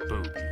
boobies.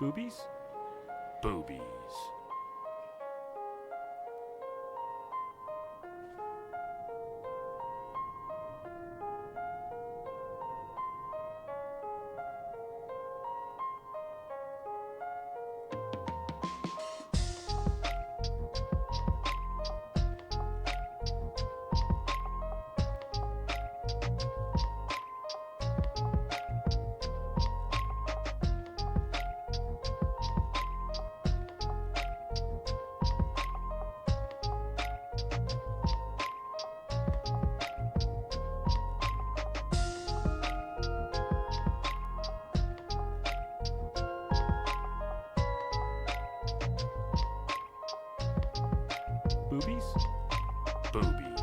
Boobies? Boobies. Boobies? Boobies.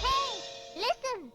Hey, listen!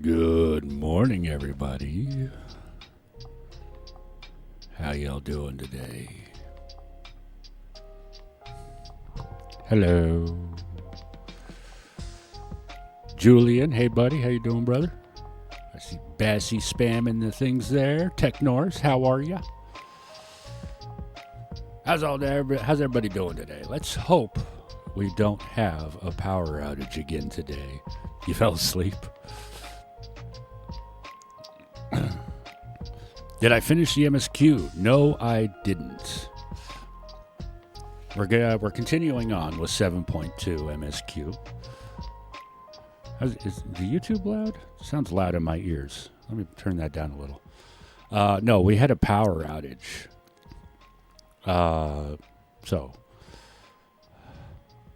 Good morning, everybody. How y'all doing today? Hello. Julian, hey buddy, how you doing, brother? I see Bassy spamming the things there. Technors, how are ya? How's everybody doing today? Let's hope we don't have a power outage again today. You fell asleep? Did I finish the MSQ? No, I didn't. We're continuing on with 7.2 MSQ. Is the YouTube loud? Sounds loud in my ears. Let me turn that down a little. No, we had a power outage.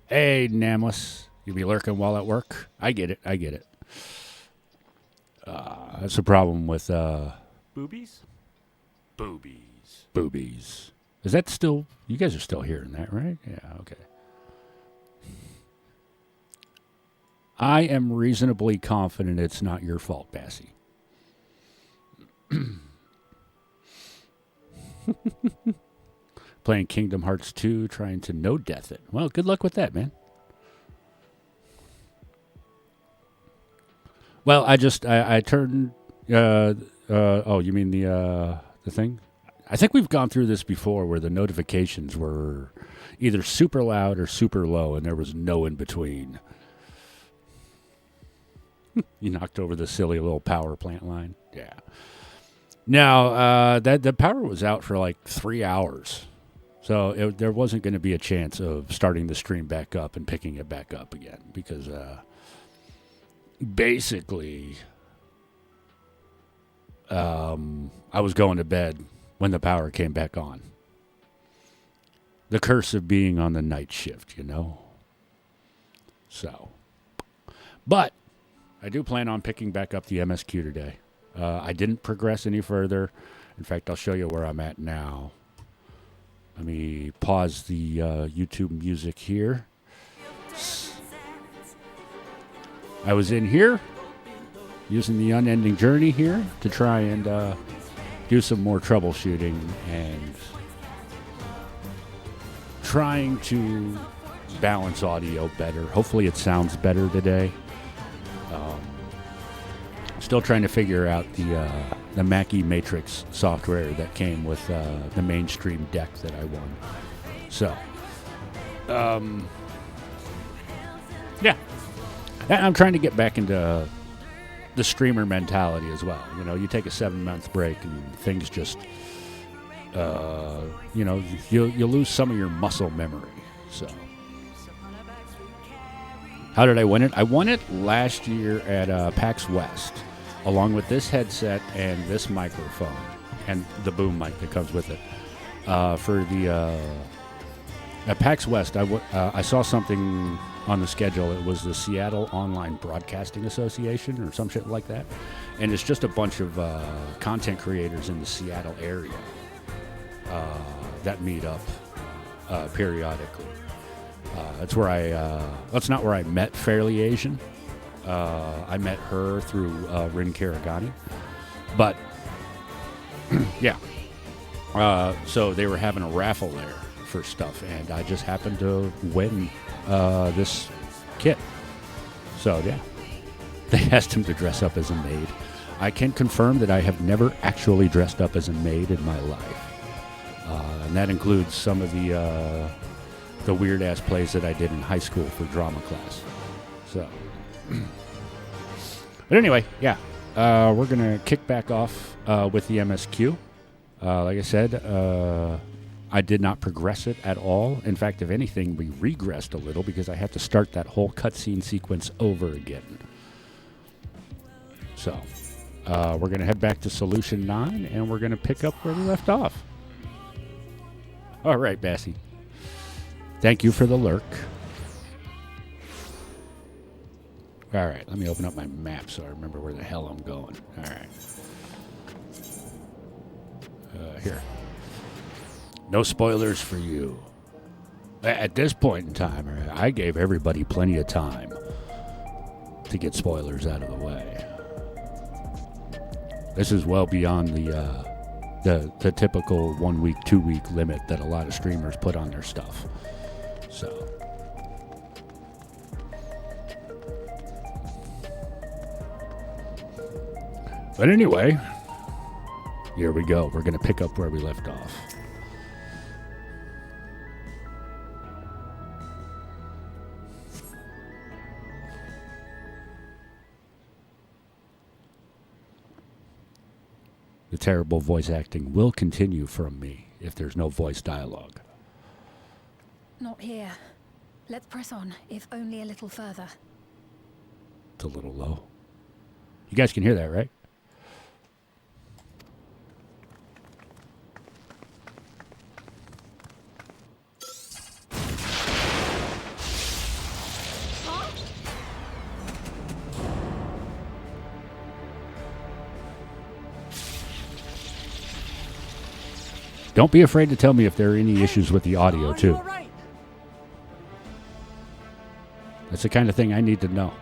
Hey, Namless. You be lurking while at work? I get it. That's a problem with, Boobies? Boobies. Boobies. Is that still... You guys are still hearing that, right? Yeah, okay. I am reasonably confident it's not your fault, Bassy. Playing Kingdom Hearts 2, trying to no-death it. Well, good luck with that, man. Well, I turned... oh, you mean the thing? I think we've gone through this before where the notifications were either super loud or super low, and there was no in between. You knocked over the silly little power plant line. Yeah. Now, the power was out for like 3 hours. So there wasn't going to be a chance of starting the stream back up and picking it back up again because basically I was going to bed when the power came back on. The curse of being on the night shift, you know? So. But I do plan on picking back up the MSQ today. I didn't progress any further. In fact, I'll show you where I'm at now. Let me pause the YouTube music here. I was in here using the unending journey here to try and do some more troubleshooting and trying to balance audio better. Hopefully it sounds better today. Still trying to figure out the Mackie Matrix software that came with the mainstream deck that I won. So, yeah. I'm trying to get back into the streamer mentality as well. You know, you take a 7-month break and things just, you know, you lose some of your muscle memory. So, how did I win it? I won it last year at PAX West, along with this headset and this microphone and the boom mic that comes with it. For the at PAX West, I saw something on the schedule. It was the Seattle Online Broadcasting Association or some shit like that, and it's just a bunch of content creators in the Seattle area that meet up periodically. That's where that's not where I met Fairly Asian. I met her through Rin Karagani. But, yeah. So they were having a raffle there for stuff, and I just happened to win this kit. So, yeah. They asked him to dress up as a maid. I can confirm that I have never actually dressed up as a maid in my life. And that includes some of the weird-ass plays that I did in high school for drama class. So... But anyway, yeah, we're going to kick back off with the MSQ. Like I said, I did not progress it at all. In fact, if anything, we regressed a little because I had to start that whole cutscene sequence over again. So, we're going to head back to Solution 9, and we're going to pick up where we left off. All right, Bassie. Thank you for the lurk. All right, let me open up my map so I remember where the hell I'm going. All right. Here. No spoilers for you. At this point in time, I gave everybody plenty of time to get spoilers out of the way. This is well beyond the typical 1 week, 2 week limit that a lot of streamers put on their stuff. So... But anyway, here we go. We're going to pick up where we left off. The terrible voice acting will continue from me if there's no voice dialogue. Not here. Let's press on, if only a little further. It's a little low. You guys can hear that, right? Don't be afraid to tell me if there are any issues with the audio, too. Right? That's the kind of thing I need to know.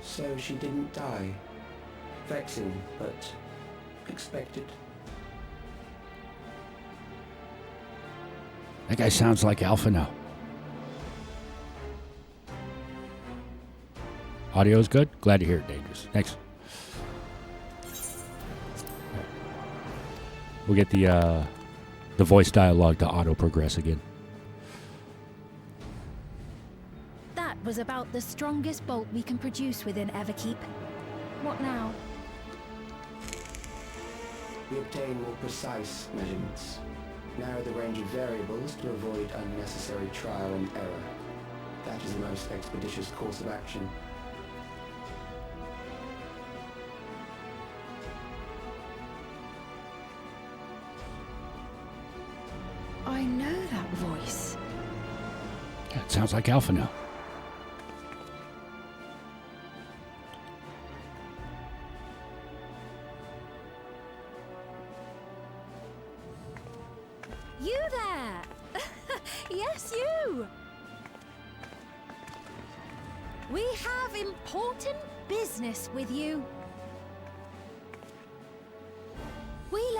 So she didn't die. Vexing, but expected. That guy sounds like Alpha now. Audio is good? Glad to hear it, Dangerous. Thanks. We'll get the voice dialogue to auto-progress again. That was about the strongest bolt we can produce within Everkeep. What now? We obtain more precise measurements. Narrow the range of variables to avoid unnecessary trial and error. That is the most expeditious course of action. I know that voice. Yeah, it sounds like Alpha now. You there! Yes, you! We have important business with you.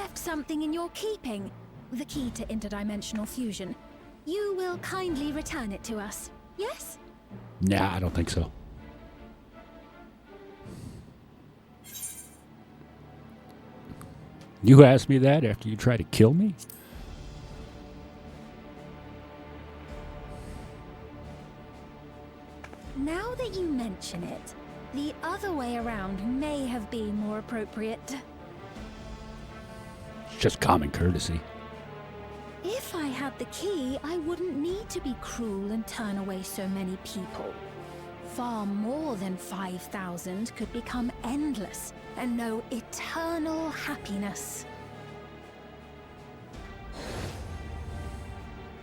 left something in your keeping. The key to interdimensional fusion. You will kindly return it to us, yes? Nah, I don't think so. You asked me that after you tried to kill me? Now that you mention it, the other way around may have been more appropriate. It's just common courtesy. If I had the key, I wouldn't need to be cruel and turn away so many people. Far more than 5,000 could become endless and know eternal happiness.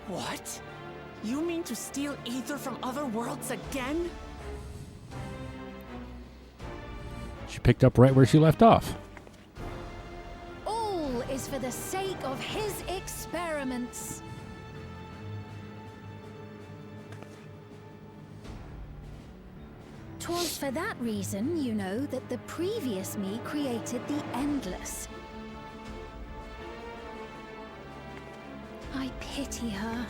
What? You mean to steal ether from other worlds again? She picked up right where she left off. All is for the sake of his experiments. Twas for that reason, you know, that the previous me created the Endless. I pity her.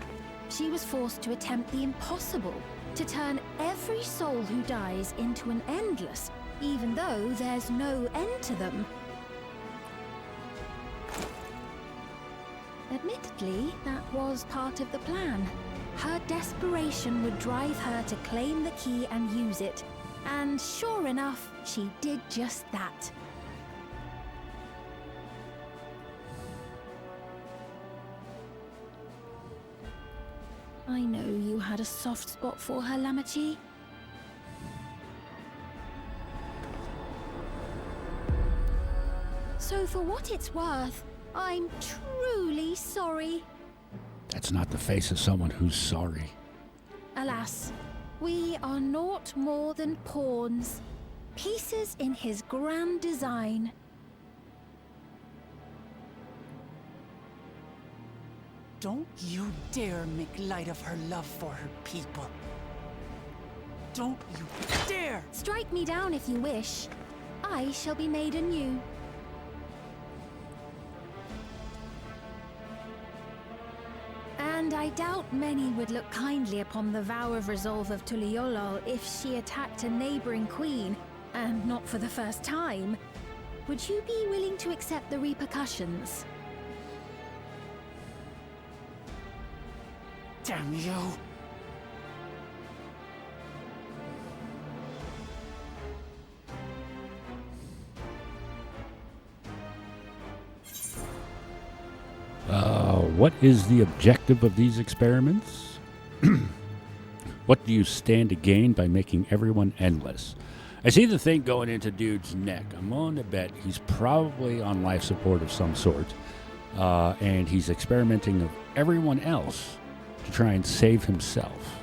She was forced to attempt the impossible, to turn every soul who dies into an Endless, even though there's no end to them. Admittedly, that was part of the plan. Her desperation would drive her to claim the key and use it. And sure enough, she did just that. I know you had a soft spot for her, Lamachi. So for what it's worth, I'm truly sorry. That's not the face of someone who's sorry. Alas, we are naught more than pawns, pieces in his grand design. Don't you dare make light of her love for her people. Don't you dare! Strike me down if you wish. I shall be made anew. And I doubt many would look kindly upon the vow of resolve of Tuliolol if she attacked a neighboring queen, and not for the first time. Would you be willing to accept the repercussions? Damn you! What is the objective of these experiments? What do you stand to gain by making everyone endless? I see the thing going into dude's neck. I'm willing to bet he's probably on life support of some sort. And he's experimenting with everyone else to try and save himself.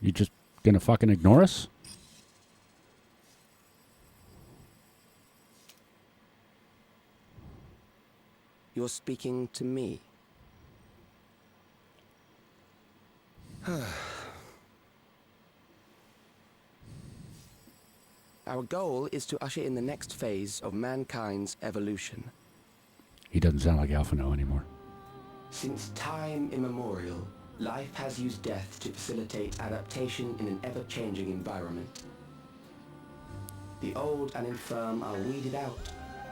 You just gonna fucking ignore us? You're speaking to me. Our goal is to usher in the next phase of mankind's evolution. He doesn't sound like Alphino anymore. Since time immemorial, life has used death to facilitate adaptation in an ever-changing environment. The old and infirm are weeded out,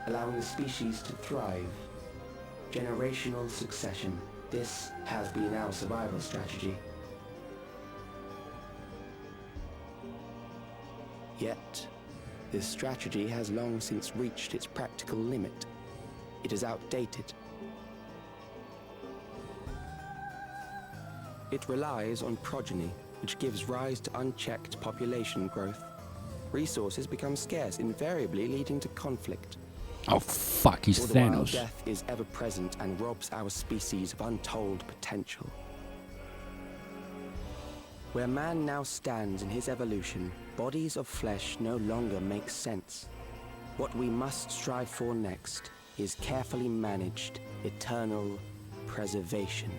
allowing the species to thrive. Generational succession. This has been our survival strategy. Yet, this strategy has long since reached its practical limit. It is outdated. It relies on progeny, which gives rise to unchecked population growth. Resources become scarce, invariably leading to conflict. Oh fuck, he's All the while, Thanos. death is ever present and robs our species of untold potential. Where man now stands in his evolution, bodies of flesh no longer make sense. What we must strive for next is carefully managed, eternal preservation.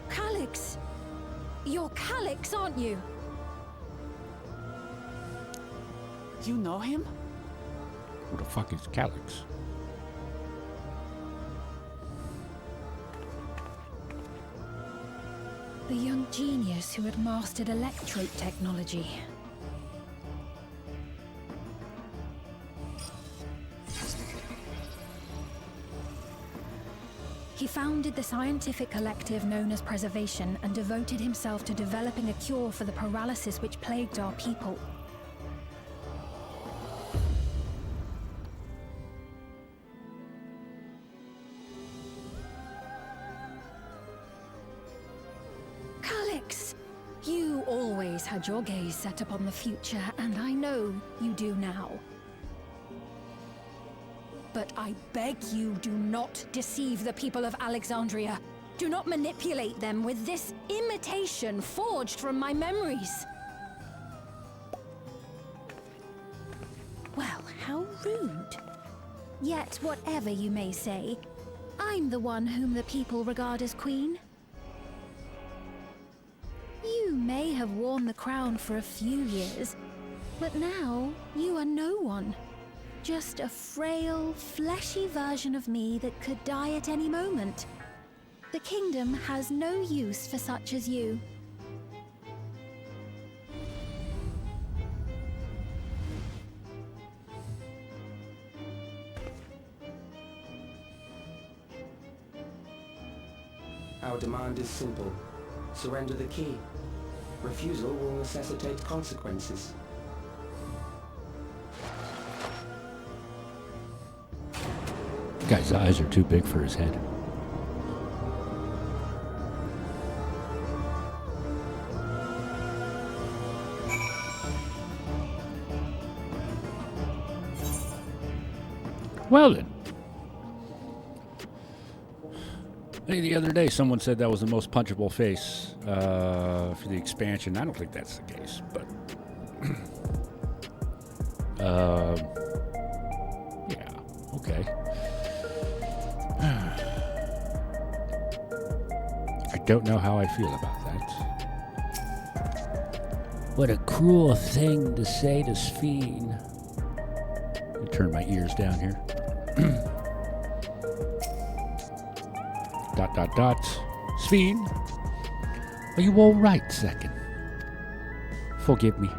Calyx! You're Calyx, aren't you? You know him? Who the fuck is Calyx? The young genius who had mastered electrope technology. He founded the scientific collective known as Preservation and devoted himself to developing a cure for the paralysis which plagued our people. Calyx, you always had your gaze set upon the future, and I know you do now. But I beg you, do not deceive the people of Alexandria. Do not manipulate them with this imitation forged from my memories. Well, how rude. Yet, whatever you may say, I'm the one whom the people regard as queen. You may have worn the crown for a few years, but now you are no one. Just a frail, fleshy version of me that could die at any moment. The kingdom has no use for such as you. Our demand is simple. Surrender the key. Refusal will necessitate consequences. The guy's eyes are too big for his head. Well then. Hey, the other day someone said that was the most punchable face for the expansion. I don't think that's the case, but yeah, okay. I don't know how I feel about that. What a cruel thing to say to Sphene. Let me turn my ears down here. Dot, dot, dot. Sphene, are you all right, Zekken? Forgive me.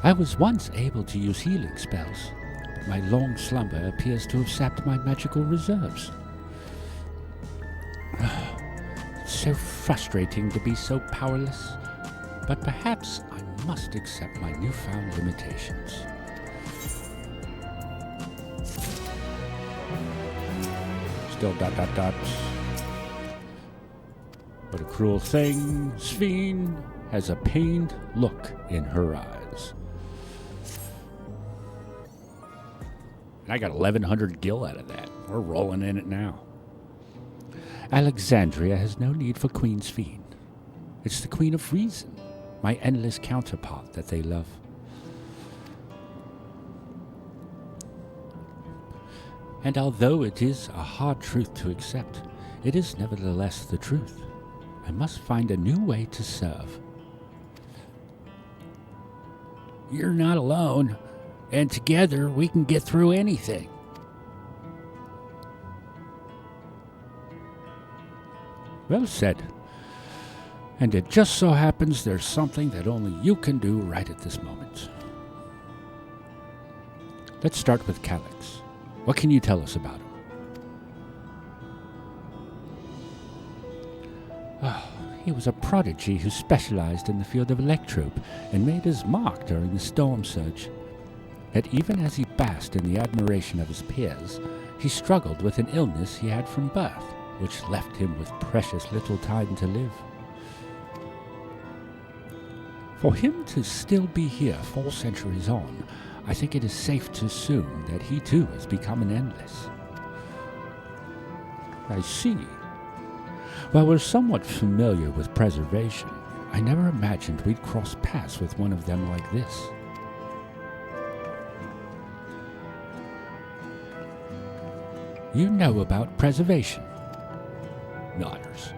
I was once able to use healing spells, but my long slumber appears to have sapped my magical reserves. It's so frustrating to be so powerless, but perhaps I must accept my newfound limitations. Still dot, dot, dot. What a cruel thing. Sphene has a pained look in her eyes. And I got 1,100 gil out of that. We're rolling in it now. Alexandria has no need for Queen Sphene. It's the Queen of Reason, my endless counterpart that they love. And although it is a hard truth to accept, it is nevertheless the truth. I must find a new way to serve. You're not alone, and together we can get through anything. Well said. And it just so happens there's something that only you can do right at this moment. Let's start with Calyx. What can you tell us about him? Oh, he was a prodigy who specialized in the field of electrope and made his mark during the storm surge. Yet even as he basked in the admiration of his peers, he struggled with an illness he had from birth, which left him with precious little time to live. For him to still be here 4 centuries on, I think it is safe to assume that he too has become an endless. I see. While we're somewhat familiar with preservation, I never imagined we'd cross paths with one of them like this. You know about preservation? Nodders.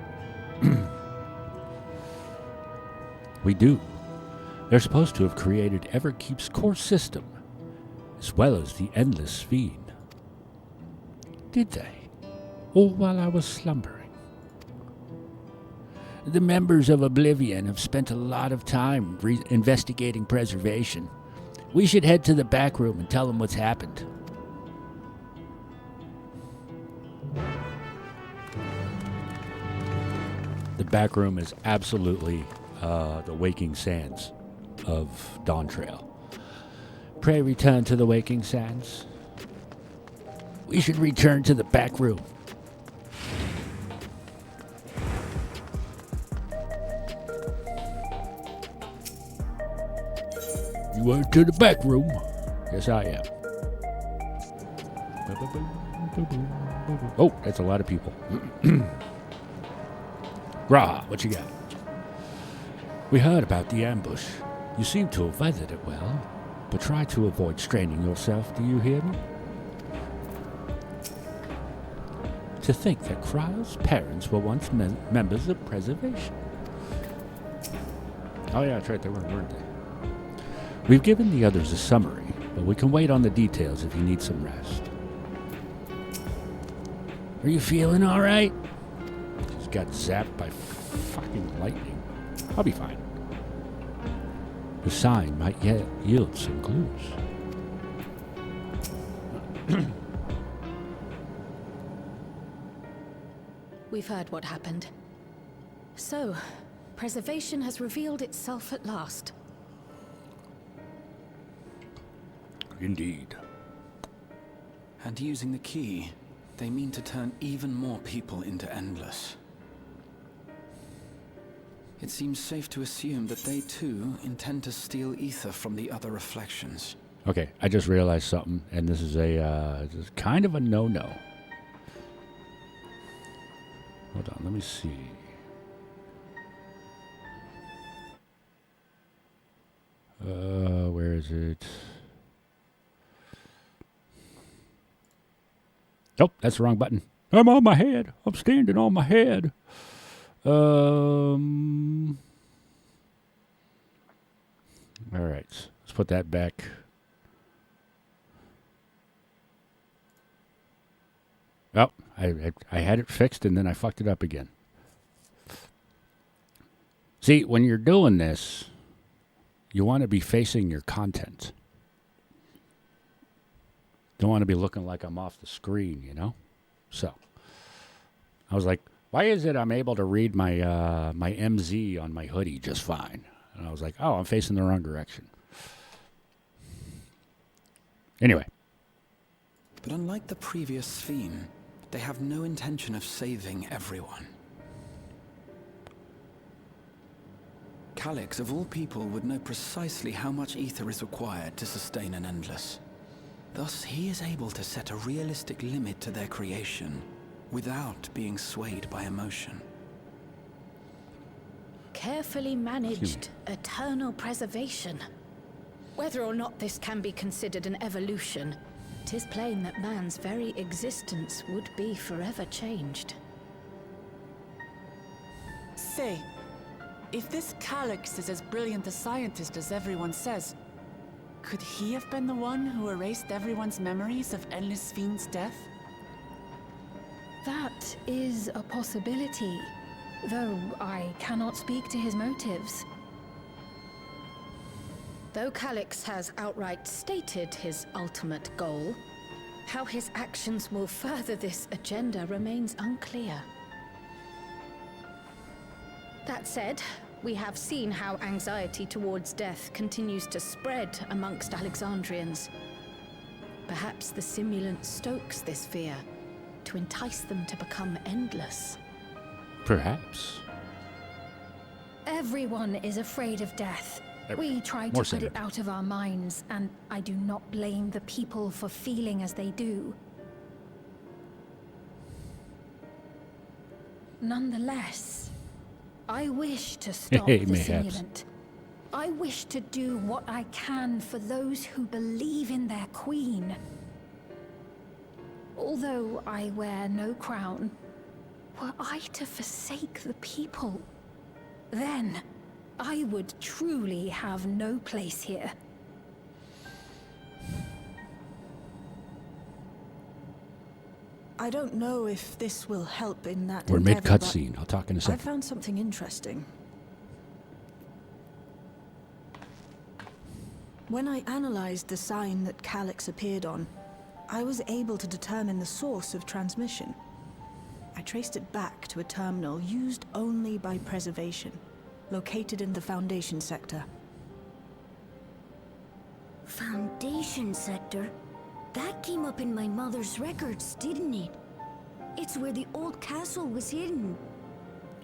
We do. They're supposed to have created Everkeep's core system, as well as the Endless Fiend. Did they? All while I was slumbering? The members of Oblivion have spent a lot of time investigating preservation. We should head to the back room and tell them what's happened. The back room is absolutely the Waking Sands of Dawn Trail. Pray return to the Waking Sands. We should return to the back room. You went to the back room? Yes, I am. Oh, that's a lot of people. Rah, what you got? We heard about the ambush. You seem to have weathered it well, but try to avoid straining yourself, do you hear me? To think that Kryle's parents were once members of preservation. Oh yeah, that's right, they weren't they? We've given the others a summary, but we can wait on the details if you need some rest. Are you feeling all right? Just got zapped by fucking lightning. I'll be fine. The sign might yet yield some clues. We've heard what happened. So, preservation has revealed itself at last. Indeed. And using the key, they mean to turn even more people into Endless. It seems safe to assume that they too intend to steal ether from the other reflections. Okay, I just realized something, and this is this is kind of a no-no. Hold on, let me see. Where is it? Nope, that's the wrong button. I'm on my head. I'm standing on my head. All right, let's put that back. Oh, I had it fixed and then I fucked it up again. See, when you're doing this, you want to be facing your content. Don't want to be looking like I'm off the screen, you know? So, I was like, why is it I'm able to read my my MZ on my hoodie just fine? And I was like, oh, I'm facing the wrong direction. Anyway. But unlike the previous theme, they have no intention of saving everyone. Calyx, of all people, would know precisely how much ether is required to sustain an Endless. Thus, he is able to set a realistic limit to their creation, without being swayed by emotion. Carefully managed eternal preservation. Whether or not this can be considered an evolution, 'tis plain that man's very existence would be forever changed. Say, if this Calyx is as brilliant a scientist as everyone says, could he have been the one who erased everyone's memories of Endless Fiend's death? That is a possibility, though I cannot speak to his motives. Though Calyx has outright stated his ultimate goal, how his actions will further this agenda remains unclear. That said, we have seen how anxiety towards death continues to spread amongst Alexandrians. Perhaps the simulant stokes this fear to entice them to become endless. Perhaps. Everyone is afraid of death, We try to More put it centered. out of our minds, and I do not blame the people for feeling as they do. Nonetheless, I wish to stop the Mayhaps. simulant. I wish to do what I can for those who believe in their queen. Although I wear no crown, were I to forsake the people, then I would truly have no place here. I don't know if this will help in that We're endeavor, but mid-cutscene. I'll talk in a I second. found something interesting. When I analyzed the sign that Calyx appeared on, I was able to determine the source of transmission. I traced it back to a terminal used only by preservation, located in the Foundation sector. Foundation sector? That came up in my mother's records, didn't it? It's where the old castle was hidden.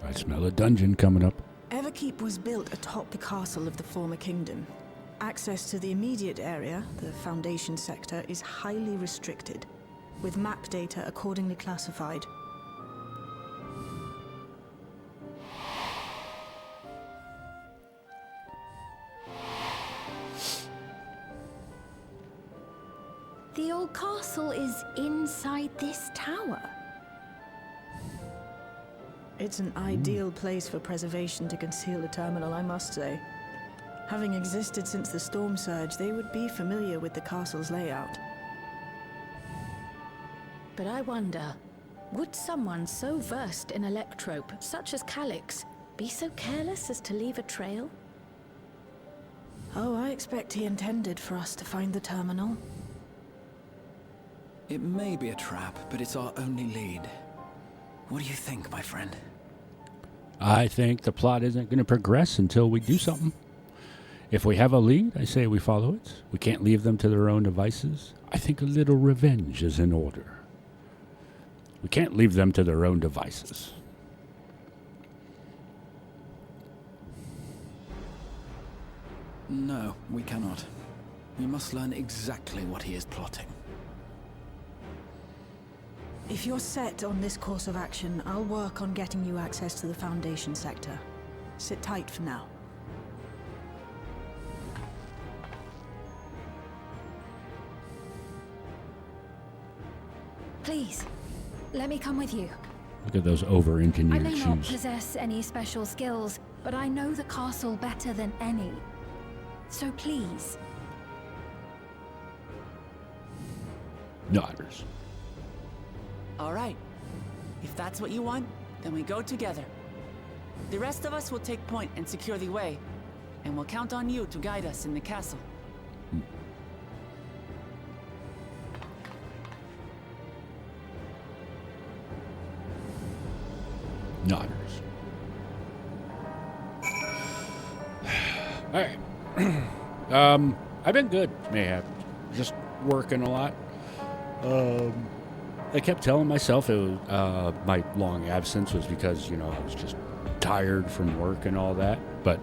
I smell a dungeon coming up. Everkeep was built atop the castle of the former kingdom. Access to the immediate area, the Foundation sector, is highly restricted, with map data accordingly classified. The old castle is inside this tower. It's an ideal place for preservation to conceal the terminal, I must say. Having existed since the storm surge, they would be familiar with the castle's layout. But I wonder, would someone so versed in electrope, such as Calyx, be so careless as to leave a trail? Oh, I expect he intended for us to find the terminal. It may be a trap, but it's our only lead. What do you think, my friend? I think the plot isn't going to progress until we do something. If we have a lead, I say we follow it. We can't leave them to their own devices. I think a little revenge is in order. We can't leave them to their own devices. No, we cannot. We must learn exactly what he is plotting. If you're set on this course of action, I'll work on getting you access to the Foundation sector. Sit tight for now. Please, let me come with you. Look at those over-engineered I may not shoes. possess any special skills, but I know the castle better than any. So please. Nodders. All right. If that's what you want, then we go together. The rest of us will take point and secure the way, and we'll count on you to guide us in the castle. Nodders. All right. I've been good, mayhap. Just working a lot. I kept telling myself it was, my long absence was because, I was just tired from work and all that. But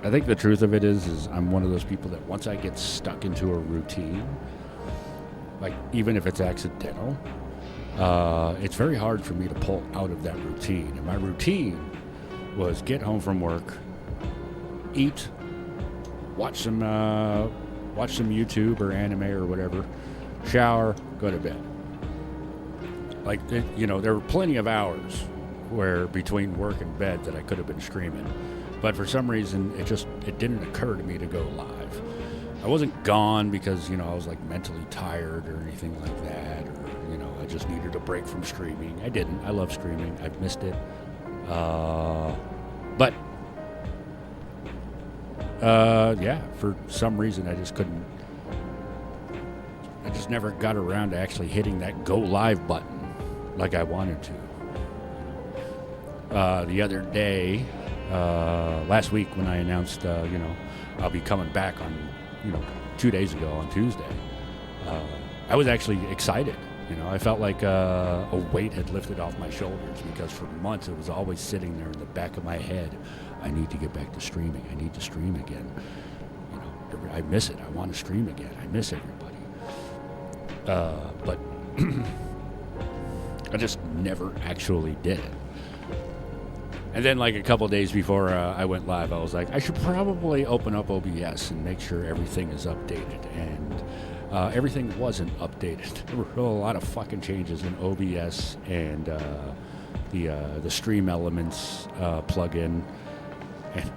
I think the truth of it is I'm one of those people that once I get stuck into a routine, like even if it's accidental, it's very hard for me to pull out of that routine. And my routine was get home from work, eat, watch some YouTube or anime or whatever, shower, go to bed. Like, there were plenty of hours where between work and bed that I could have been screaming. But for some reason, it didn't occur to me to go live. I wasn't gone because, I was like mentally tired or anything like that, or, I just needed a break from screaming. I didn't. I love screaming. I've missed it. But for some reason, I just couldn't. I just never got around to actually hitting that go live button like I wanted to. The other day, last week when I announced, I'll be coming back on, 2 days ago on Tuesday, I was actually excited You know, I felt like a weight had lifted off my shoulders because for months it was always sitting there in the back of my head. I need to get back to streaming. I need to stream again. You know, I miss it. I want to stream again. I miss everybody. But I just never actually did it. And then like a couple days before I went live, I was like, I should probably open up OBS and make sure everything is updated. And everything wasn't updated. There were a lot of fucking changes in OBS and the Stream Elements plugin. And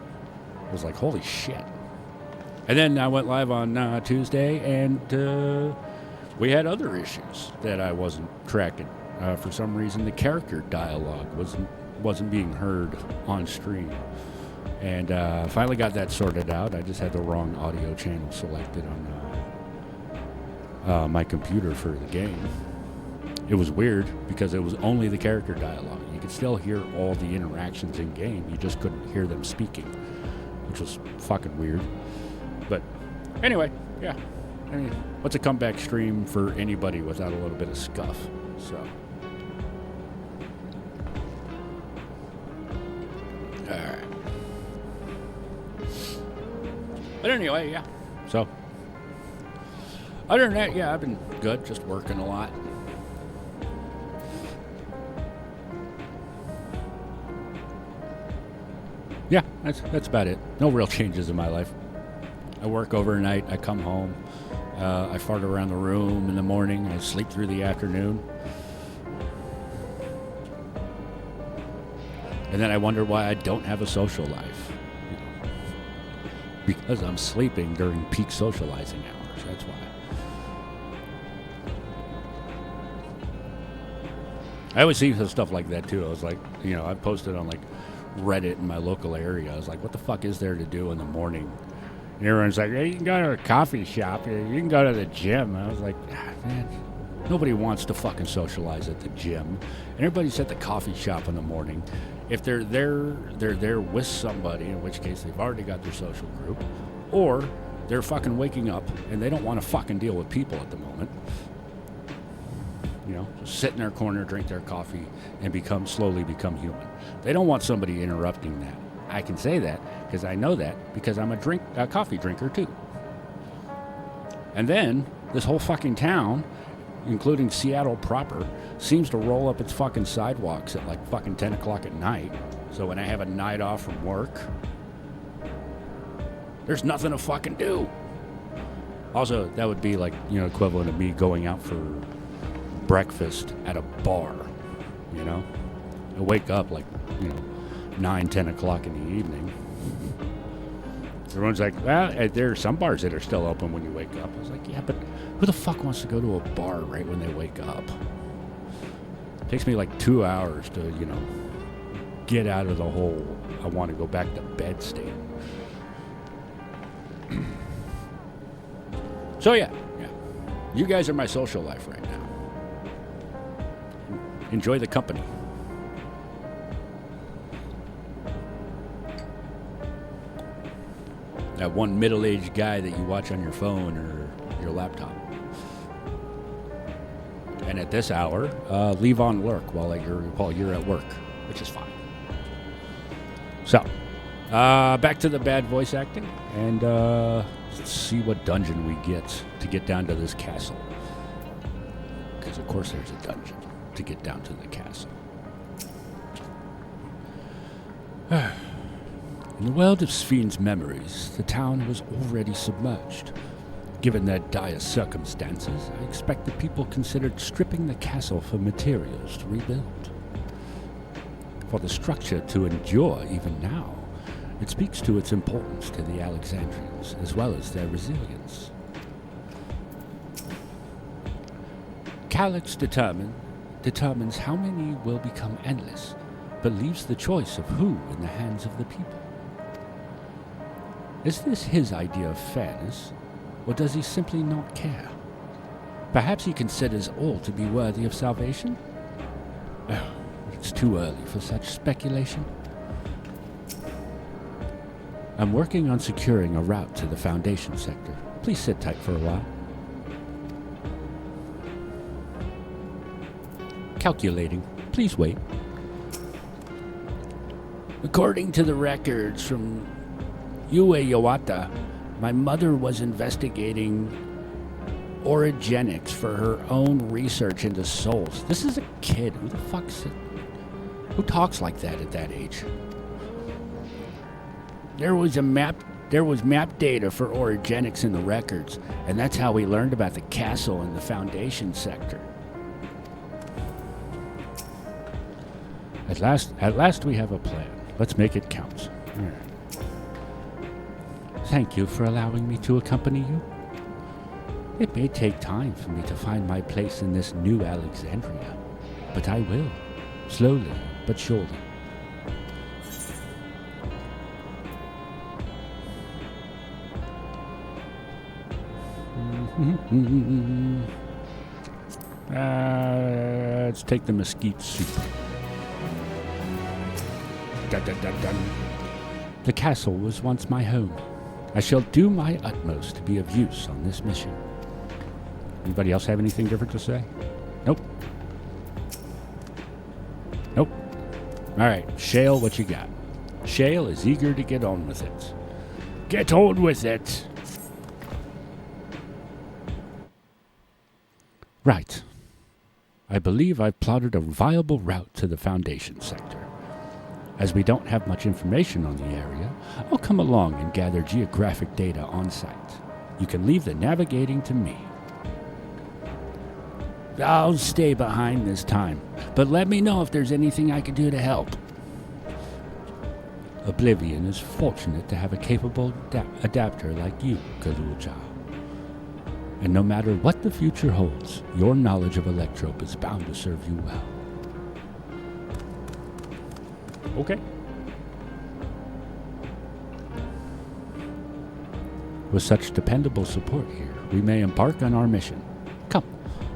I was like, holy shit. And then I went live on Tuesday, and we had other issues that I wasn't tracking. For some reason, the character dialogue wasn't being heard on stream. And finally got that sorted out. I just had the wrong audio channel selected on my computer for the game. It was weird because it was only the character dialogue. You could still hear all the interactions in game. You just couldn't hear them speaking, which was fucking weird. But anyway, yeah. I mean, what's a comeback stream for anybody without a little bit of scuff? So. Alright. But anyway, yeah. So. Other than that, yeah, I've been good. Just working a lot. Yeah, that's about it. No real changes in my life. I work overnight. I come home. I fart around the room in the morning. I sleep through the afternoon. And then I wonder why I don't have a social life. You know, because I'm sleeping during peak socializing hours. That's why. I always see stuff like that too. I was like, you know, I posted on like Reddit in my local area. I was like, what the fuck is there to do in the morning? And everyone's like, hey, you can go to a coffee shop. You can go to the gym. I was like, man, nobody wants to fucking socialize at the gym. And everybody's at the coffee shop in the morning. If they're there with somebody, in which case they've already got their social group, or they're fucking waking up and they don't want to fucking deal with people at the moment. You know, just sit in their corner, drink their coffee, and slowly become human. They don't want somebody interrupting that. I can say that because I know that because I'm a coffee drinker too. And then this whole fucking town, including Seattle proper, seems to roll up its fucking sidewalks at like fucking 10 o'clock at night. So when I have a night off from work, there's nothing to fucking do. Also, that would be like, you know, equivalent of me going out for breakfast at a bar, you know? I wake up like, you know, 9, 10 o'clock in the evening. Everyone's like, well, there are some bars that are still open when you wake up. I was like, yeah, but who the fuck wants to go to a bar right when they wake up? It takes me like 2 hours to, you know, get out of the whole I want to go back to bed state. So yeah. You guys are my social life right now. Enjoy the company. That one middle-aged guy that you watch on your phone or your laptop. And at this hour, leave on lurk while you're at work, which is fine. So, back to the bad voice acting, and let's see what dungeon we get to get down to this castle. Because of course there's a dungeon to get down to the castle. In the world of Sphyn's memories, the town was already submerged. Given their dire circumstances, I expect the people considered stripping the castle for materials to rebuild. For the structure to endure even now, it speaks to its importance to the Alexandrians, as well as their resilience. Calyx determines how many will become endless, but leaves the choice of who in the hands of the people. Is this his idea of fairness, or does he simply not care? Perhaps he considers all to be worthy of salvation? Oh, it's too early for such speculation. I'm working on securing a route to the Foundation sector. Please sit tight for a while. Calculating. Please wait. According to the records from Yue Yawata, my mother was investigating orogenics for her own research into souls. This is a kid. Who the fuck's it? Who talks like that at that age? There was map data for orogenics in the records, and that's how we learned about the castle and the Foundation sector. At last we have a plan. Let's make it count. Thank you for allowing me to accompany you. It may take time for me to find my place in this new Alexandria, but I will, slowly but surely. Let's take the mesquite soup. Dun, dun, dun, dun. The castle was once my home. I shall do my utmost to be of use on this mission. Anybody else have anything different to say? Nope. Nope. All right, Shale, what you got? Shale is eager to get on with it. Get on with it! Right. I believe I've plotted a viable route to the Foundation sector. As we don't have much information on the area, I'll come along and gather geographic data on site. You can leave the navigating to me. I'll stay behind this time, but let me know if there's anything I can do to help. Oblivion is fortunate to have a capable adapter like you, Galulja. And no matter what the future holds, your knowledge of Electrope is bound to serve you well. Okay. With such dependable support here, we may embark on our mission. Come,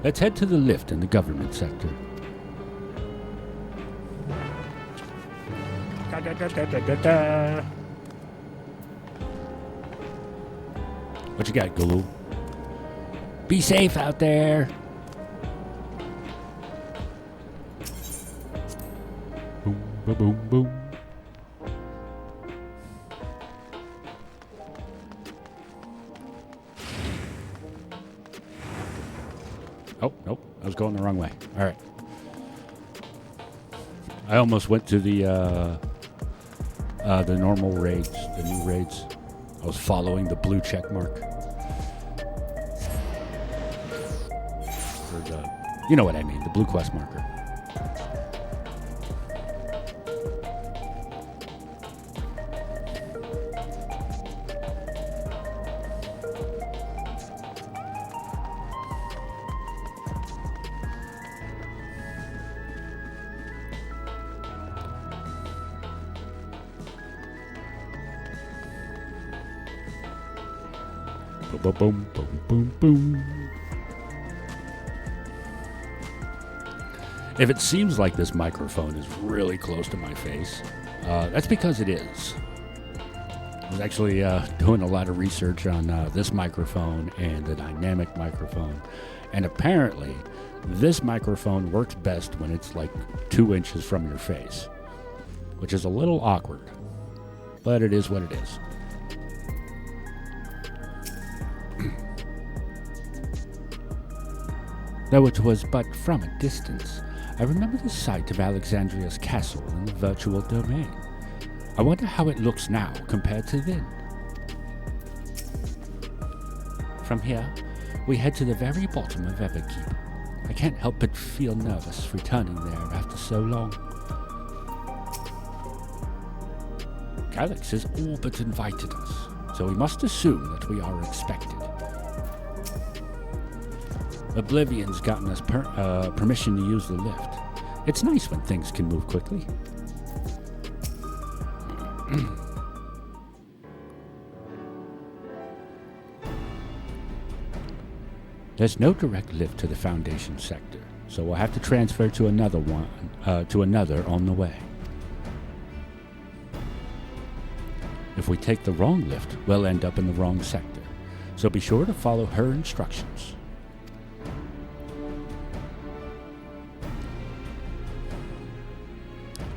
let's head to the lift in the government sector. Da, da, da, da, da, da. What you got, Galul? Be safe out there. Boom, boom, boom, boom. Oh, nope. I was going the wrong way. All right. I almost went to the normal raids, the new raids. I was following the blue check mark. Or the, you know what I mean, the blue quest marker. Boom, boom, boom, boom, boom. If it seems like this microphone is really close to my face, that's because it is. I was actually doing a lot of research on this microphone and the dynamic microphone. And apparently, this microphone works best when it's like 2 inches from your face, which is a little awkward, but it is what it is. Though it was but from a distance, I remember the sight of Alexandria's castle in the virtual domain. I wonder how it looks now compared to then. From here, we head to the very bottom of Everkeep. I can't help but feel nervous returning there after so long. Calyx has all but invited us, so we must assume that we are expected. Oblivion's gotten us permission to use the lift. It's nice when things can move quickly. There's no direct lift to the Foundation sector, so we'll have to transfer to another on the way. If we take the wrong lift, we'll end up in the wrong sector, so be sure to follow her instructions.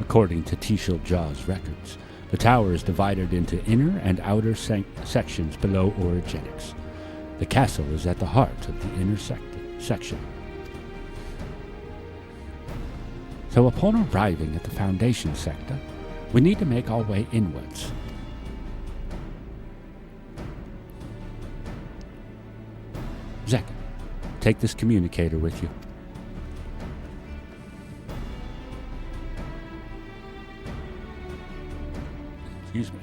According to Tishil Jaw's records, the tower is divided into inner and outer sections below orogenics. The castle is at the heart of the inner section. So upon arriving at the Foundation sector, we need to make our way inwards. Zekken, take this communicator with you. Excuse me.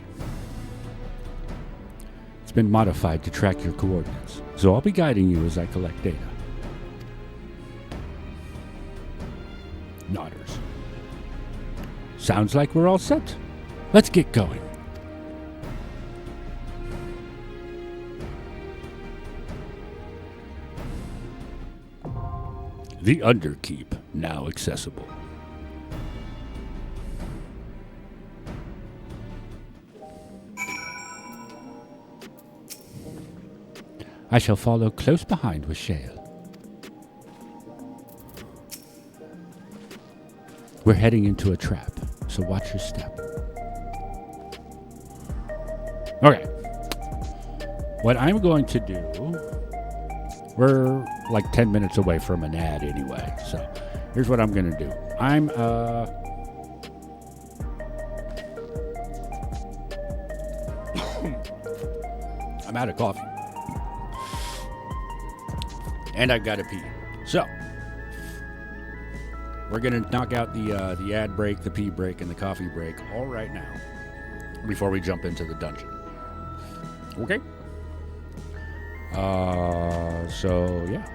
It's been modified to track your coordinates, so I'll be guiding you as I collect data. Nodders. Sounds like we're all set. Let's get going. The Underkeep, now accessible. I shall follow close behind with Shale. We're heading into a trap, so watch your step. Okay. What I'm going to do... We're like 10 minutes away from an ad anyway, so here's what I'm going to do. I'm out of coffee. And I've got to pee. So, we're going to knock out the ad break, the pee break, and the coffee break all right now before we jump into the dungeon. Okay? So, yeah.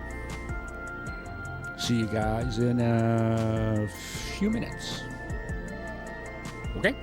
See you guys in a few minutes. Okay?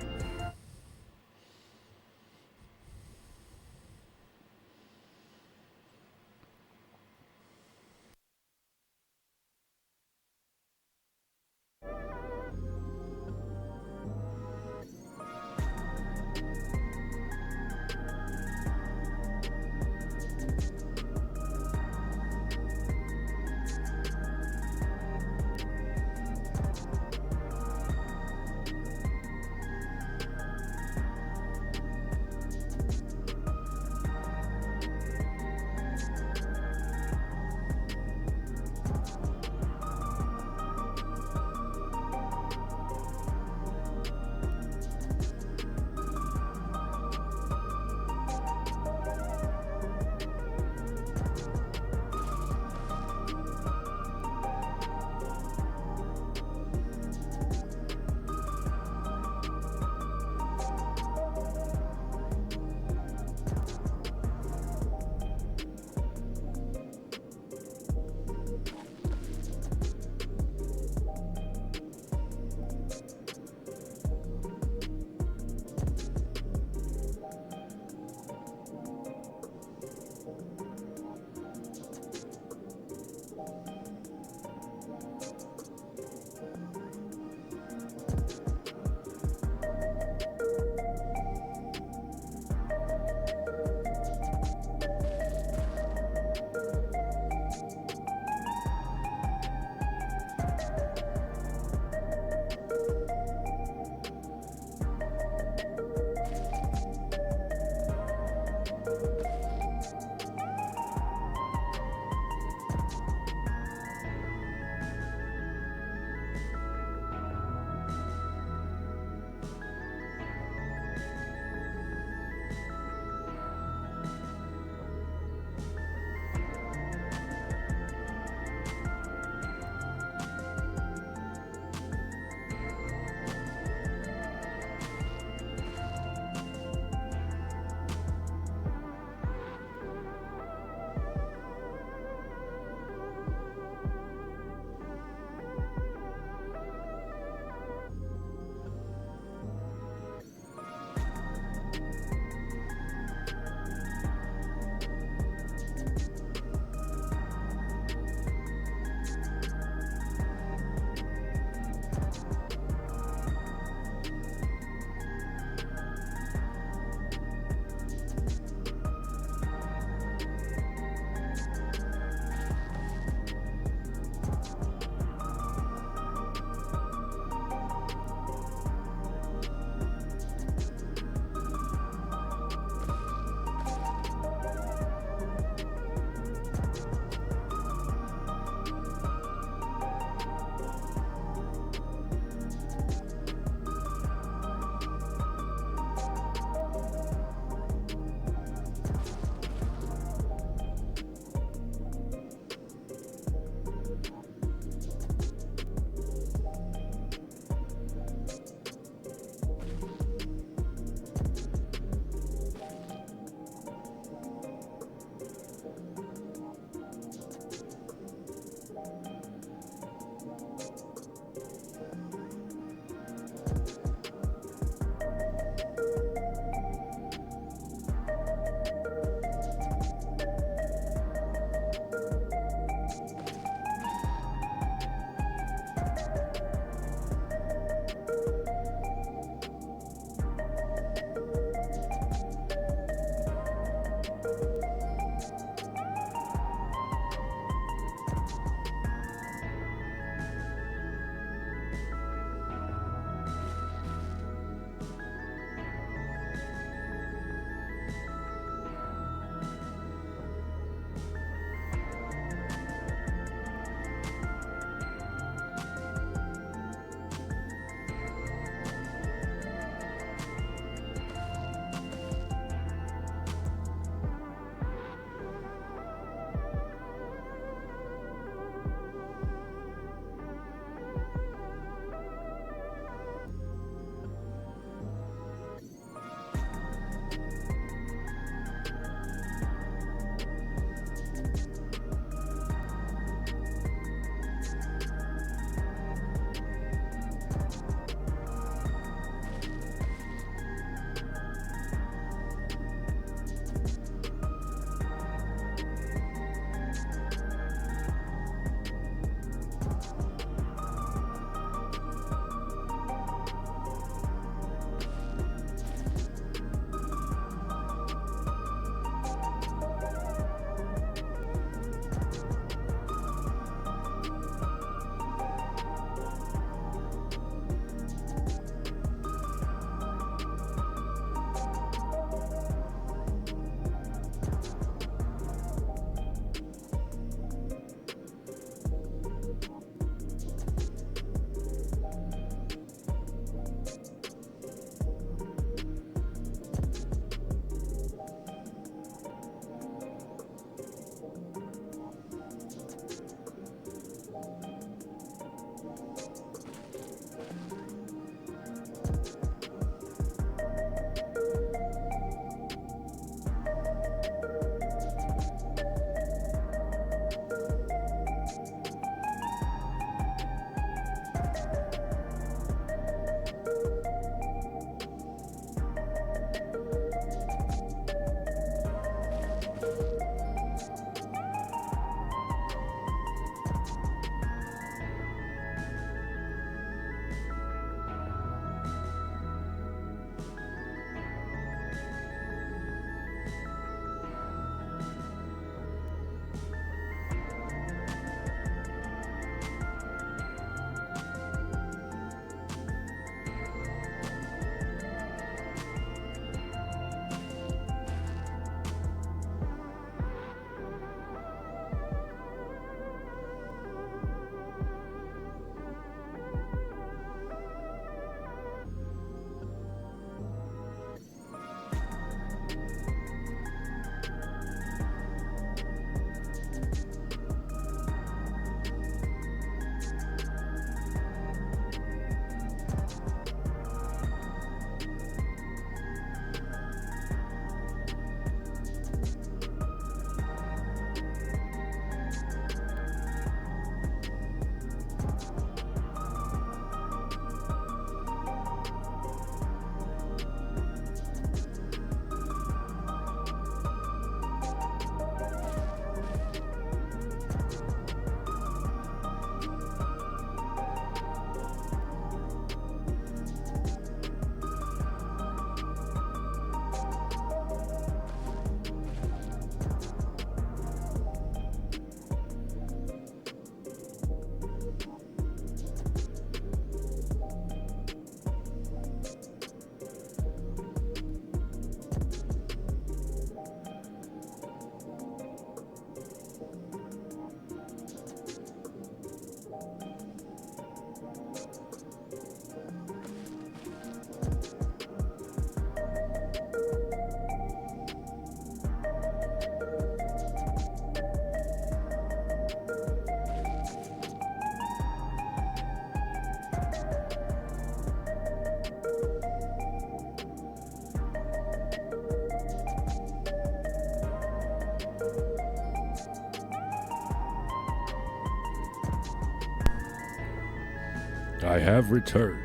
I have returned.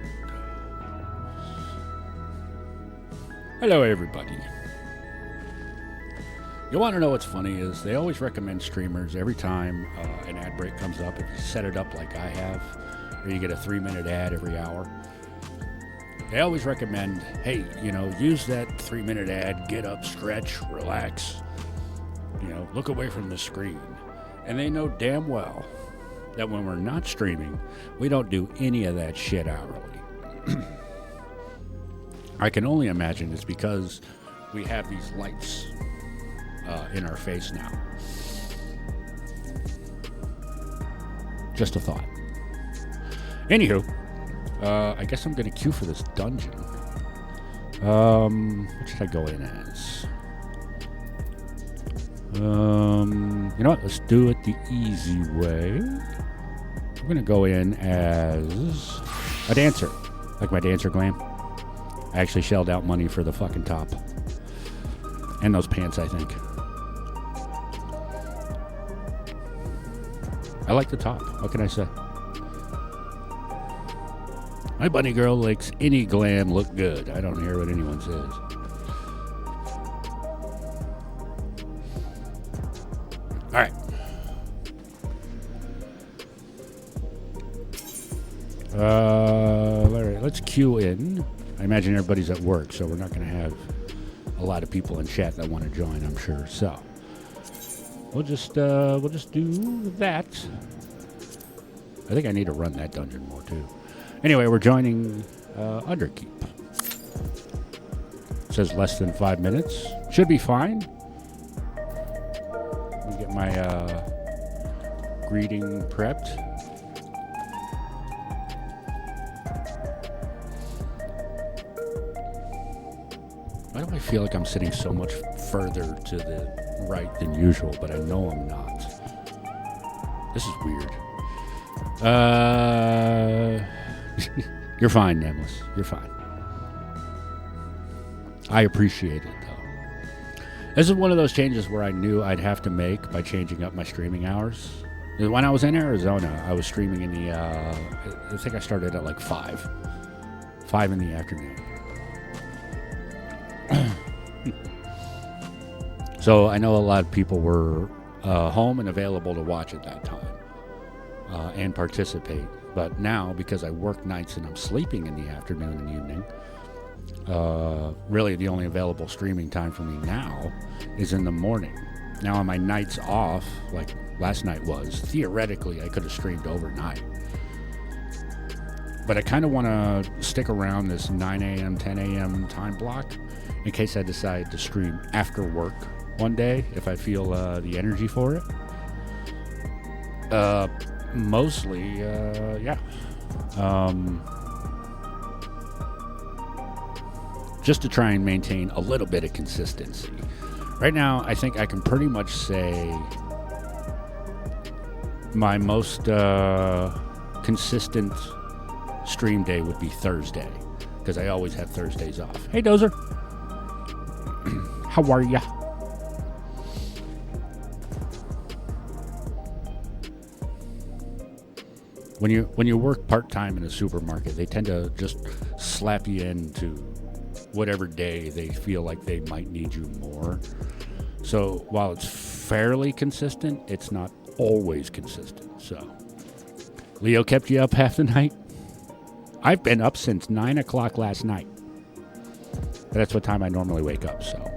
Hello, everybody. You want to know what's funny is they always recommend streamers every time an ad break comes up. If you set it up like I have, or you get a 3-minute ad every hour, they always recommend, hey, use that 3-minute ad, get up, stretch, relax, look away from the screen. And they know damn well that when we're not streaming, we don't do any of that shit hourly. I can only imagine it's because we have these lights in our face now. Just a thought. Anywho, I guess I'm going to queue for this dungeon. What should I go in as? You know what? Let's do it the easy way. I'm going to go in as a dancer, like my dancer glam. I actually shelled out money for the fucking top. And those pants, I think. I like the top. What can I say? My bunny girl likes any glam look good. I don't hear what anyone says. All right. All right, let's queue in. I imagine everybody's at work, so we're not going to have a lot of people in chat that want to join, I'm sure. So we'll just do that. I think I need to run that dungeon more too. Anyway, we're joining Underkeep. It says less than 5 minutes. Should be fine. Let me get my greeting prepped. Why do I feel like I'm sitting so much further to the right than usual, but I know I'm not? This is weird. You're fine, Nameless. You're fine. I appreciate it, though. This is one of those changes where I knew I'd have to make by changing up my streaming hours. When I was in Arizona, I was streaming in the, I think I started at like 5 in the afternoon. So I know a lot of people were home and available to watch at that time and participate. But now, because I work nights and I'm sleeping in the afternoon and evening, really the only available streaming time for me now is in the morning. Now on my nights off, like last night was, theoretically I could have streamed overnight. But I kind of want to stick around this 9 a.m., 10 a.m. time block in case I decide to stream after work one day if I feel the energy for it. Mostly, yeah. Just to try and maintain a little bit of consistency. Right now, I think I can pretty much say my most consistent stream day would be Thursday, because I always have Thursdays off. Hey, Dozer. How are ya? When you work part-time in a supermarket, they tend to just slap you into whatever day they feel like they might need you more. So while it's fairly consistent, it's not always consistent. So Leo kept you up half the night? I've been up since 9 o'clock last night. That's what time I normally wake up, so.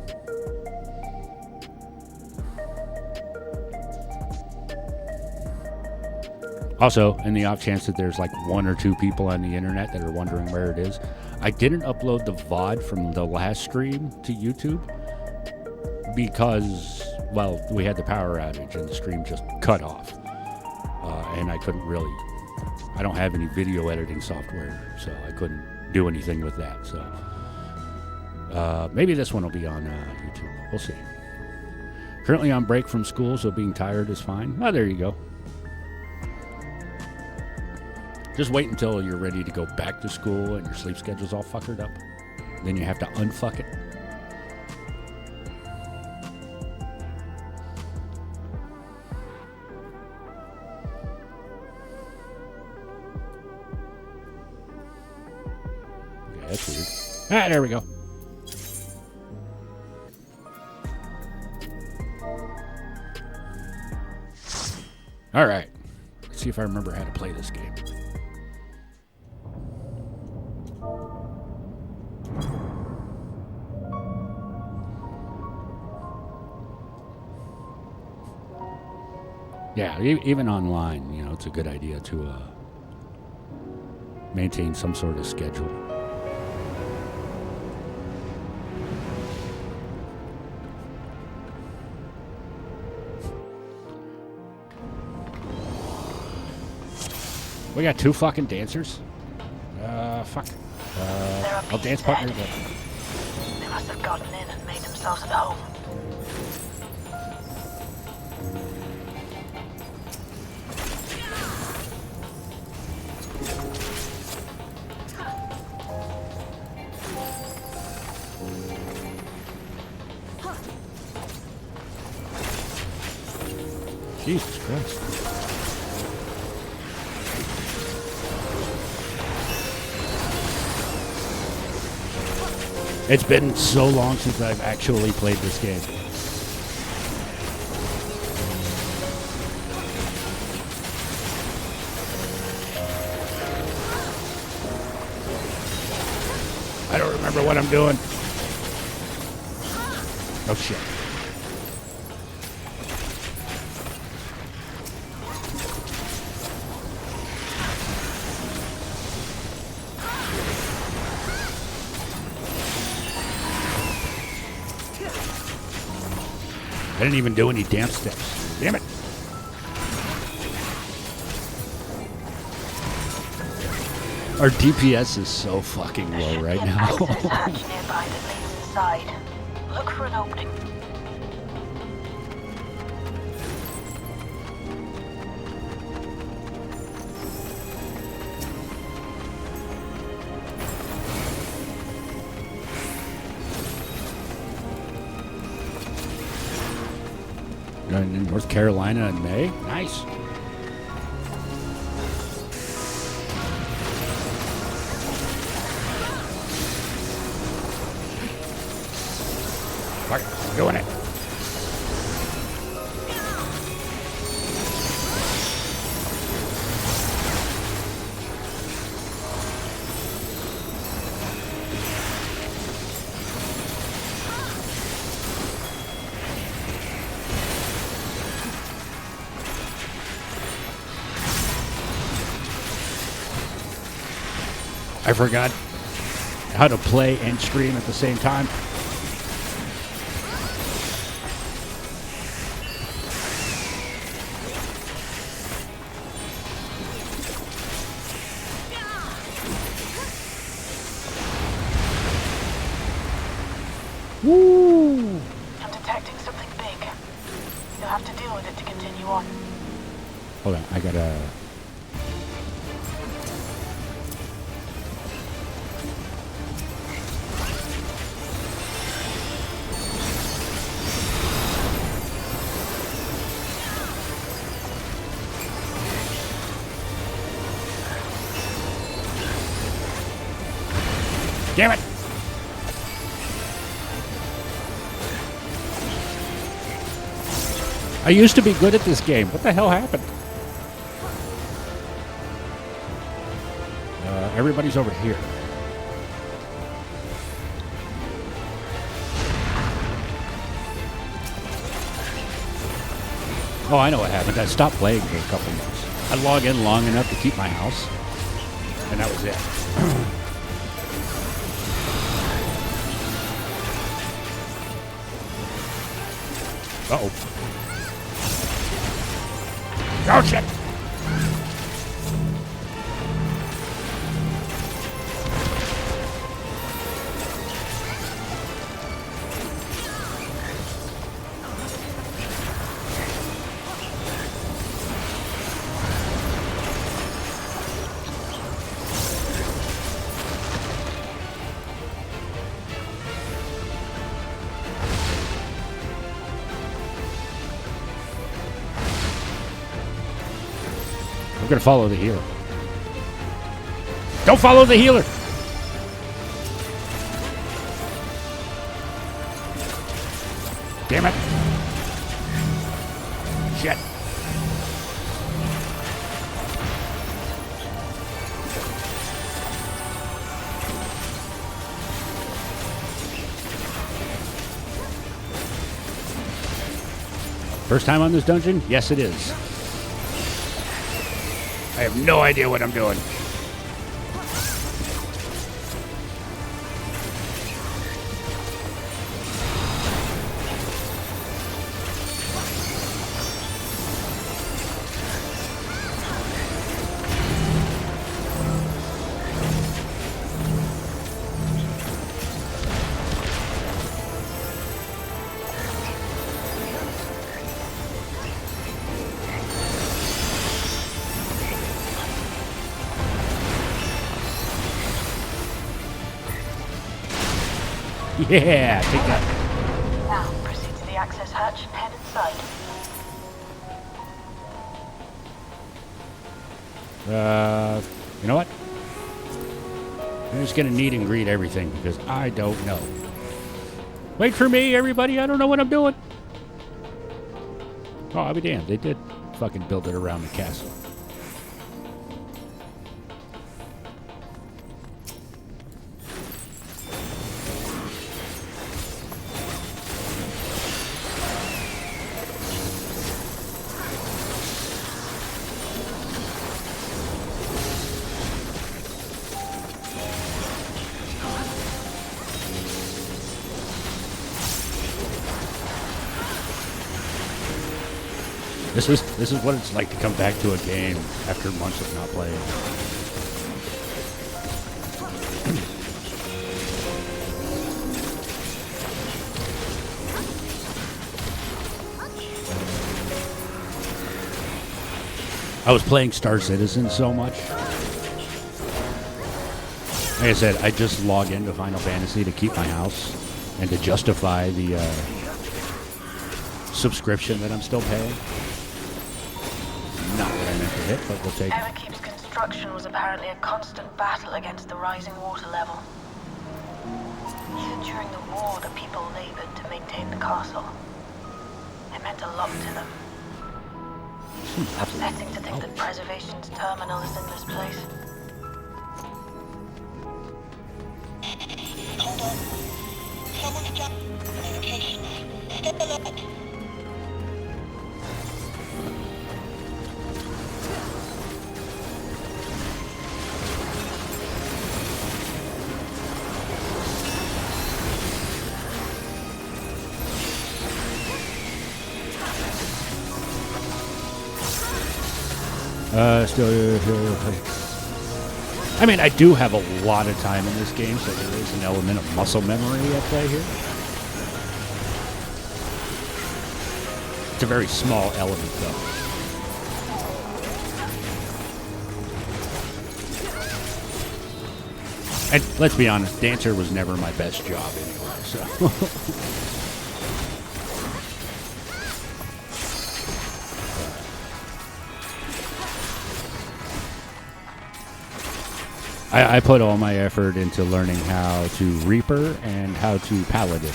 Also, in the off chance that there's like 1 or 2 people on the internet that are wondering where it is, I didn't upload the VOD from the last stream to YouTube because, well, we had the power outage and the stream just cut off. And I couldn't really, I don't have any video editing software, so I couldn't do anything with that. So maybe this one will be on YouTube. We'll see. Currently on break from school, so being tired is fine. Oh, there you go. Just wait until you're ready to go back to school and your sleep schedule's all fuckered up. Then you have to unfuck it. Okay, that's weird. Ah, there we go. All right. Let's see if I remember how to play this game. Yeah, even online, you know, it's a good idea to maintain some sort of schedule. We got 2 fucking dancers? Fuck. I'll dance partner. They must have gotten in and made themselves at home. Jesus Christ. It's been so long since I've actually played this game. I don't remember what I'm doing. Oh shit. I didn't even do any dance steps. Damn it. Our DPS is so fucking low right now. There's a hatch nearby that leads inside. Look for an opening. Going in North Carolina in May. Nice. Fuck it. I'm doing it. I forgot how to play and stream at the same time. Woo! I'm detecting something big. You'll have to deal with it to continue on. Hold on, I gotta... Damn it! I used to be good at this game. What the hell happened? Everybody's over here. Oh, I know what happened. I stopped playing for a couple months. I logged in long enough to keep my house, and that was it. Uh-oh. Oh, shit! gonna follow the healer. Don't follow the healer! Damn it. Shit. First time on this dungeon? Yes, it is. I have no idea what I'm doing. Yeah, take that. Now, proceed to the access hatch and head inside. You know what? I'm just gonna meet and greet everything because I don't know. Wait for me, everybody. I don't know what I'm doing. Oh, I'll be damned. They did fucking build it around the castle. This is what it's like to come back to a game after months of not playing. I was playing Star Citizen so much. Like I said, I just log into Final Fantasy to keep my house and to justify the subscription that I'm still paying. Not what I meant to hit, but we'll take it. Everkeep's construction was apparently a constant battle against the rising water level. Even during the war, the people labored to maintain the castle. It meant a lot to them. Upsetting to think that Preservation's terminal is in this place. Hold on. Someone's jumped the location. Step alert. I mean, I do have a lot of time in this game, so there is an element of muscle memory at play here. It's a very small element, though. And let's be honest, Dancer was never my best job anyway, so... I put all my effort into learning how to Reaper and how to Paladin.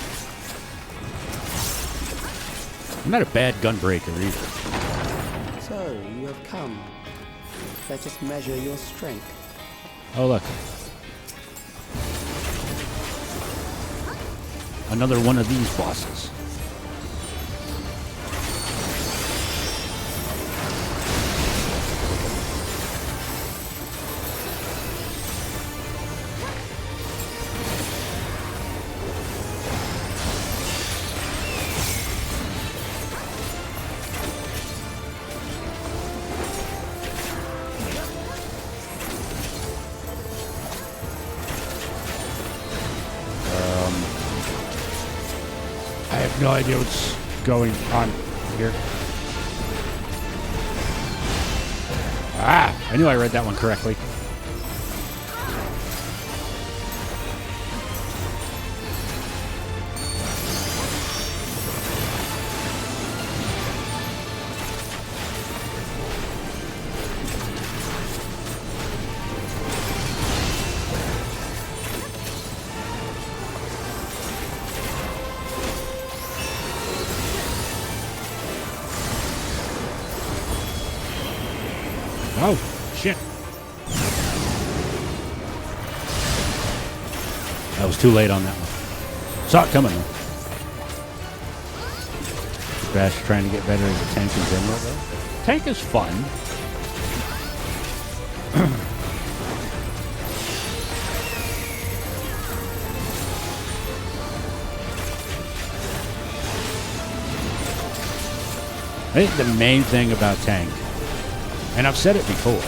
I'm not a bad gunbreaker either. So, you have come. Let us measure your strength. Oh, look. Another one of these bosses. No idea what's going on here. Ah, I knew I read that one correctly. Oh, shit. I was too late on that one. Saw it coming, though. Bash trying to get better as a tank in general, though. Tank is fun. I think the main thing about tank, and I've said it before,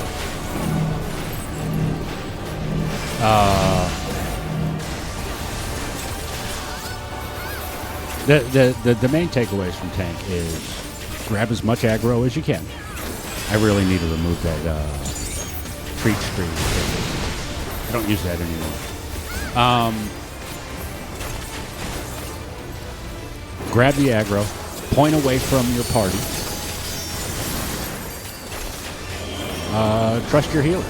the main takeaways from tank is grab as much aggro as you can. I really need to remove that treat screen. I don't use that anymore. Grab the aggro, point away from your party. Trust your healer.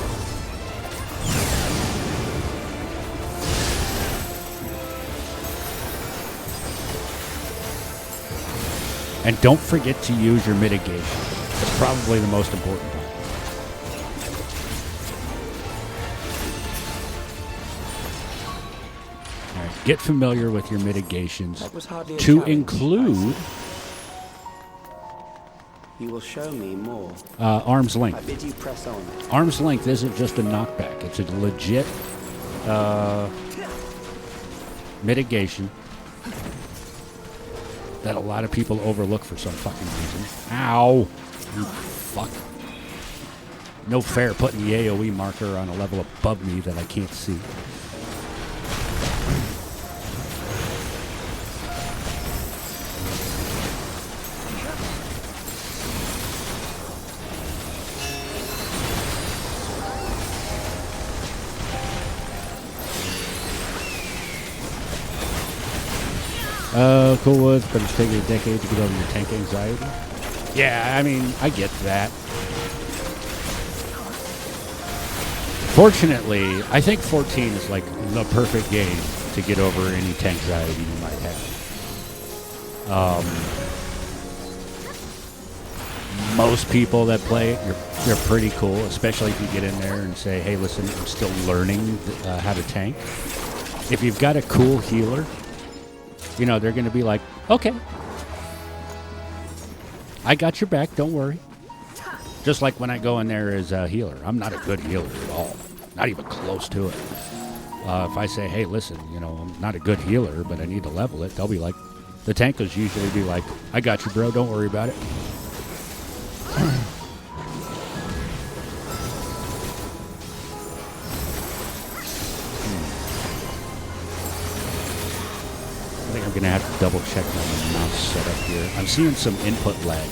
And don't forget to use your mitigation. It's probably the most important part. All right, get familiar with your mitigations That was hardly a to challenge, include You will show me more. arm's I length. bid you press on. Arm's length isn't just a knockback. It's a legit mitigation that a lot of people overlook for some fucking reason. Ow! You fuck. No fair putting the AoE marker on a level above me that I can't see. Cool Woods, but it's taking a decade to get over your tank anxiety. Yeah, I mean, I get that. Fortunately, I think 14 is like the perfect game to get over any tank anxiety you might have. Most people that play it, they're pretty cool, especially if you get in there and say, hey, listen, I'm still learning how to tank. If you've got a cool healer, you know, they're going to be like, okay, I got your back, don't worry. Just like when I go in there as a healer. I'm not a good healer at all. Not even close to it. If I say, hey, listen, you know, I'm not a good healer, but I need to level it, they'll be like, the tankers usually be like, I got you, bro, don't worry about it. I think I'm going to have to double check my mouse setup here. I'm seeing some input lag.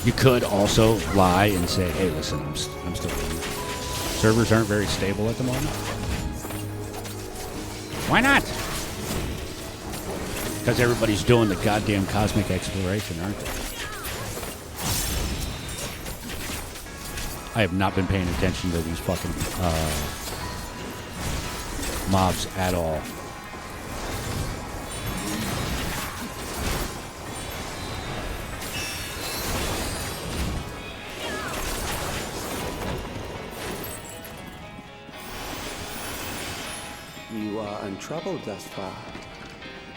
You could also lie and say, hey, listen, I'm still in. Servers aren't very stable at the moment. Why not? Because everybody's doing the goddamn cosmic exploration, aren't they? I have not been paying attention to these fucking mobs at all. You are untroubled thus far,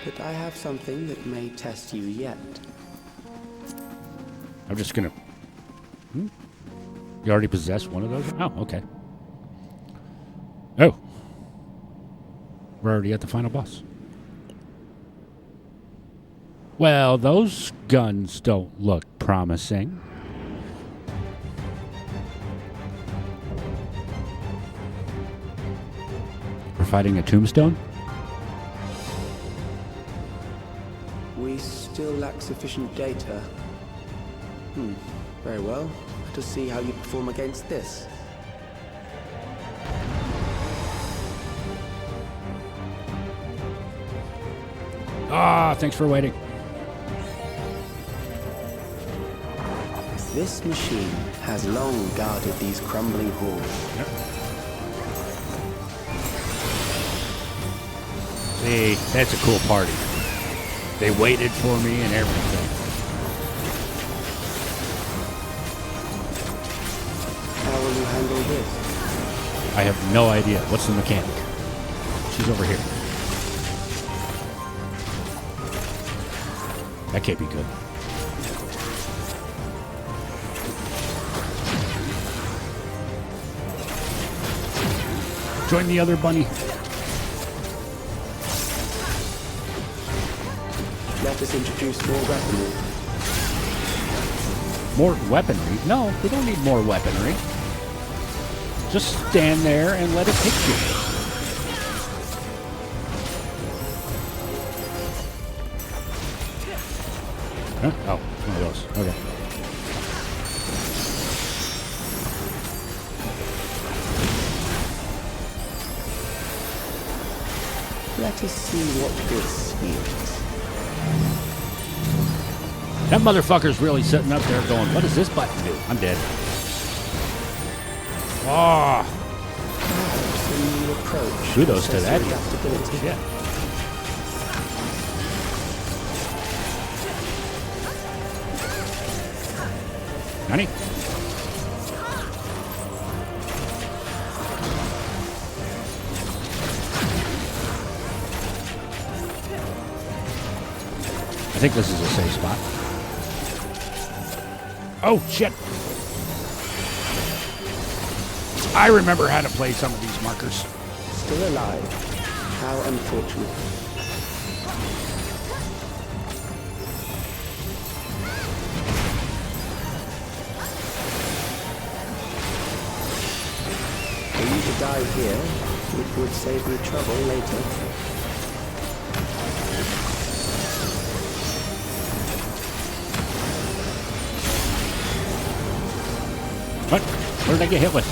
but I have something that may test you yet. I'm just gonna... You already possess one of those? Oh, okay. Oh. We're already at the final boss. Well, those guns don't look promising. We're fighting a tombstone? We still lack sufficient data. Very well. Let us see how you perform against this. Ah, thanks for waiting. This machine has long guarded these crumbling halls. Yep. See, that's a cool party. They waited for me and everything. How will you handle this? I have no idea. What's the mechanic? She's over here. That can't be good. Join the other bunny. Let us introduce more weaponry. More weaponry? No, we don't need more weaponry. Just stand there and let it hit you. Huh? Oh, one of those. Okay. Let us see what this means. That motherfucker's really sitting up there going, what does this button do? I'm dead. Oh. Perhaps a new approach. Kudos to that. Adaptability. Yeah. Honey? I think this is a safe spot. Oh, shit. I remember how to play some of these markers. Still alive. How unfortunate. For you to die here, it would save me trouble later. What? What did I get hit with?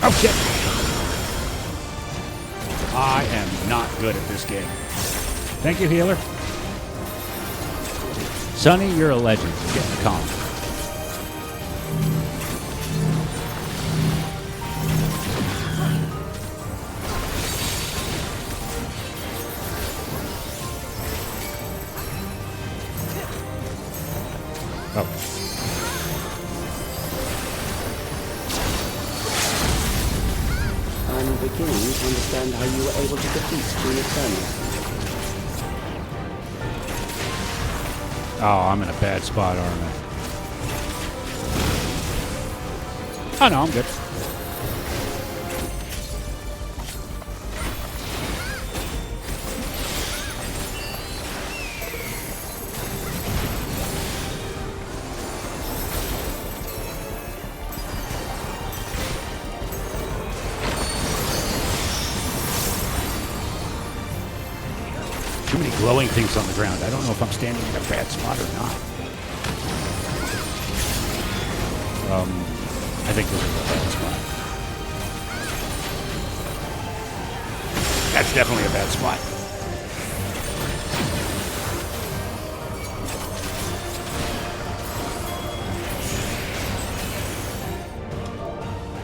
Oh, shit. I am not good at this game. Thank you, healer. Sonny, you're a legend. You're getting the comp. Oh. I'm beginning to understand how you were able to defeat Queen Eternal. Oh, I'm in a bad spot, aren't I? Oh, no, I'm good. Too many glowing things on the ground. I don't know if I'm standing in a bad spot or not. I think this is a bad spot. That's definitely a bad spot.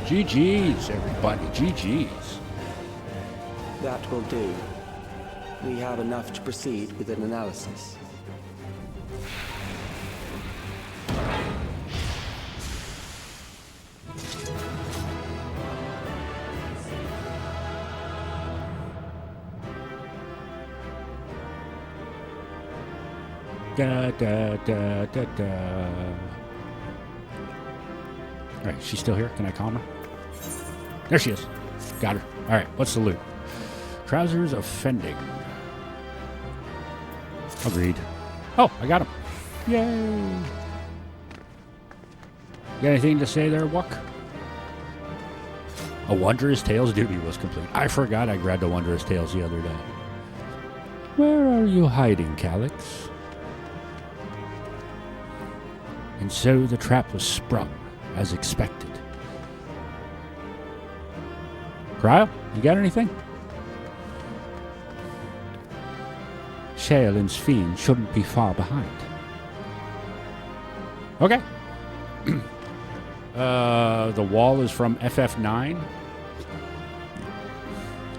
GG's, everybody. GG's. That will do. We have enough to proceed with an analysis. Da, da, da, da, da. All right, she's still here. Can I calm her? There she is. Got her. All right, what's the loot? Trousers offending. Agreed. Oh, I got him. Yay. Got anything to say there, Wuck? A Wondrous Tales duty was complete. I forgot I grabbed a Wondrous Tales the other day. Where are you hiding, Calyx? And so the trap was sprung, as expected. Cryo, you got anything? Shale and Sphene shouldn't be far behind. Okay. The wall is from FF9.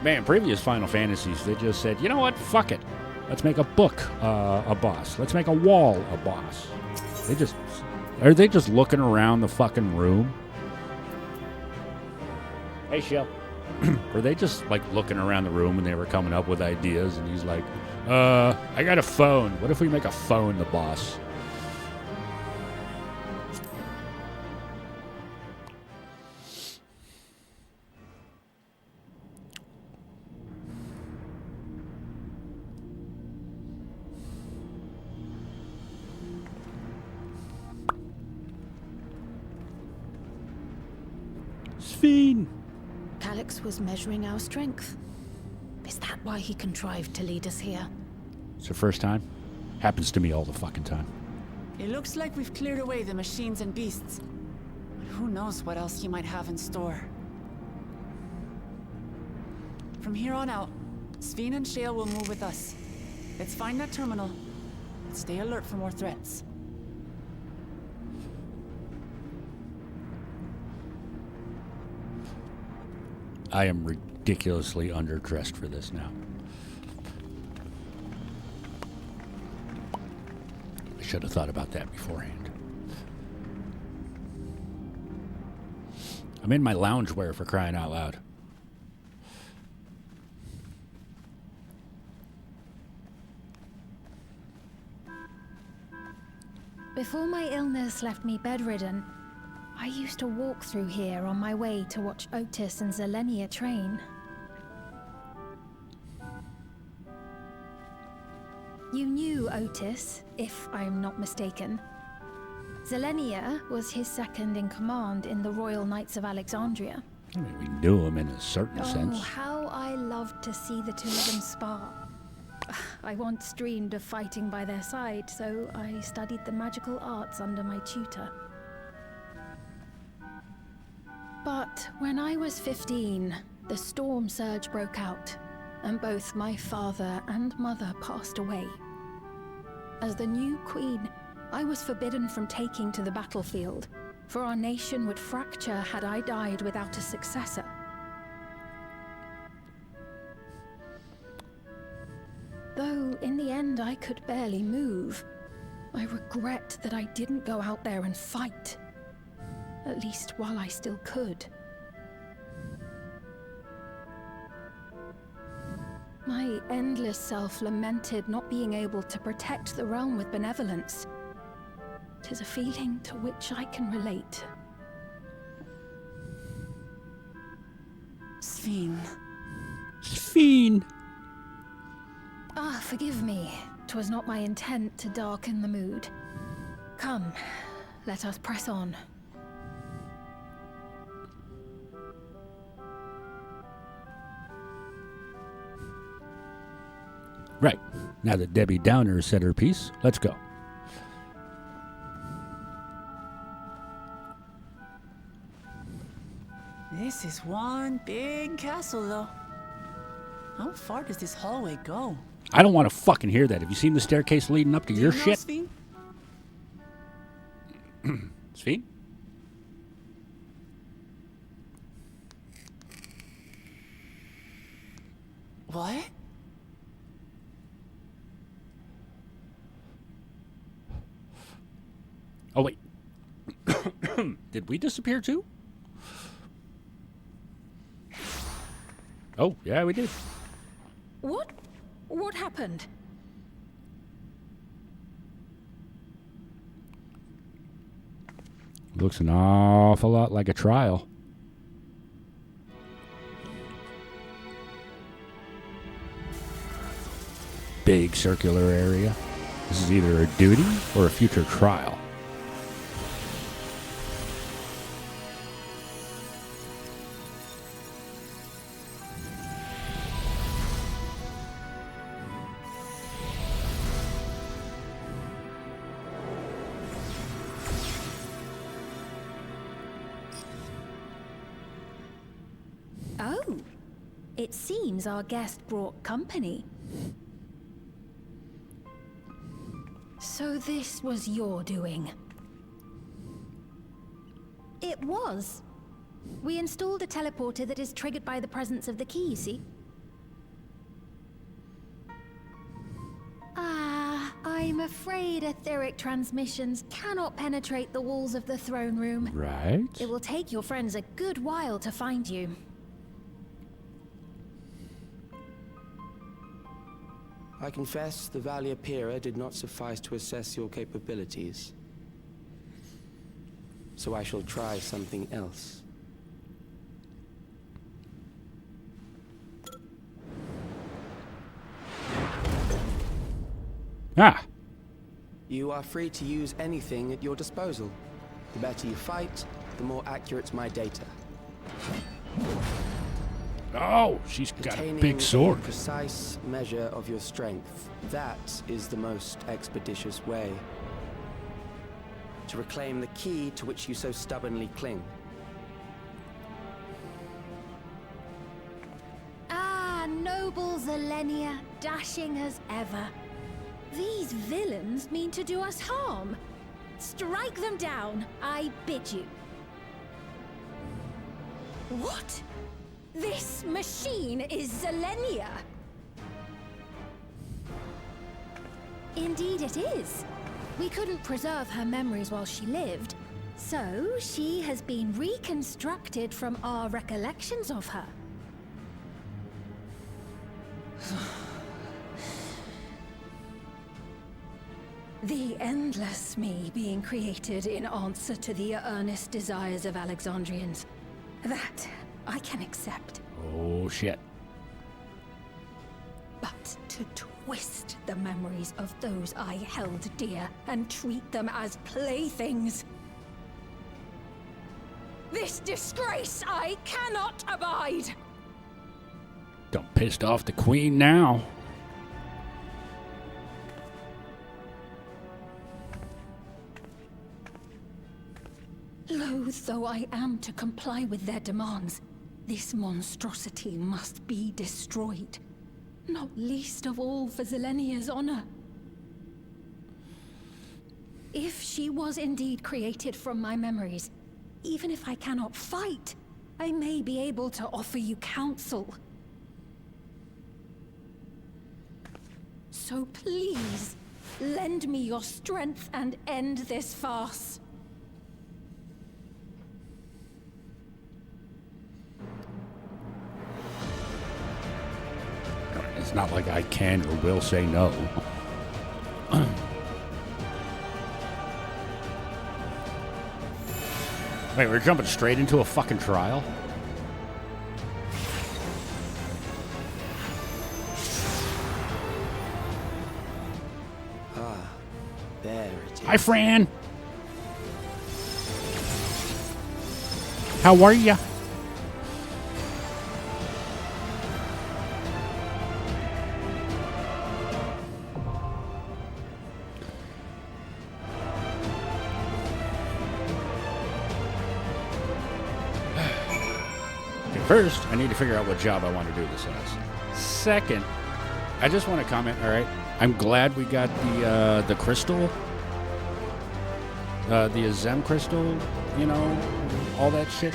Man, previous Final Fantasies, they just said, you know what? Fuck it. Let's make a book a boss. Let's make a wall a boss. Are they just looking around the fucking room? Hey, Shell. Were they just like looking around the room when they were coming up with ideas? And he's like, I got a phone. What if we make a phone the boss? Sphene! Calyx was measuring our strength. Is that why he contrived to lead us here? It's the first time. Happens to me all the fucking time. It looks like we've cleared away the machines and beasts. But who knows what else he might have in store. From here on out, Sphene and Shale will move with us. Let's find that terminal. And stay alert for more threats. I am ridiculously underdressed for this now. I should have thought about that beforehand. I'm in my loungewear, for crying out loud. Before my illness left me bedridden, I used to walk through here on my way to watch Otis and Zelenia train. You knew Otis, if I'm not mistaken. Zelenia was his second in command in the Royal Knights of Alexandria. I mean, we knew him in a certain sense. Oh, how I loved to see the two of them spar. I once dreamed of fighting by their side, so I studied the magical arts under my tutor. But when I was 15, the storm surge broke out, and both my father and mother passed away. As the new queen, I was forbidden from taking to the battlefield, for our nation would fracture had I died without a successor. Though in the end I could barely move, I regret that I didn't go out there and fight. At least while I still could. My endless self lamented not being able to protect the realm with benevolence. 'Tis a feeling to which I can relate. Sphene. Sphene! Ah, forgive me. 'Twas not my intent to darken the mood. Come, let us press on. Right. Now that Debbie Downer has said her piece, let's go. This is one big castle, though. How far does this hallway go? I don't want to fucking hear that. Have you seen the staircase leading up to your Do you know, shit? Sphene? Sphene? What? Oh, wait. Did we disappear too? Oh, yeah, we did. What? What happened? Looks an awful lot like a trial. Big circular area. This is either a duty or a future trial. Oh, it seems our guest brought company. So this was your doing? It was. We installed a teleporter that is triggered by the presence of the key, see? I'm afraid etheric transmissions cannot penetrate the walls of the throne room. Right. It will take your friends a good while to find you. I confess the Valia Pira did not suffice to assess your capabilities. So I shall try something else. Ah. You are free to use anything at your disposal. The better you fight, the more accurate my data. Oh, she's got Attaining a big sword. a precise measure of your strength. That is the most expeditious way to reclaim the key to which you so stubbornly cling. Ah, noble Zellenia, dashing as ever. These villains mean to do us harm. Strike them down, I bid you. What? This machine is Zellenia. Indeed it is. We couldn't preserve her memories while she lived, so she has been reconstructed from our recollections of her. The endless me being created in answer to the earnest desires of Alexandrians. That I can accept. Oh, shit. But to twist the memories of those I held dear and treat them as playthings. This disgrace I cannot abide! Done pissed off the queen now. Loath though I am to comply with their demands, this monstrosity must be destroyed. Not least of all for Zellenia's honor. If she was indeed created from my memories, even if I cannot fight, I may be able to offer you counsel. So please, lend me your strength and end this farce. It's not like I can or will say no. Wait, we're jumping straight into a fucking trial? Ah, there it is. Hi, Fran. How are ya? First, I need to figure out what job I want to do this as. Second, I just want to comment, all right? I'm glad we got the crystal. The Azem crystal, you know, all that shit.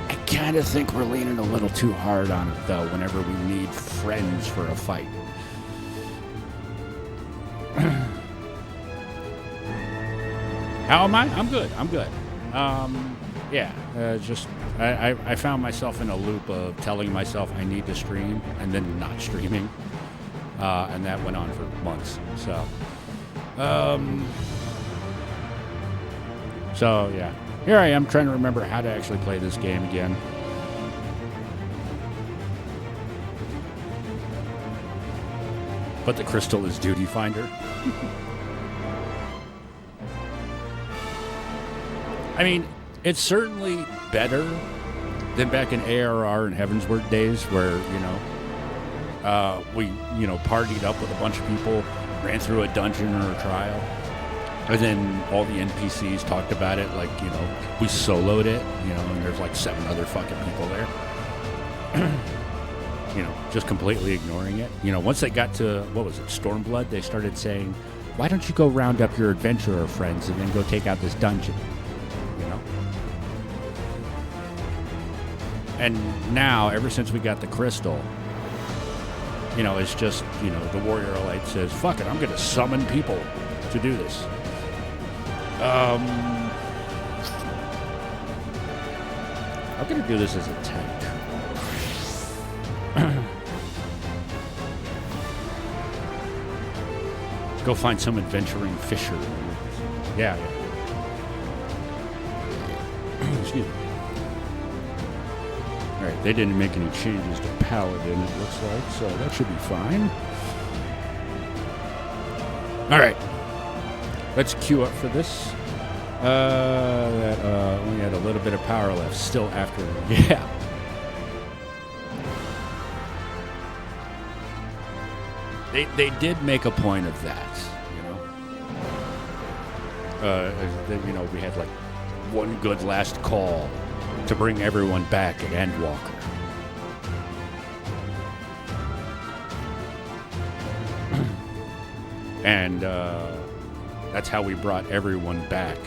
I kind of think we're leaning a little too hard on it, though, whenever we need friends for a fight. How am I? I'm good. I'm good. Yeah, just I found myself in a loop of telling myself I need to stream and then not streaming, and that went on for months. So yeah, here I am trying to remember how to actually play this game again. But the crystal is Duty Finder. I mean, it's certainly better than back in ARR and Heavensward days where, we, partied up with a bunch of people, ran through a dungeon or a trial, and then all the NPCs talked about it like, we soloed it, and there's like 7 other fucking people there. Just completely ignoring it. Once they got to, what was it, Stormblood, they started saying, why don't you go round up your adventurer friends and then go take out this dungeon? You know? And now, ever since we got the crystal, you know, it's just, you know, the warrior elite says, fuck it, I'm going to summon people to do this. I'm going to do this as a tank. Go find some adventuring fisher. Yeah. Excuse me. Alright, they didn't make any changes to Paladin, it looks like, so that should be fine. Alright. Let's queue up for this. That only had a little bit of power left. Still after. Yeah. They did make a point of that, you know. You know, we had like one good last call to bring everyone back at Endwalker. And that's how we brought everyone back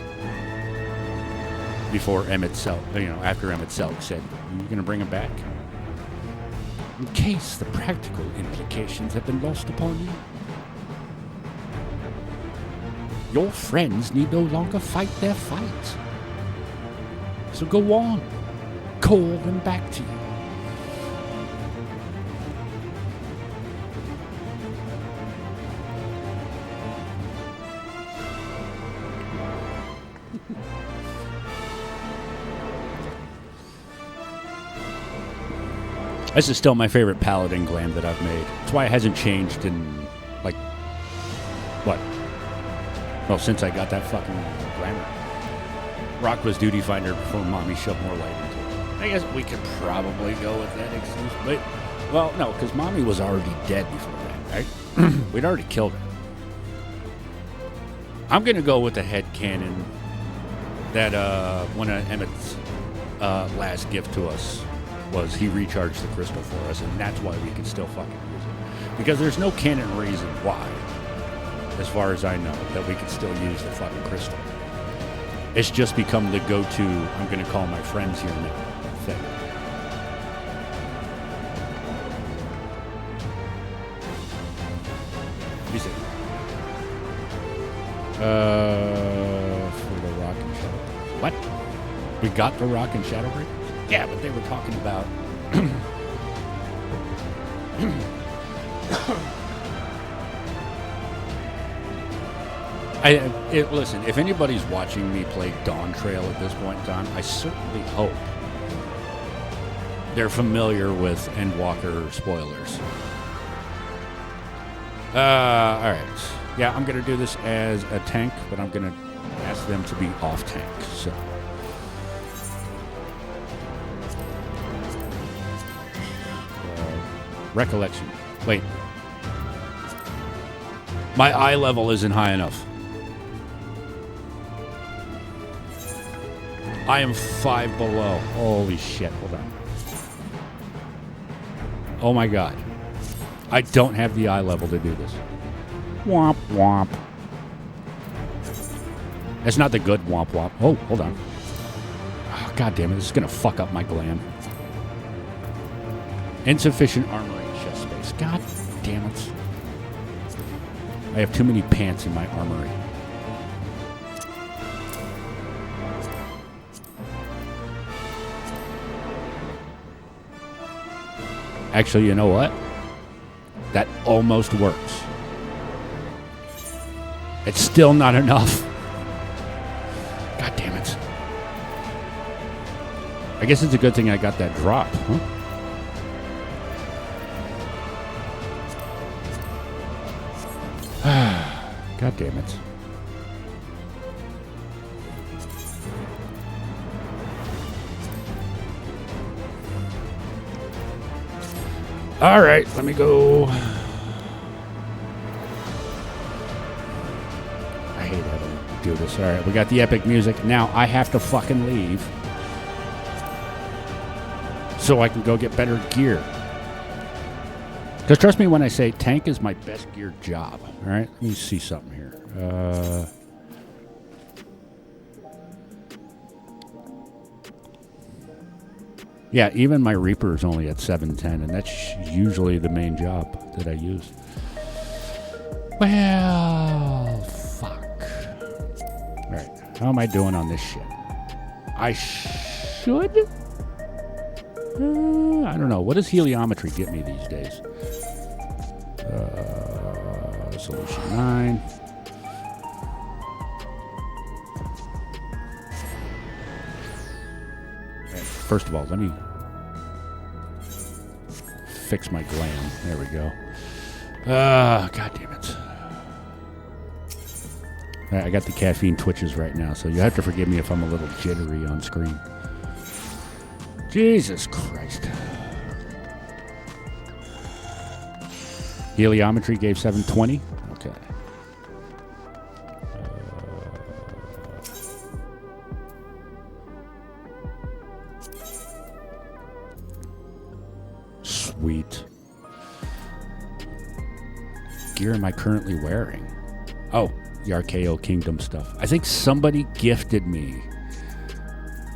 before Emmett Selk, you know, after Emmett Selk said, "Are you going to bring him back?" In case the practical implications have been lost upon you. Your friends need no longer fight their fight. So go on. Call them back to you. This is still my favorite Paladin glam that I've made. That's why it hasn't changed in, like, what? Well, since I got that fucking glamour. Rock was Duty Finder before Mommy shoved more light into it. I guess we could probably go with that excuse. But, well, no, because Mommy was already dead before that, right? We'd already killed her. I'm going to go with the headcanon that one of Emmett's last gift to us was he recharged the crystal for us, and that's why we can still fucking use it. Because there's no canon reason why, as far as I know, that we can still use the fucking crystal. It's just become the go-to, I'm going to call my friends here now thing. Let me see. For the Rock and Shadow Breakers. What? We got the Rock and Shadow Breakers? Yeah, but they were talking about... Listen, if anybody's watching me play Dawn Trail at this point in time, I certainly hope they're familiar with Endwalker spoilers. Alright. Yeah, I'm going to do this as a tank, but I'm going to ask them to be off tank, so... Recollection. Wait. My eye level isn't high enough. I am 5 below. Holy shit. Hold on. Oh my god. I don't have the eye level to do this. Womp womp. That's not the good womp womp. Oh, hold on. Oh, god damn it. This is going to fuck up my glam. Insufficient armor and chest space. God damn it. I have too many pants in my armory. Actually, you know what? That almost works. It's still not enough. God damn it. I guess it's a good thing I got that drop, huh? God damn it. All right, let me go. I hate having to do this. All right, we got the epic music. Now I have to fucking leave so I can go get better gear. Because trust me when I say tank is my best geared job. All right, let me see something here. Yeah, even my Reaper is only at 710, and that's usually the main job that I use. Well, fuck. All right, how am I doing on this shit? I should? I don't know. What does heliometry get me these days? Solution 9. First of all, let me fix my glam. There we go. God damn it. I got the caffeine twitches right now, so you have to forgive me if I'm a little jittery on screen. Jesus Christ. Heliometry gave 720. Okay. Sweet. Gear am I currently wearing? Oh, the Archaeo Kingdom stuff. I think somebody gifted me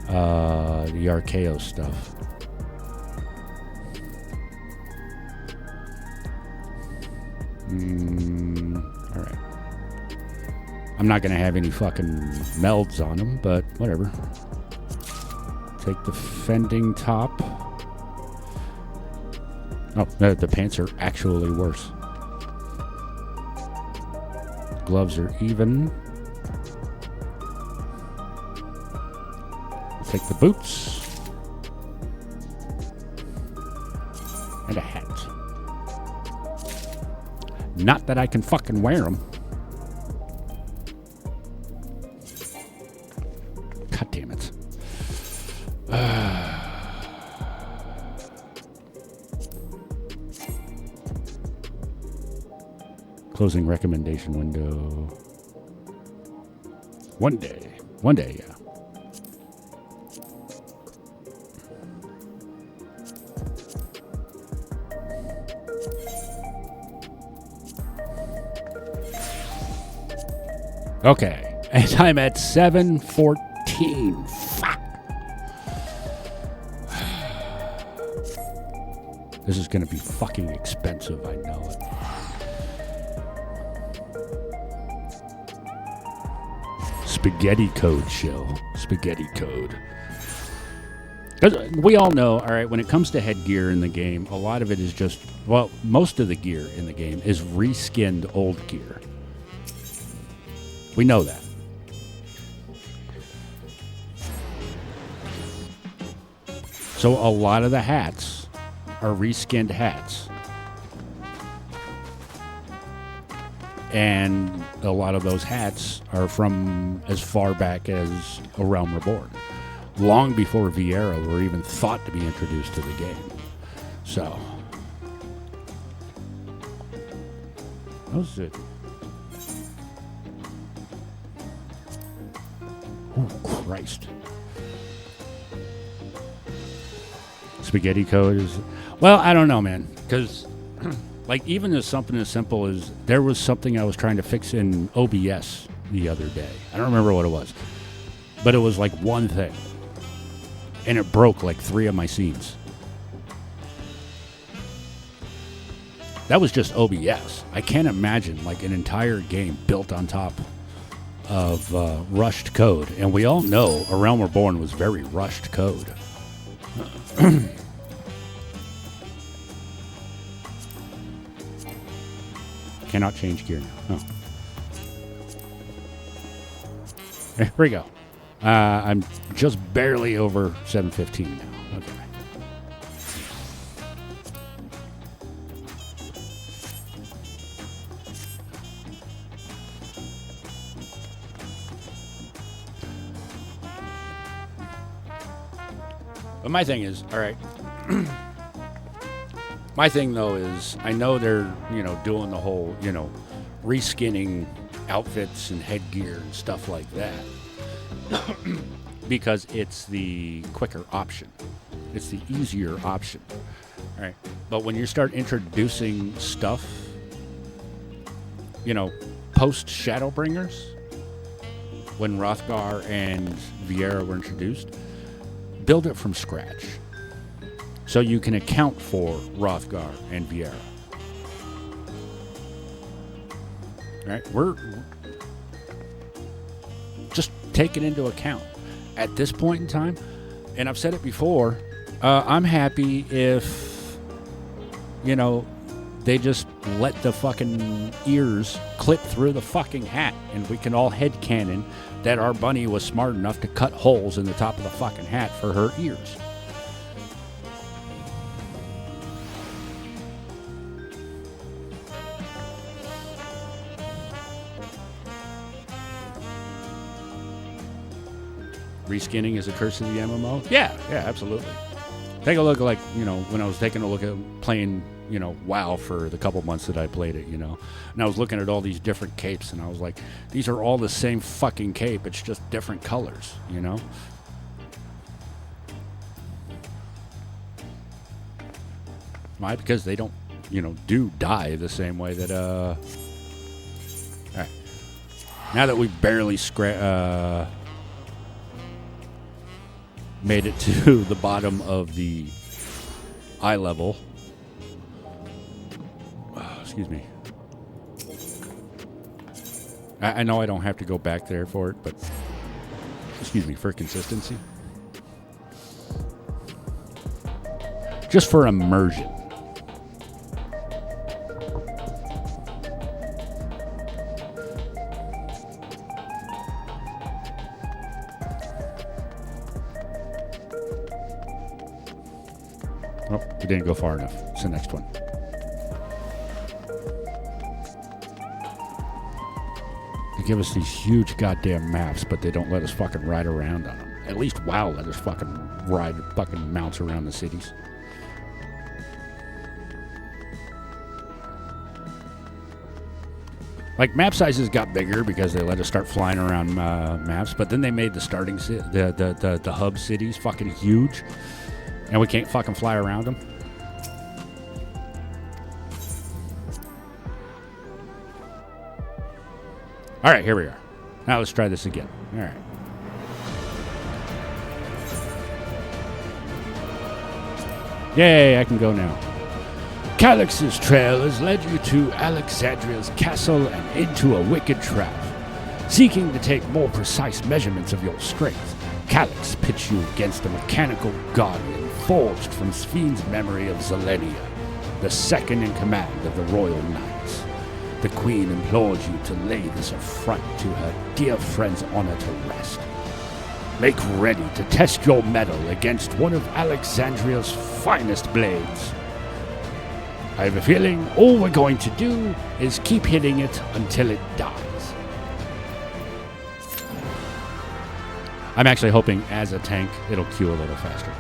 the Archaeo stuff. Alright. I'm not going to have any fucking melds on them, but whatever. Take the fending top. Oh, the pants are actually worse. Gloves are even. Take the boots. And a hat. Not that I can fucking wear them. God damn it. Closing recommendation window. One day, yeah. Okay, and I'm at 714. Fuck. This is going to be fucking expensive, I know it. Spaghetti code shell. Spaghetti code. We all know, all right, when it comes to headgear in the game, a lot of it is just, well, most of the gear in the game is reskinned old gear. We know that. So a lot of the hats are reskinned hats. And a lot of those hats are from as far back as A Realm Reborn. Long before Vieira were even thought to be introduced to the game. So. How's it? Oh, Christ. Spaghetti code is... Well, I don't know, man. Because... Like, even as something as simple as there was something I was trying to fix in OBS the other day. I don't remember what it was. But it was like one thing. And it broke like 3 of my scenes. That was just OBS. I can't imagine like an entire game built on top of rushed code. And we all know A Realm Reborn was very rushed code. Cannot change gear now. Oh. There we go. I'm just barely over 715 now. Okay. But my thing is, all right. My thing, though, is I know they're, doing the whole, reskinning outfits and headgear and stuff like that because it's the quicker option. It's the easier option, all right? But when you start introducing stuff post Shadowbringers, when Hrothgar and Viera were introduced, build it from scratch. So you can account for Hrothgar and Viera. Right? We're just taking into account at this point in time, and I've said it before, I'm happy if, they just let the fucking ears clip through the fucking hat, and we can all headcanon that our bunny was smart enough to cut holes in the top of the fucking hat for her ears. Reskinning is a curse of the MMO? Yeah, absolutely. Take a look, like, when I was taking a look at playing, WoW for the couple months that I played it, and I was looking at all these different capes, and I was like, these are all the same fucking cape, it's just different colors, Why? Because they don't, do dye the same way that, alright. Now that we've barely made it to the bottom of the eye level. Excuse me. I know I don't have to go back there for it, but excuse me, for consistency. Just for immersion. Oh, we didn't go far enough. It's the next one. They give us these huge goddamn maps, but they don't let us fucking ride around on them. At least WoW let us fucking ride fucking mounts around the cities. Like, map sizes got bigger because they let us start flying around maps, but then they made the starting the hub cities fucking huge. And we can't fucking fly around them. All right, here we are. Now let's try this again. All right. Yay, I can go now. Calix's trail has led you to Alexandria's castle and into a wicked trap. Seeking to take more precise measurements of your strength, Calix pits you against a mechanical guardian forged from Sphene's memory of Zelenia, the second in command of the Royal Knights. The Queen implores you to lay this affront to her dear friend's honor to rest. Make ready to test your mettle against one of Alexandria's finest blades. I have a feeling all we're going to do is keep hitting it until it dies. I'm actually hoping as a tank it'll queue a little faster.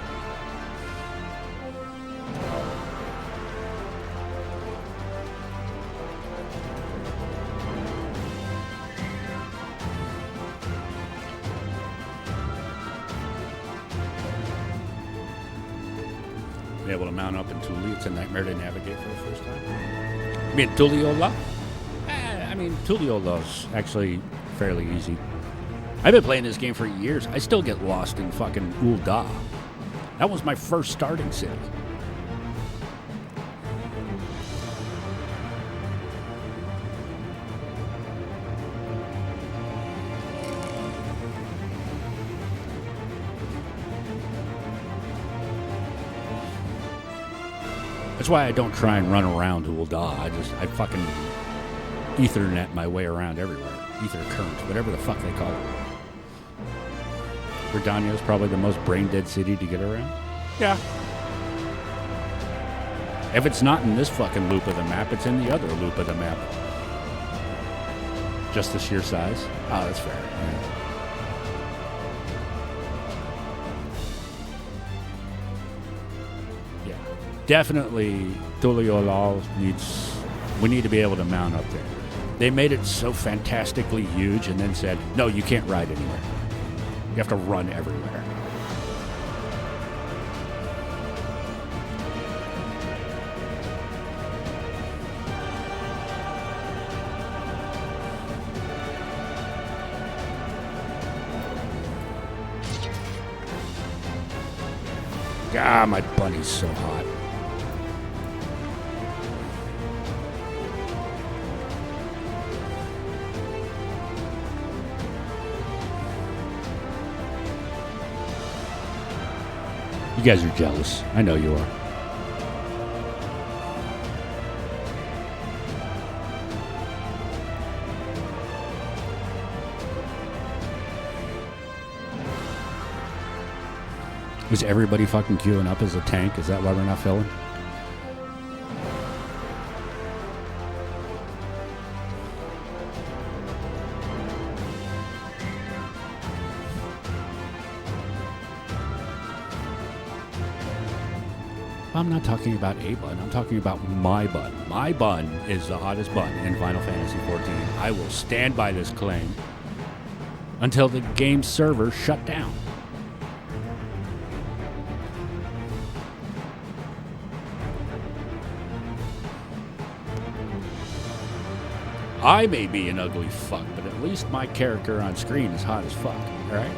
Be able to mount up in Thule. It's a nightmare to navigate for the first time. I mean, Tuliyola? Tuliyola's actually fairly easy. I've been playing this game for years. I still get lost in fucking Ul'dah. That was my first starting city. That's why I don't try and run around Ul'dah. I fucking Ethernet my way around everywhere. Ether current, whatever the fuck they call it. Gridania is probably the most brain-dead city to get around. Yeah. If it's not in this fucking loop of the map, it's in the other loop of the map. Just the sheer size. Oh, that's fair. Yeah. Definitely, Tuliyola we need to be able to mount up there. They made it so fantastically huge and then said, no, you can't ride anywhere. You have to run everywhere. God, my bunny's so hot. You guys are jealous. I know you are. Is everybody fucking queuing up as a tank? Is that why we're not filling? I'm not talking about a bun. I'm talking about my bun. My bun is the hottest bun in Final Fantasy XIV. I will stand by this claim until the game server shut down. I may be an ugly fuck, but at least my character on screen is hot as fuck, alright?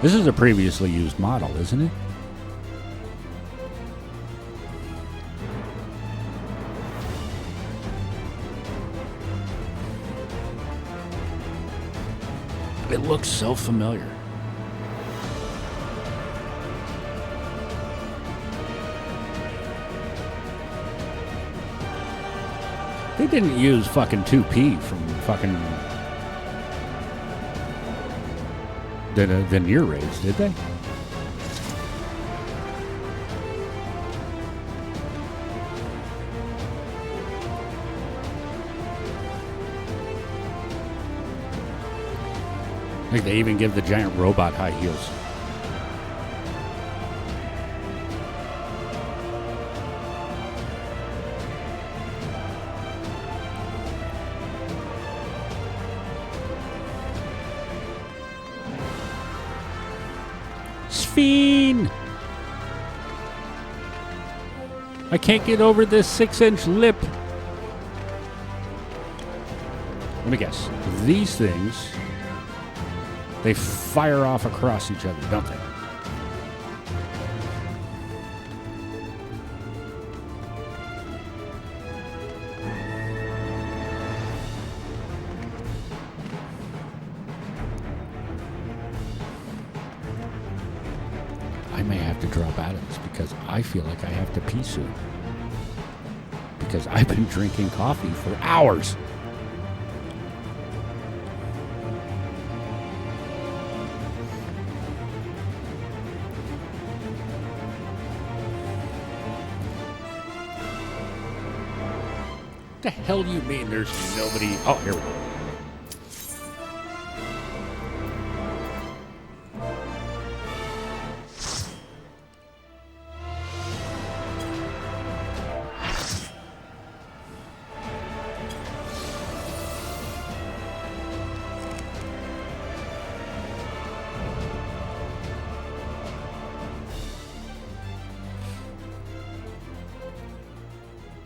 This is a previously used model, isn't it? It looks so familiar. They didn't use fucking 2P from fucking the near raids, did they? Like they even give the giant robot high heels. Sphene! I can't get over this 6-inch lip. Let me guess. These things, they fire off across each other, don't they? I may have to drop out of this because I feel like I have to pee soon. Because I've been drinking coffee for hours. What the hell do you mean there's nobody? Oh, here we go.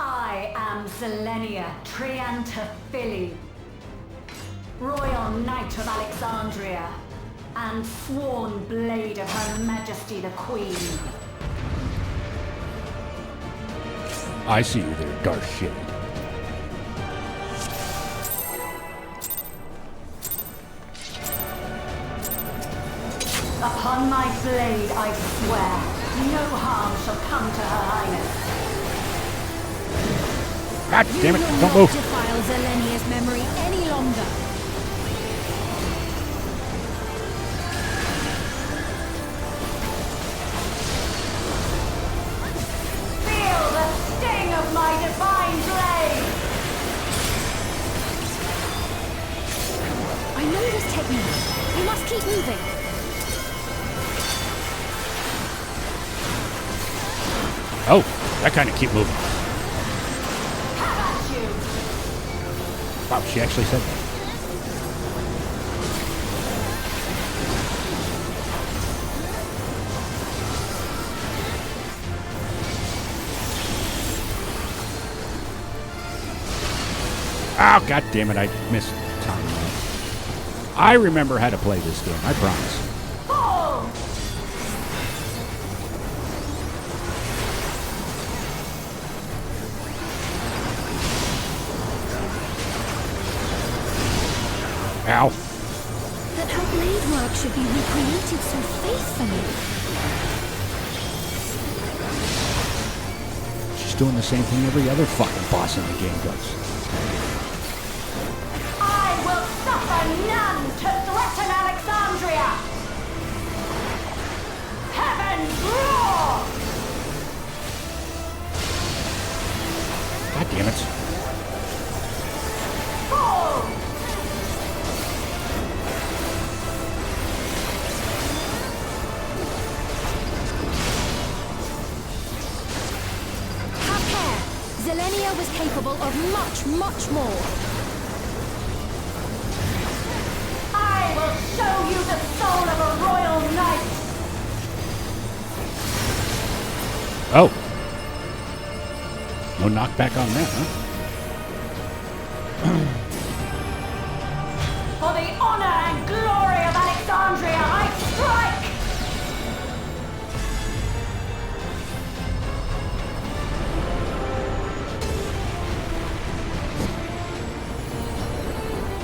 I am Zelenia Triantaphili, Royal Knight of Alexandria, and sworn blade of Her Majesty the Queen. I see you there, Darth Shade. Upon my blade I swear, no harm shall come to Her Highness. God damn it, You will don't not move. defile Zelenia's memory any longer. Feel the sting of my divine blade! I know this technique. You must keep moving. Oh, that kind of keep moving. Wow, she actually said that. Oh, god damn it, I missed time. I remember how to play this game, I promise. Ow. That her blade work should be recreated so faithfully. She's doing the same thing every other fucking boss in the game does. I will suffer none to threaten Alexandria! Heaven's roar! God damn it. Fall! Have care. Zelenia was capable of much, much more. I will show you the soul of a royal knight! Oh. No knockback on that, huh? For the honor and glory of Alexandria, I strike!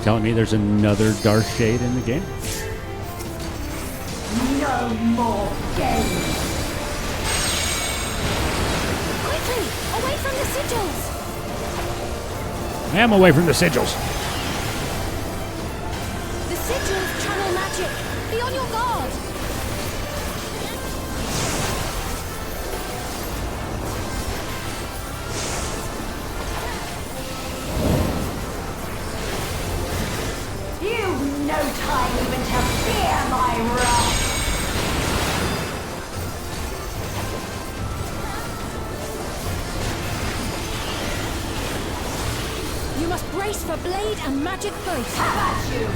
Telling me there's another Darth Shade in the game? No more games! Quickly! Away from the sigils! I am away from the sigils. The sigils channel magic! Be on your guard! You've no time even to fear my wrath! You must brace for blade and magic both. Have at you!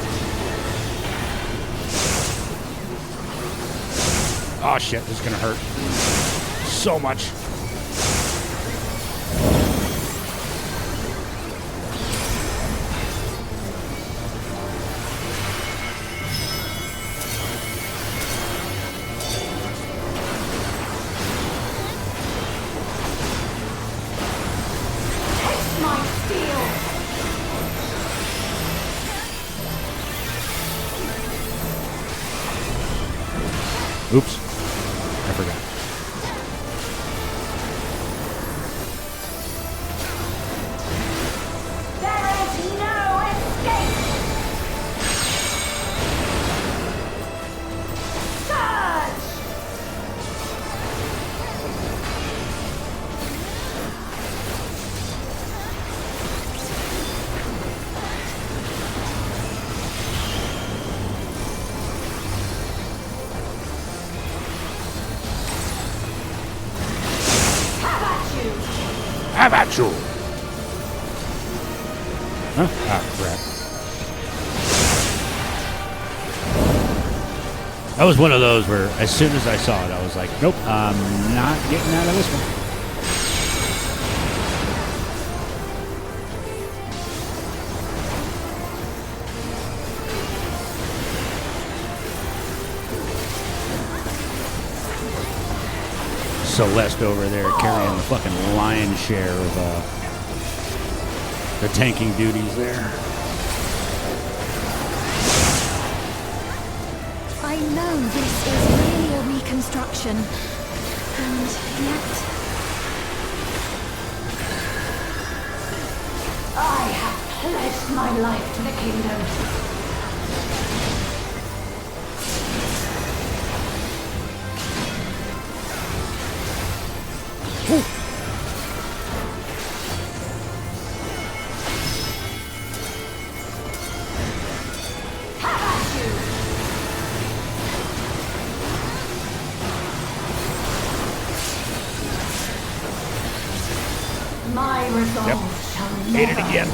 Oh shit, this is gonna hurt. So much. Taste my steel! Oops. I forgot. There is no escape! Surge! Have at you! Have at you! Huh? Ah, crap. That was one of those where as soon as I saw it, I was like, nope, I'm not getting out of this one. Celeste over there carrying the fucking lion's share of the tanking duties there. I know this is really a reconstruction. And yet... I have pledged my life to the kingdom. Hit it again.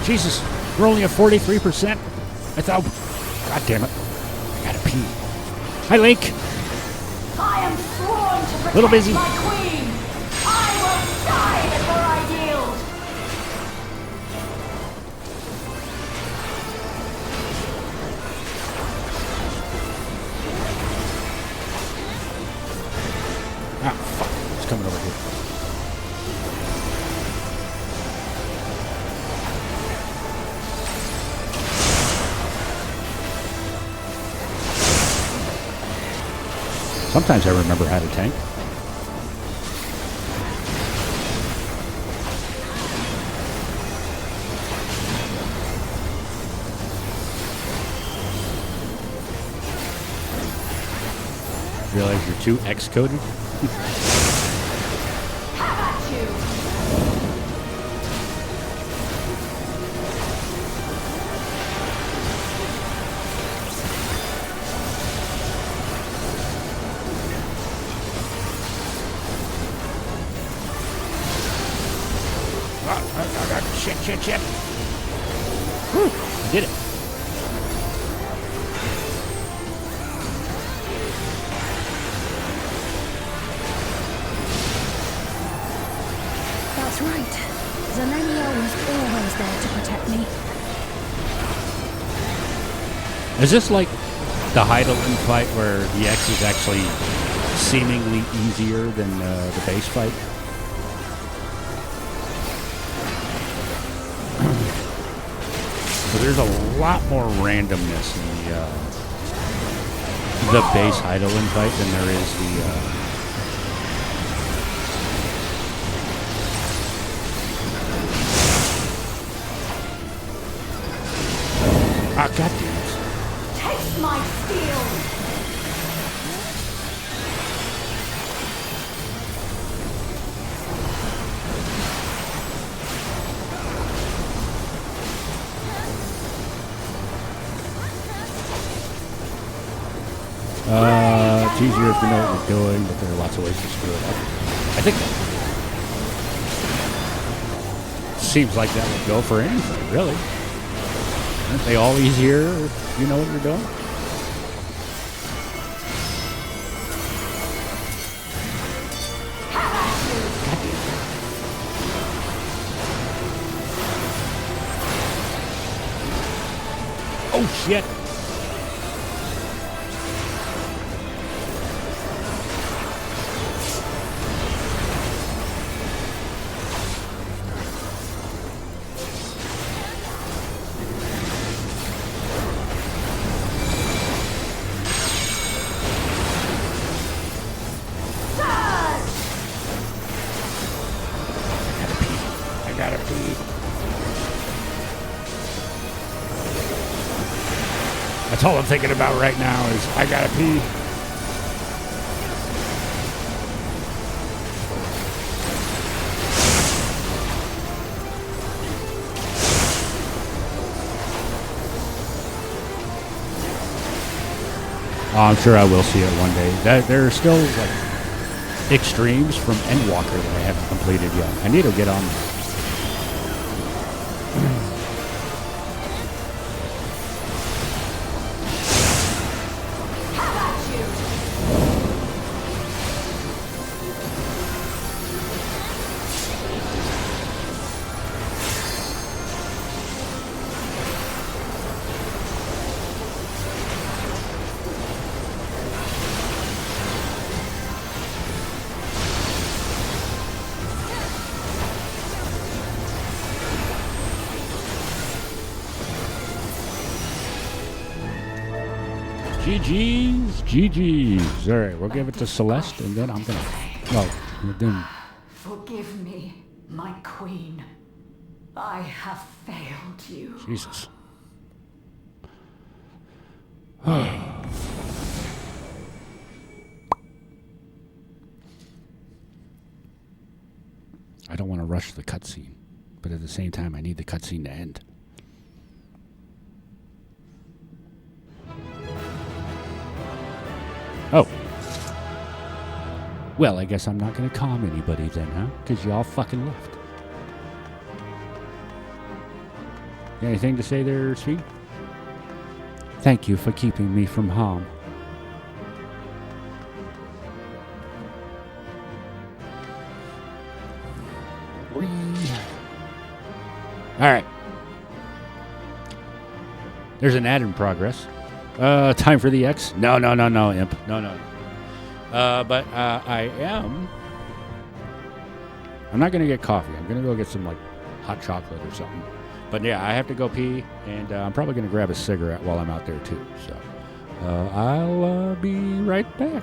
Jesus, we're only at 43%. I thought, God damn it, I gotta pee. Hi, Link. I am sworn to protect Little busy. my queen. I will die before I yield. Ah, fuck. It's coming over here. Sometimes I remember how to tank. Realize you're too X-coded? Shit. Whew, I did it. That's right. Zelenia was always there to protect me. Is this like the Heidelin fight where the X is actually seemingly easier than the base fight? So there's a lot more randomness in the base Heidelin fight than there is the ah, god damn it. Taste my steel. It's easier if you know what you're doing, but there are lots of ways to screw it up. I think that seems like that would go for anything, really. Aren't they all easier if you know what you're doing? Oh, shit. That's all I'm thinking about right now is I gotta pee. Oh, I'm sure I will see it one day. There are still like extremes from Endwalker that I haven't completed yet. I need to get on that. GG's. All right, we'll give it to Celeste, and then I'm gonna. Well, then. Forgive me, my queen. I have failed you. Jesus. I don't want to rush the cutscene, but at the same time, I need the cutscene to end. Oh. Well, I guess I'm not going to calm anybody then, huh? Because you all fucking left. Anything to say there, Sweet? Thank you for keeping me from harm. All right. There's an ad in progress. Time for the X? No, imp. No. But I am. I'm not going to get coffee. I'm going to go get some, like, hot chocolate or something. But, yeah, I have to go pee, and I'm probably going to grab a cigarette while I'm out there, too. So I'll be right back.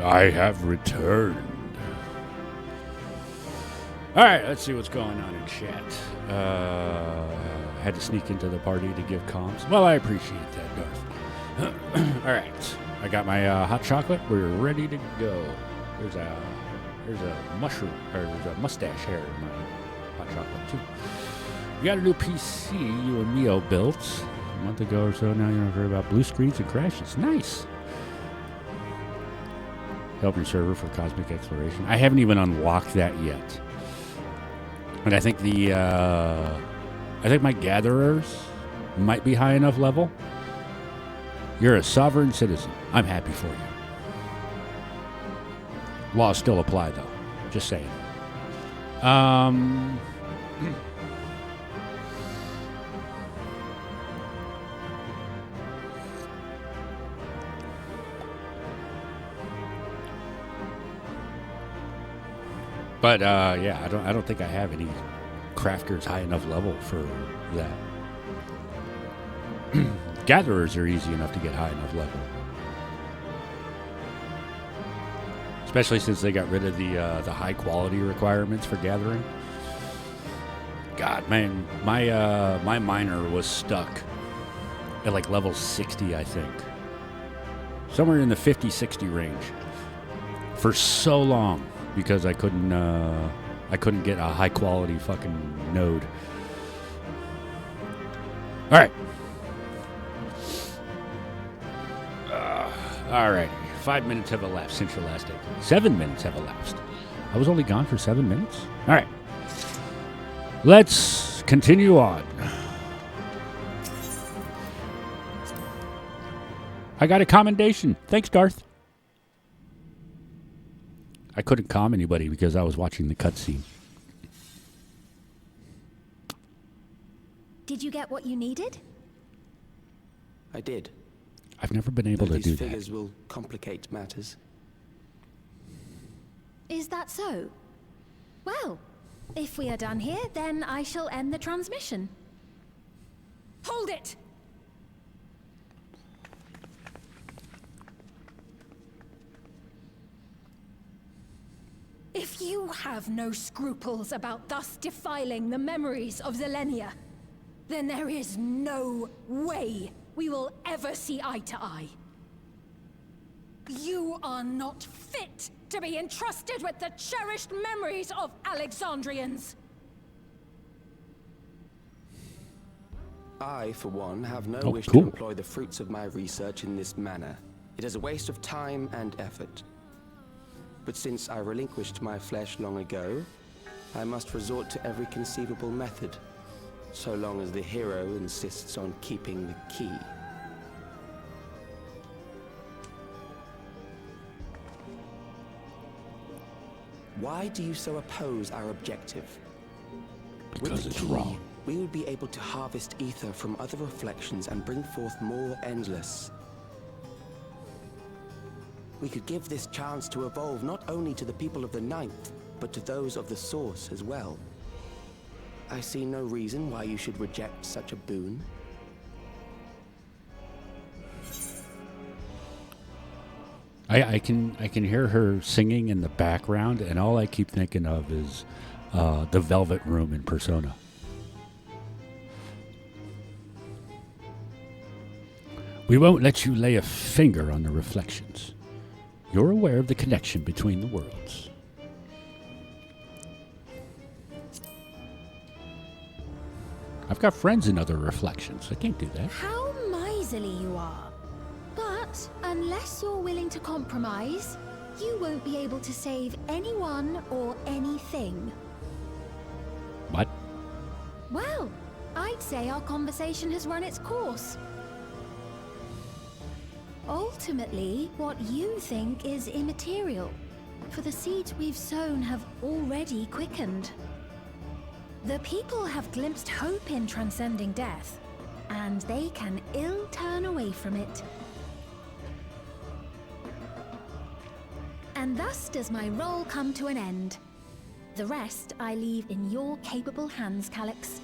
I have returned. All right, let's see what's going on in chat. Had to sneak into the party to give comms. Well, I appreciate that, Darth. All right, I got my hot chocolate. We're ready to go. There's a mushroom, or there's a mustache hair in my hot chocolate too. You got a new PC you and Mio built a month ago or so. Now you don't worry about blue screens and crashes. Nice. Help your server for cosmic exploration. I haven't even unlocked that yet. And I think my gatherers might be high enough level. You're a sovereign citizen. I'm happy for you. Laws still apply, though. Just saying. But yeah, I don't think I have any crafters high enough level for that. Gatherers are easy enough to get high enough level, especially since they got rid of the high quality requirements for gathering. God, man, my miner was stuck at like level 60, I think, somewhere in the 50-60 range for so long. Because I couldn't get a high quality fucking node. All right. All right. 5 minutes have elapsed since your last day. 7 minutes have elapsed. I was only gone for 7 minutes. All right. Let's continue on. I got a commendation. Thanks, Darth. I couldn't calm anybody because I was watching the cutscene. Did you get what you needed? I did. I've never been able to do These that. figures will complicate matters. Is that so? Well, if we are done here, then I shall end the transmission. Hold it! If you have no scruples about thus defiling the memories of Zilenia, then there is no way we will ever see eye to eye. You are not fit to be entrusted with the cherished memories of Alexandrians. I, for one, have no Oh, wish cool. to employ the fruits of my research in this manner. It is a waste of time and effort. But since I relinquished my flesh long ago, I must resort to every conceivable method, so long as the hero insists on keeping the key. Why do you so oppose our objective? Because With the it's key, wrong. we would be able to harvest ether from other reflections and bring forth more endless. We could give this chance to evolve not only to the people of the Ninth, but to those of the Source as well. I see no reason why you should reject such a boon. I can hear her singing in the background, and all I keep thinking of is the Velvet Room in Persona. We won't let you lay a finger on the reflections. You're aware of the connection between the worlds. I've got friends in other reflections. I can't do that. How miserly you are. But unless you're willing to compromise, you won't be able to save anyone or anything. What? Well, I'd say our conversation has run its course. Ultimately, what you think is immaterial, for the seeds we've sown have already quickened. The people have glimpsed hope in transcending death, and they can ill turn away from it. And thus does my role come to an end. The rest I leave in your capable hands, Calyx.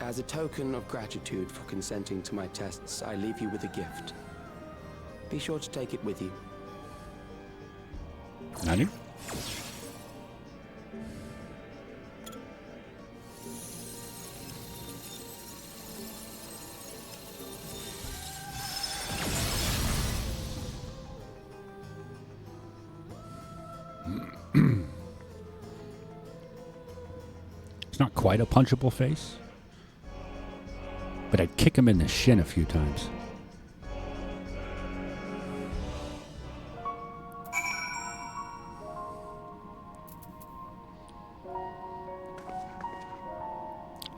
As a token of gratitude for consenting to my tests, I leave you with a gift. Be sure to take it with you. Nani? It's not quite a punchable face, but I'd kick him in the shin a few times.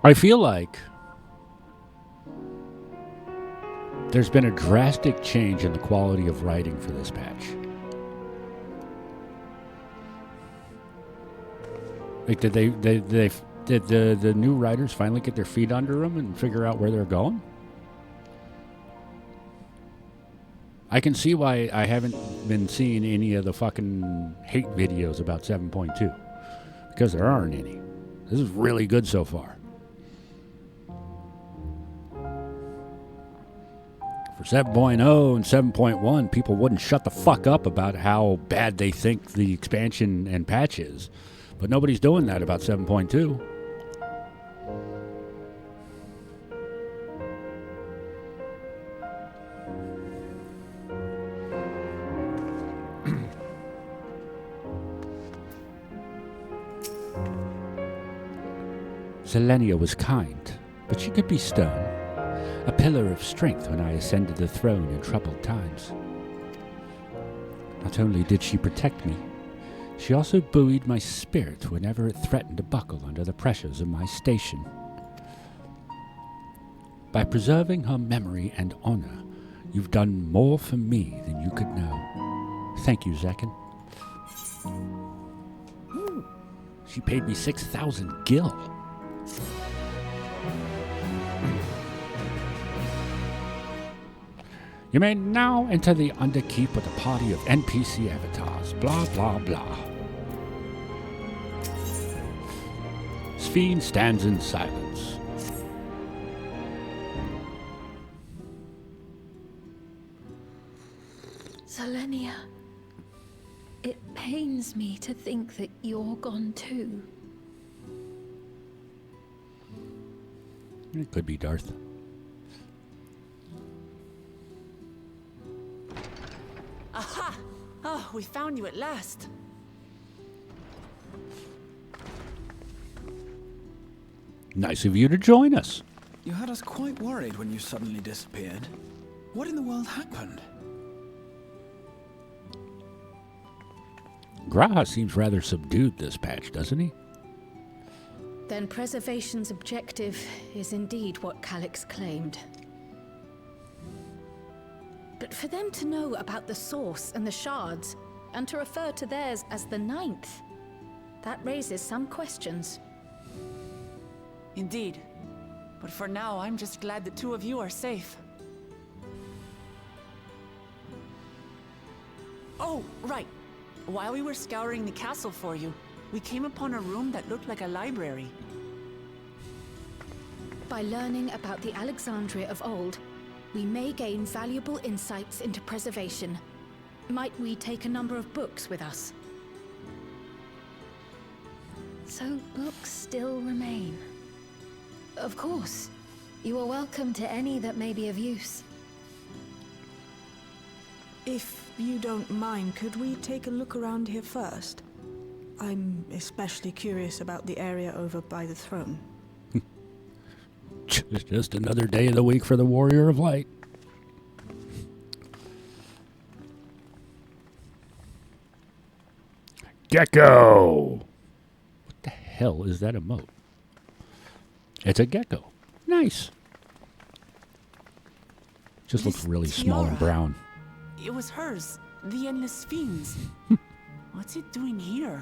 I feel like there's been a drastic change in the quality of writing for this patch. Like, did the new writers finally get their feet under them and figure out where they're going? I can see why I haven't been seeing any of the fucking hate videos about 7.2. Because there aren't any. This is really good so far. For 7.0 and 7.1, people wouldn't shut the fuck up about how bad they think the expansion and patch is. But nobody's doing that about 7.2. Selenia was kind, but she could be stern. A pillar of strength when I ascended the throne in troubled times. Not only did she protect me, she also buoyed my spirit whenever it threatened to buckle under the pressures of my station. By preserving her memory and honor, you've done more for me than you could know. Thank you, Zekken. She paid me 6,000 gil. You may now enter the Underkeep with a party of NPC avatars. Blah, blah, blah. Sphene stands in silence. Selenia, it pains me to think that you're gone too. It could be Darth. Aha! Oh, we found you at last. Nice of you to join us. You had us quite worried when you suddenly disappeared. What in the world happened? Graha seems rather subdued this patch, doesn't he? Then preservation's objective is indeed what Calyx claimed. But for them to know about the source and the shards, and to refer to theirs as the ninth, that raises some questions. Indeed. But for now, I'm just glad the two of you are safe. Oh, right. While we were scouring the castle for you, we came upon a room that looked like a library. By learning about the Alexandria of old, we may gain valuable insights into preservation. Might we take a number of books with us? So books still remain. Of course. You are welcome to any that may be of use. If you don't mind, could we take a look around here first? I'm especially curious about the area over by the throne. Just another day of the week for the Warrior of Light. Gecko! What the hell is that emote? It's a gecko. Nice. Just looks really small and brown. It was hers. The Endless Fiends. What's it doing here?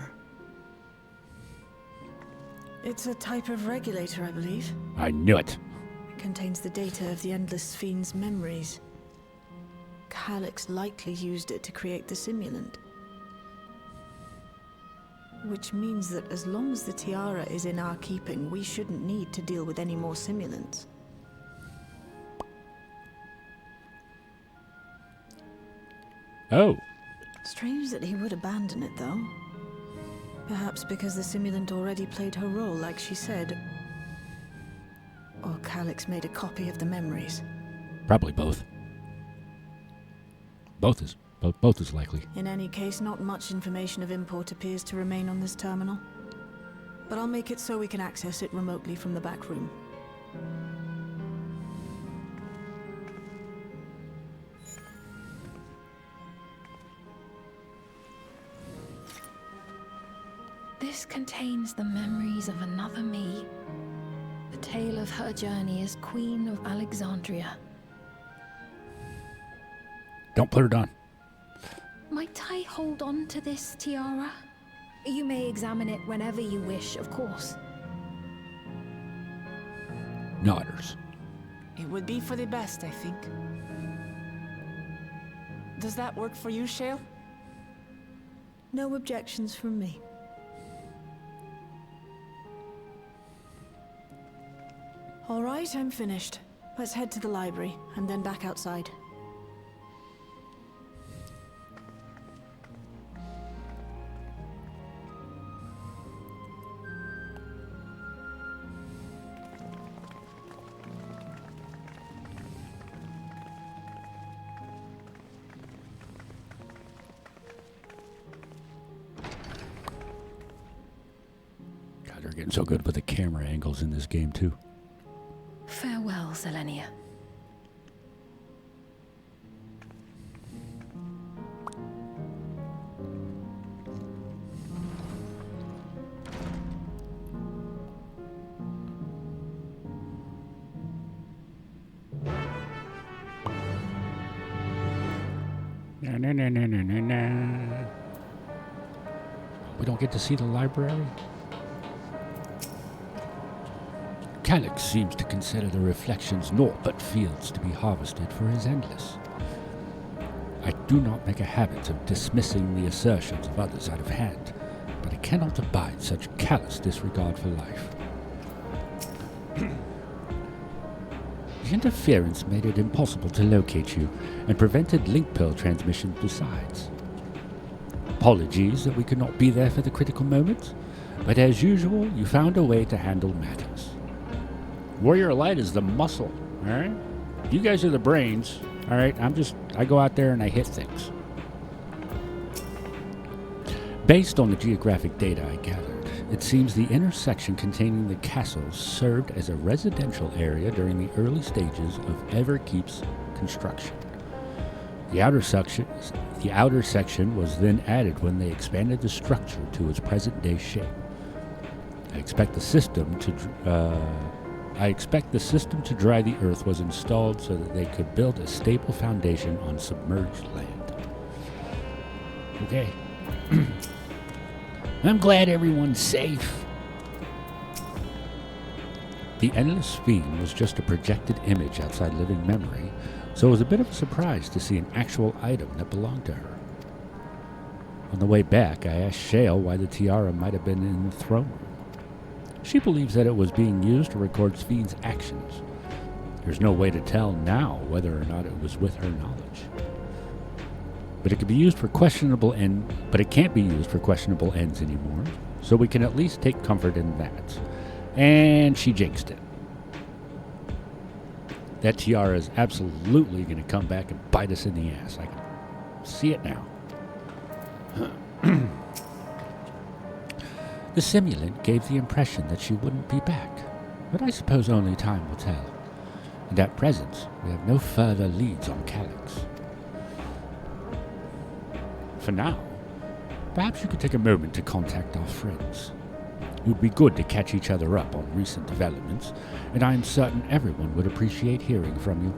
It's a type of regulator, I believe. I knew it. It contains the data of the Endless Fiend's memories. Calyx likely used it to create the simulant. Which means that as long as the tiara is in our keeping, we shouldn't need to deal with any more simulants. Oh. Strange that he would abandon it, though. Perhaps because the simulant already played her role, like she said. Or Calyx made a copy of the memories. Probably both. Both is likely. In any case, not much information of import appears to remain on this terminal. But I'll make it so we can access it remotely from the back room. This contains the memories of another me. The tale of her journey as Queen of Alexandria. Don't put it on. Might I hold on to this tiara? You may examine it whenever you wish, of course. Nodders. It would be for the best, I think. Does that work for you, Shale? No objections from me. All right, I'm finished. Let's head to the library, and then back outside. God, they're getting so good with the camera angles in this game, too. Farewell, Selenia. Na. We don't get to see the library? Calyx seems to consider the reflections naught but fields to be harvested for his endless. I do not make a habit of dismissing the assertions of others out of hand, but I cannot abide such callous disregard for life. The interference made it impossible to locate you, and prevented link pearl transmission besides. Apologies that we could not be there for the critical moment, but as usual, you found a way to handle matters. Warrior Light is the muscle, alright? You guys are the brains, alright? I go out there and I hit things. Based on the geographic data I gathered, it seems the intersection containing the castles served as a residential area during the early stages of Everkeep's construction. The outer section was then added when they expanded the structure to its present-day shape. I expect the system to dry the earth was installed so that they could build a stable foundation on submerged land. Okay. I'm glad everyone's safe. The Endless Fiend was just a projected image outside living memory, so it was a bit of a surprise to see an actual item that belonged to her. On the way back, I asked Shale why the tiara might have been in the throne room. She believes that it was being used to record Fiend's actions. There's no way to tell now whether or not it was with her knowledge. But it can't be used for questionable ends anymore, so we can at least take comfort in that. And she jinxed it. That tiara is absolutely going to come back and bite us in the ass. I can see it now. The simulant gave the impression that she wouldn't be back, but I suppose only time will tell. And at present, we have no further leads on Calyx. For now, perhaps you could take a moment to contact our friends. It would be good to catch each other up on recent developments, and I am certain everyone would appreciate hearing from you.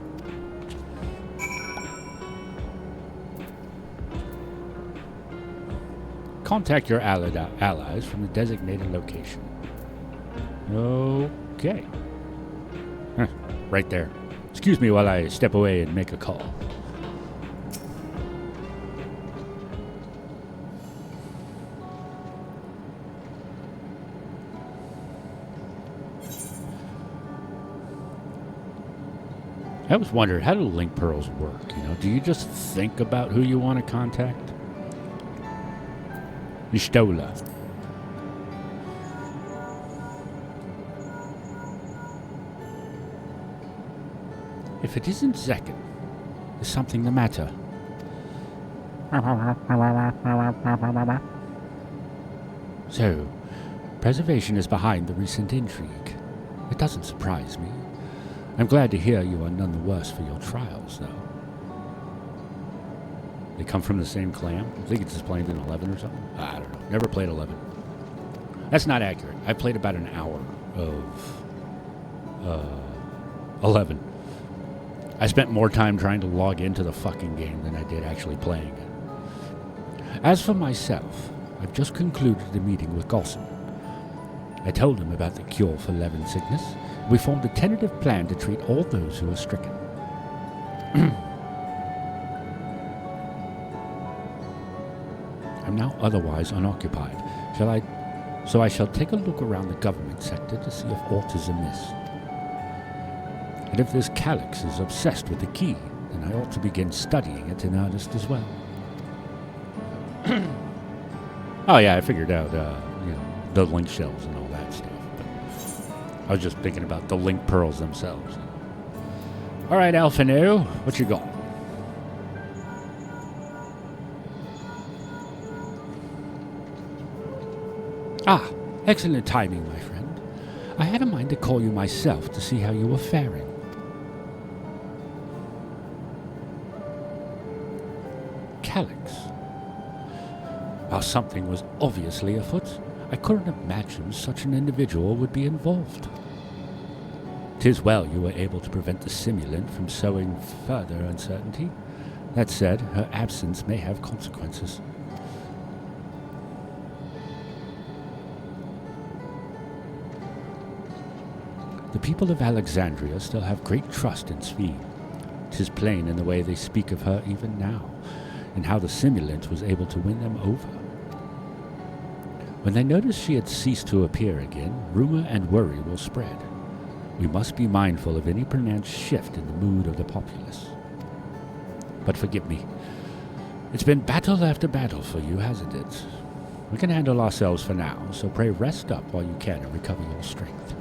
Contact your allies from the designated location. Okay. Right there. Excuse me while I step away and make a call. I always wondered, how do link pearls work? You know, do you just think about who you want to contact? Ishtola. If it isn't Zekken, there's something the matter. So, preservation is behind the recent intrigue. It doesn't surprise me. I'm glad to hear you are none the worse for your trials, though. They come from the same clan? I think it's just played in 11 or something. I don't know. Never played 11. That's not accurate. I played about an hour of 11. I spent more time trying to log into the fucking game than I did actually playing it. As for myself, I've just concluded a meeting with Golson. I told him about the cure for Levin sickness. We formed a tentative plan to treat all those who are stricken. I'm now otherwise unoccupied. So I shall take a look around the government sector to see if aught is amiss. And if this Calyx is obsessed with the key, then I ought to begin studying it in earnest as well. Oh yeah, I figured out, the link shells and all that stuff. But I was just thinking about the link pearls themselves. All right, Alphino, what you got? Ah, excellent timing, my friend. I had a mind to call you myself to see how you were faring. Calyx. While something was obviously afoot, I couldn't imagine such an individual would be involved. 'Tis well you were able to prevent the simulant from sowing further uncertainty. That said, her absence may have consequences. The people of Alexandria still have great trust in Sphene. 'Tis plain in the way they speak of her even now, and how the simulant was able to win them over. When they noticed she had ceased to appear again, rumor and worry will spread. We must be mindful of any pronounced shift in the mood of the populace. But forgive me. It's been battle after battle for you, hasn't it? We can handle ourselves for now, so pray rest up while you can and recover your strength.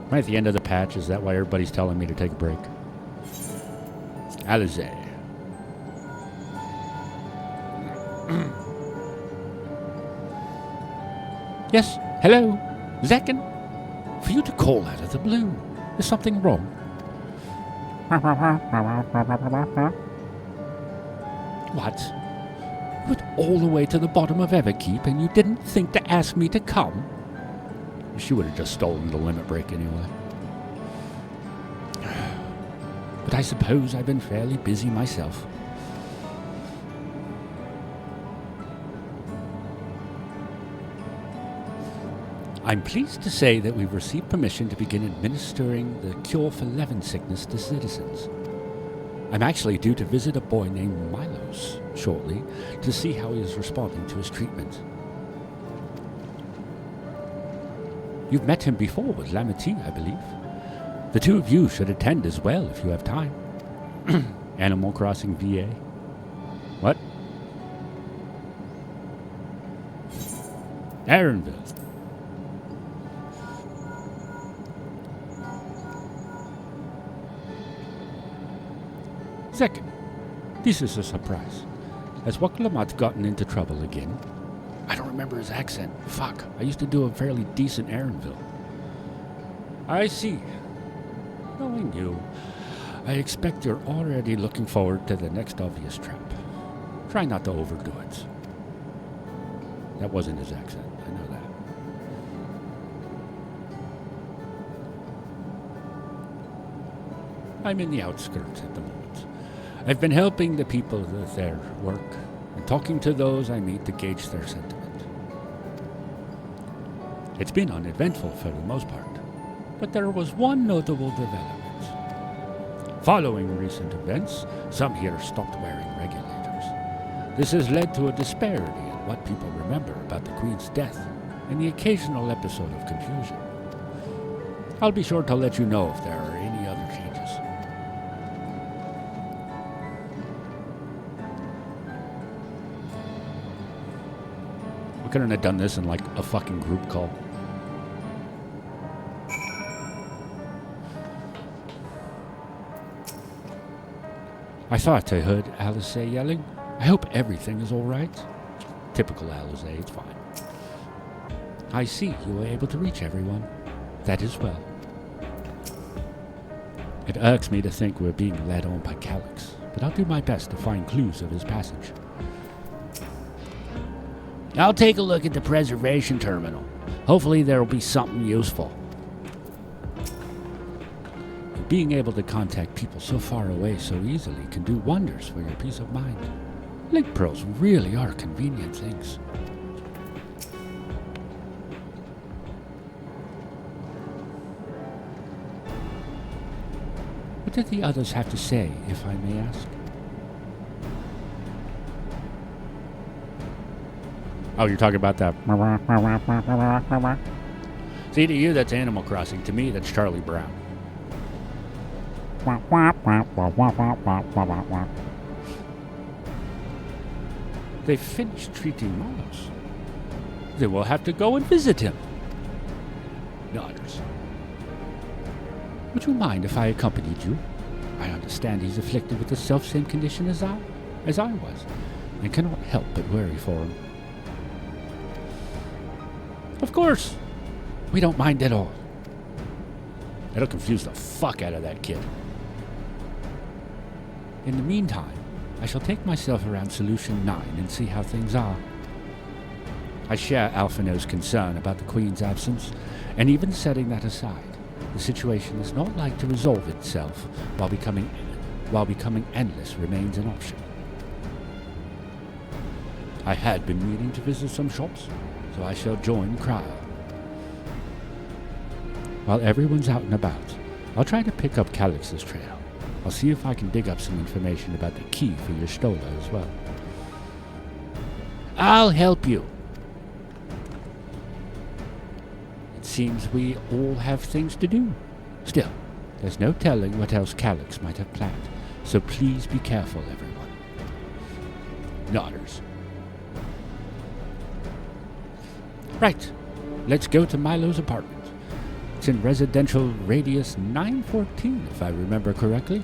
Am I at the end of the patch? Is that why everybody's telling me to take a break? Alize. Yes, hello, Zekken. For you to call out of the blue, is something wrong? What? You went all the way to the bottom of Everkeep and you didn't think to ask me to come? She would have just stolen the limit break anyway. But I suppose I've been fairly busy myself. I'm pleased to say that we've received permission to begin administering the cure for Levin sickness to citizens. I'm actually due to visit a boy named Milos shortly to see how he is responding to his treatment. You've met him before with Lamity, I believe. The two of you should attend as well if you have time. Animal Crossing VA. What? Aaronville. Zekken, this is a surprise. Has Waklamat gotten into trouble again? I don't remember his accent. Fuck, I used to do a fairly decent Aaronville. I see. Knowing you, I expect you're already looking forward to the next obvious trap. Try not to overdo it. That wasn't his accent, I know that. I'm in the outskirts at the moment. I've been helping the people with their work and talking to those I meet to gauge their sentiment. It's been uneventful for the most part, but there was one notable development. Following recent events, some here stopped wearing regulators. This has led to a disparity in what people remember about the Queen's death and the occasional episode of confusion. I'll be sure to let you know if there are any other changes. We couldn't have done this in like a fucking group call. I thought I heard Alice yelling. I hope everything is all right. Typical Alice, it's fine. I see you were able to reach everyone. That is well. It irks me to think we're being led on by Calyx, but I'll do my best to find clues of his passage. I'll take a look at the preservation terminal. Hopefully there'll be something useful. Being able to contact people so far away so easily can do wonders for your peace of mind. Link pearls really are convenient things. What did the others have to say, if I may ask? Oh, you're talking about that. See, to you, that's Animal Crossing. To me, that's Charlie Brown. They finished treating Miles. Then we'll have to go and visit him. Daughters. Would you mind if I accompanied you? I understand he's afflicted with the self-same condition as I was, and cannot help but worry for him. Of course. We don't mind at all. That'll confuse the fuck out of that kid. In the meantime, I shall take myself around Solution 9 and see how things are. I share Alphino's concern about the Queen's absence, and even setting that aside, the situation is not like to resolve itself while becoming endless remains an option. I had been meaning to visit some shops, so I shall join the crowd. While everyone's out and about, I'll try to pick up Calyx's trail. I'll see if I can dig up some information about the key for your Stola as well. I'll help you. It seems we all have things to do. Still, there's no telling what else Calyx might have planned, so please be careful, everyone. Daughters. Right, let's go to Milo's apartment. It's in residential radius 914, if I remember correctly.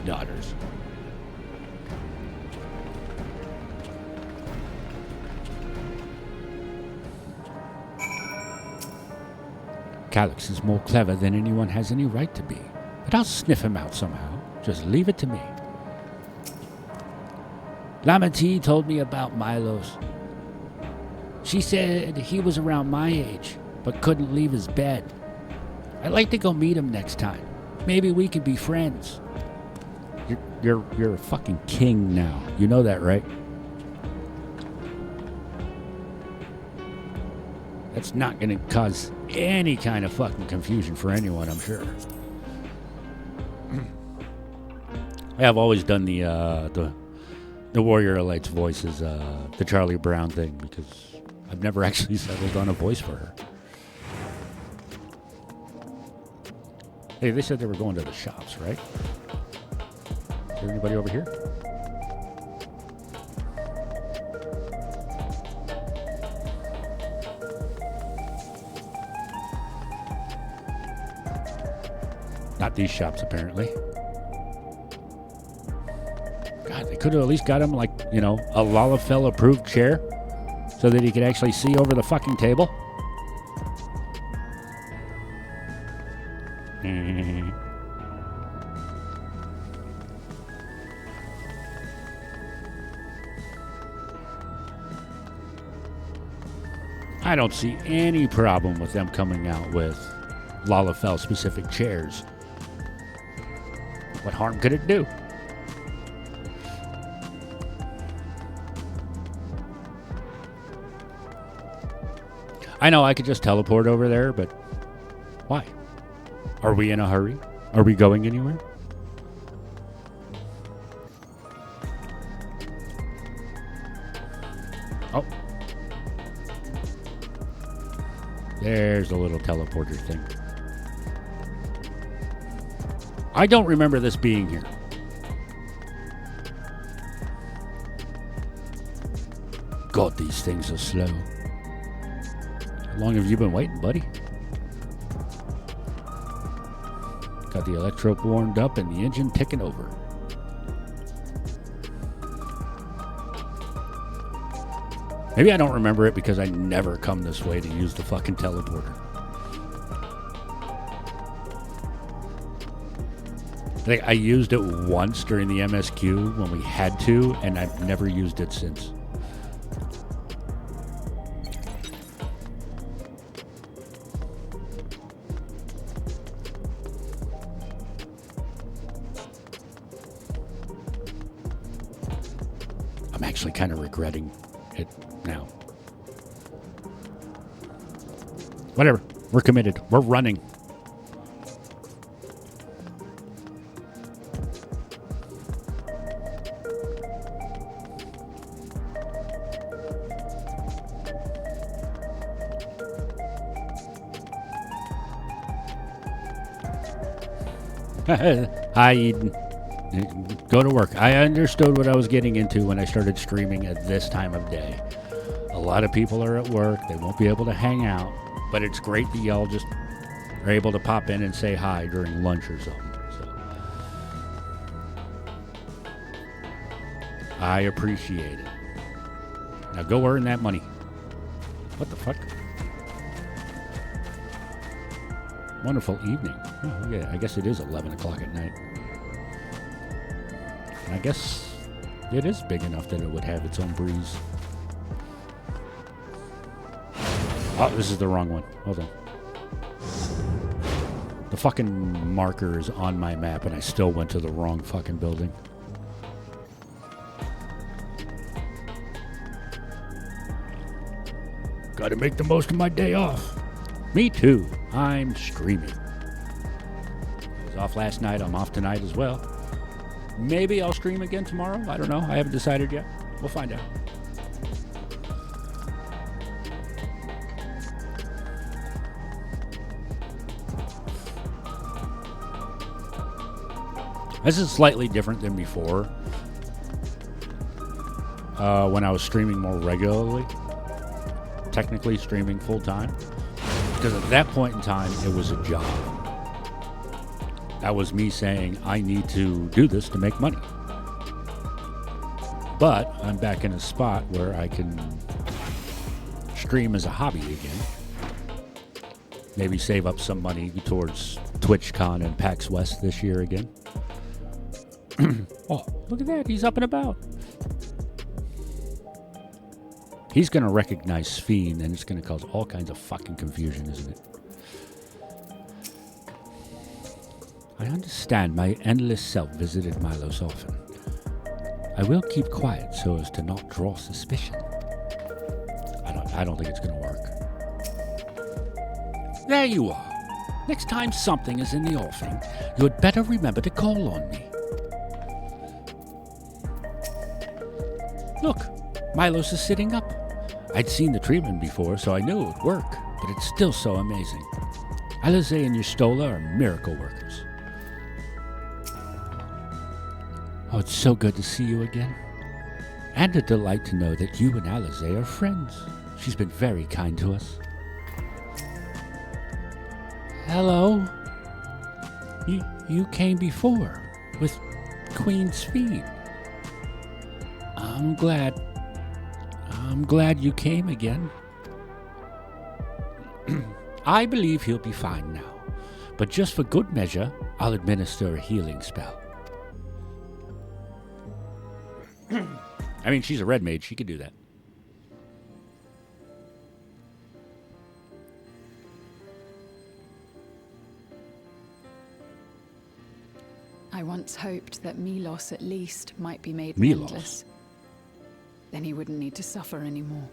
Daughters. Calyx is more clever than anyone has any right to be, but I'll sniff him out somehow. Just leave it to me. Lamati told me about Milos. She said he was around my age, but couldn't leave his bed. I'd like to go meet him next time. Maybe we could be friends. You're a fucking king now. You know that, right? That's not going to cause any kind of fucking confusion for anyone, I'm sure. I have always done the Warrior Elite's voice as the Charlie Brown thing because I've never actually settled on a voice for her. Hey, they said they were going to the shops, right? Is there anybody over here? Not these shops, apparently. God, they could have at least got him, like, you know, a Lalafell-approved chair so that he could actually see over the fucking table. I don't see any problem with them coming out with Lalafell-specific chairs. What harm could it do? I know I could just teleport over there, but why? Are we in a hurry? Are we going anywhere? Oh. There's a little teleporter thing. I don't remember this being here. God, these things are slow. How long have you been waiting, buddy? Got the electrode warmed up and the engine ticking over. Maybe I don't remember it because I never come this way to use the fucking teleporter. I used it once during the MSQ when we had to, and I've never used it since. I'm actually kind of regretting it now. Whatever. We're committed. We're running. Hi, Eden. Go to work. I understood what I was getting into when I started streaming at this time of day. A lot of people are at work. They won't be able to hang out. But it's great that y'all just are able to pop in and say hi during lunch or something. So I appreciate it. Now go earn that money. What the fuck? Wonderful evening. Oh, yeah, I guess it is 11 o'clock at night. And I guess it is big enough that it would have its own breeze. Oh, this is the wrong one. Hold on. The fucking marker is on my map and I still went to the wrong fucking building. Gotta make the most of my day off. Me too. I'm streaming. I was off last night. I'm off tonight as well. Maybe I'll stream again tomorrow. I don't know. I haven't decided yet. We'll find out. This is slightly different than before. When I was streaming more regularly. Technically streaming full time. Because at that point in time, it was a job. That was me saying, I need to do this to make money. But I'm back in a spot where I can stream as a hobby again. Maybe save up some money towards TwitchCon and PAX West this year again. Oh, look at that. He's up and about. He's going to recognize Sphene, and it's going to cause all kinds of fucking confusion, isn't it? I understand my endless self visited Milos often. I will keep quiet so as to not draw suspicion. I don't think it's going to work. There you are. Next time something is in the offing, you had better remember to call on me. Look, Milos is sitting up. I'd seen the treatment before, so I knew it would work, but it's still so amazing. Alize and Yustola are miracle workers. Oh, it's so good to see you again. And a delight to know that you and Alize are friends. She's been very kind to us. Hello? You came before, with Queen Sphene. I'm glad you came again. I believe he'll be fine now, but just for good measure, I'll administer a healing spell. I mean, she's a red mage. She could do that. I once hoped that Milos at least might be made Milos? mendless. Then he wouldn't need to suffer anymore.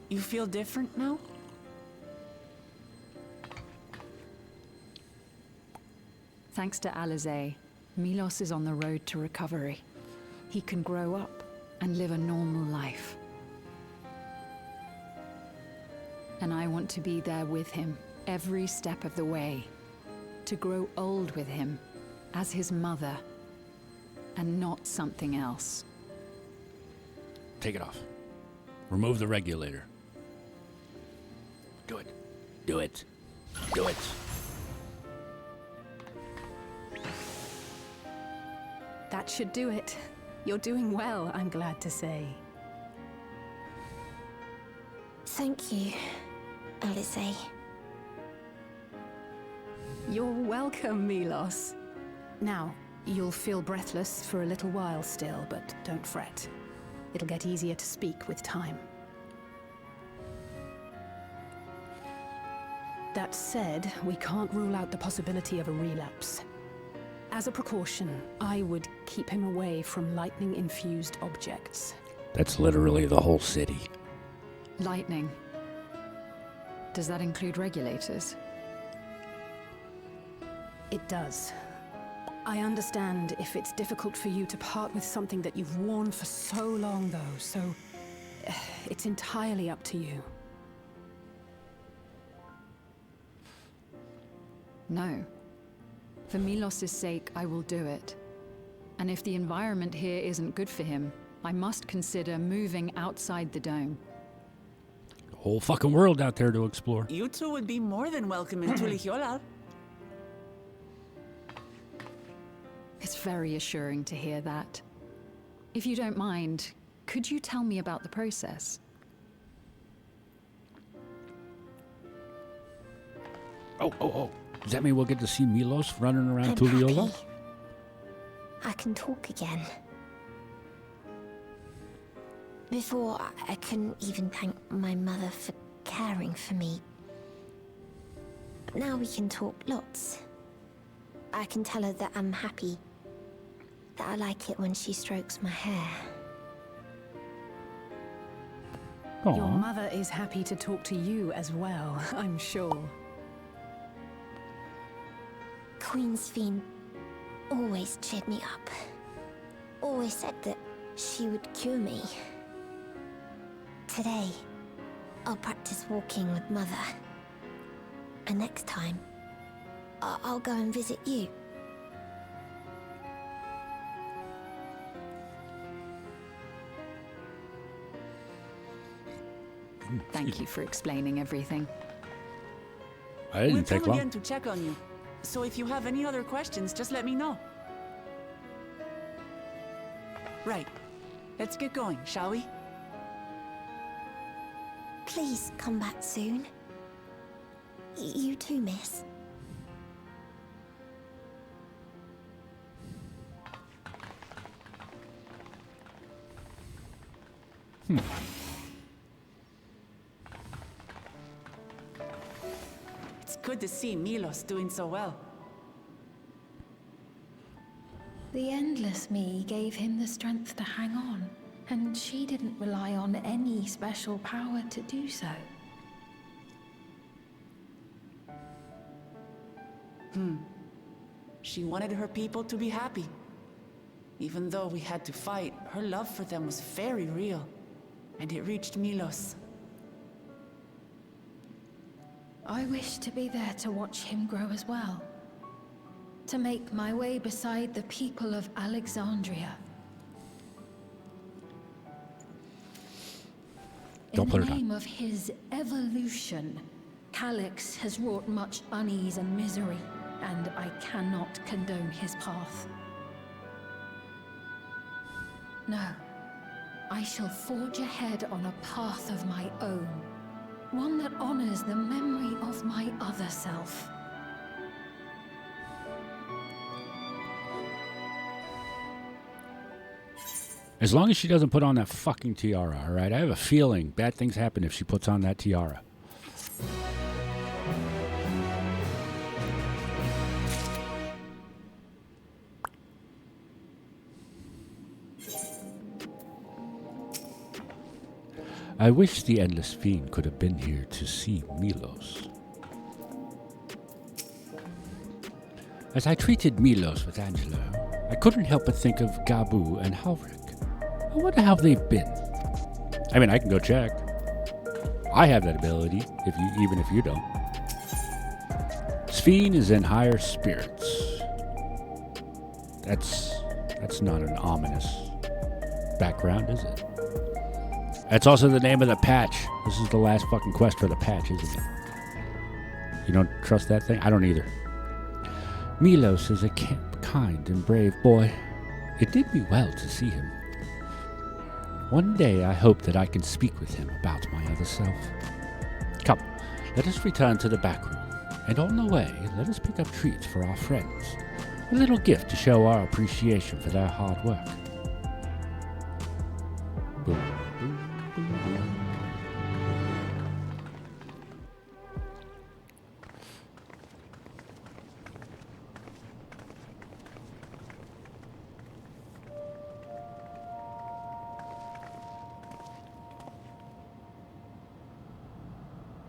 You feel different now? Thanks to Alize, Milos is on the road to recovery. He can grow up and live a normal life. And I want to be there with him every step of the way, to grow old with him, as his mother, and not something else. Take it off. Remove the regulator. Do it. Do it. Do it. That should do it. You're doing well, I'm glad to say. Thank you, Alice. You're welcome, Milos. Now, you'll feel breathless for a little while still, but don't fret. It'll get easier to speak with time. That said, we can't rule out the possibility of a relapse. As a precaution, I would keep him away from lightning-infused objects. That's literally the whole city. Lightning. Does that include regulators? It does. I understand if it's difficult for you to part with something that you've worn for so long, though, so it's entirely up to you. No. For Milos' sake, I will do it. And if the environment here isn't good for him, I must consider moving outside the dome. The whole fucking world out there to explore. You two would be more than welcome in Tulihyolal. It's very assuring to hear that. If you don't mind, could you tell me about the process? Oh. Does that mean we'll get to see Milos running around I'm Tulihyolal? happy. I can talk again. Before, I couldn't even thank my mother for caring for me. But now we can talk lots. I can tell her that I'm happy. That I like it when she strokes my hair. Aww. Your mother is happy to talk to you as well, I'm sure. Queen's Fiend always cheered me up. Always said that she would cure me. Today, I'll practice walking with Mother. And next time, I'll go and visit you. Thank you for explaining everything. I didn't We'll take come long. again to check on you. So if you have any other questions, just let me know. Right. Let's get going, shall we? Please come back soon. You too, miss. It's good to see Milos doing so well. The Endless Me gave him the strength to hang on, and she didn't rely on any special power to do so. She wanted her people to be happy. Even though we had to fight, her love for them was very real. And it reached Milos. I wish to be there to watch him grow as well. To make my way beside the people of Alexandria. Don't In put the it on. name of his evolution, Calyx has wrought much unease and misery, and I cannot condone his path. No, I shall forge ahead on a path of my own, one that honors the memory of my other self. As long as she doesn't put on that fucking tiara, all right? I have a feeling bad things happen if she puts on that tiara. I wish the Endless Fiend could have been here to see Milos. As I treated Milos with Angela, I couldn't help but think of Gabu and Halvrik. I wonder how they've been. I mean, I can go check. I have that ability, even if you don't. Fiend is in higher spirits. That's not an ominous background, is it? That's also the name of the patch. This is the last fucking quest for the patch, isn't it? You don't trust that thing? I don't either. Milos is a kind and brave boy. It did me well to see him. One day I hope that I can speak with him about my other self. Come, let us return to the back room, and on the way, let us pick up treats for our friends. A little gift to show our appreciation for their hard work. Boom, boom, boom, boom.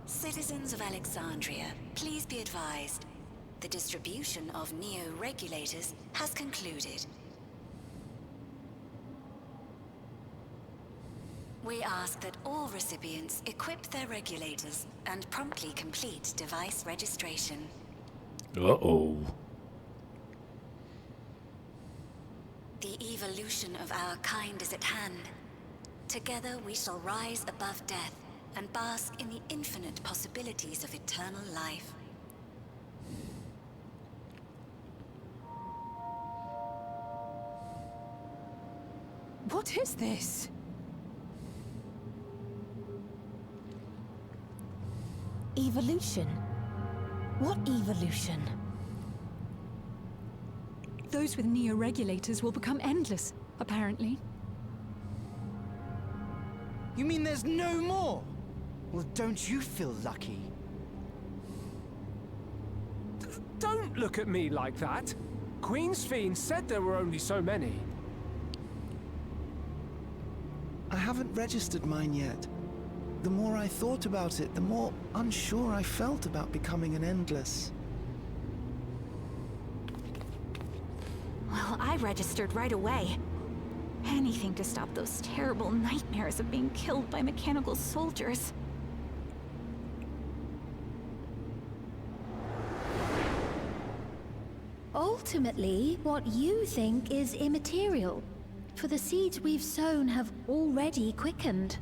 Citizens of Alexandria, please be advised. The distribution of neo-regulators has concluded. We ask that all recipients equip their regulators and promptly complete device registration. Uh-oh. The evolution of our kind is at hand. Together we shall rise above death and bask in the infinite possibilities of eternal life. What is this? Evolution? What evolution? Those with neo-regulators will become endless, apparently. You mean there's no more? Well, don't you feel lucky? Don't look at me like that. Queen's Fiend said there were only so many. I haven't registered mine yet. The more I thought about it, the more unsure I felt about becoming an Endless. Well, I registered right away. Anything to stop those terrible nightmares of being killed by mechanical soldiers. Ultimately, what you think is immaterial, for the seeds we've sown have already quickened.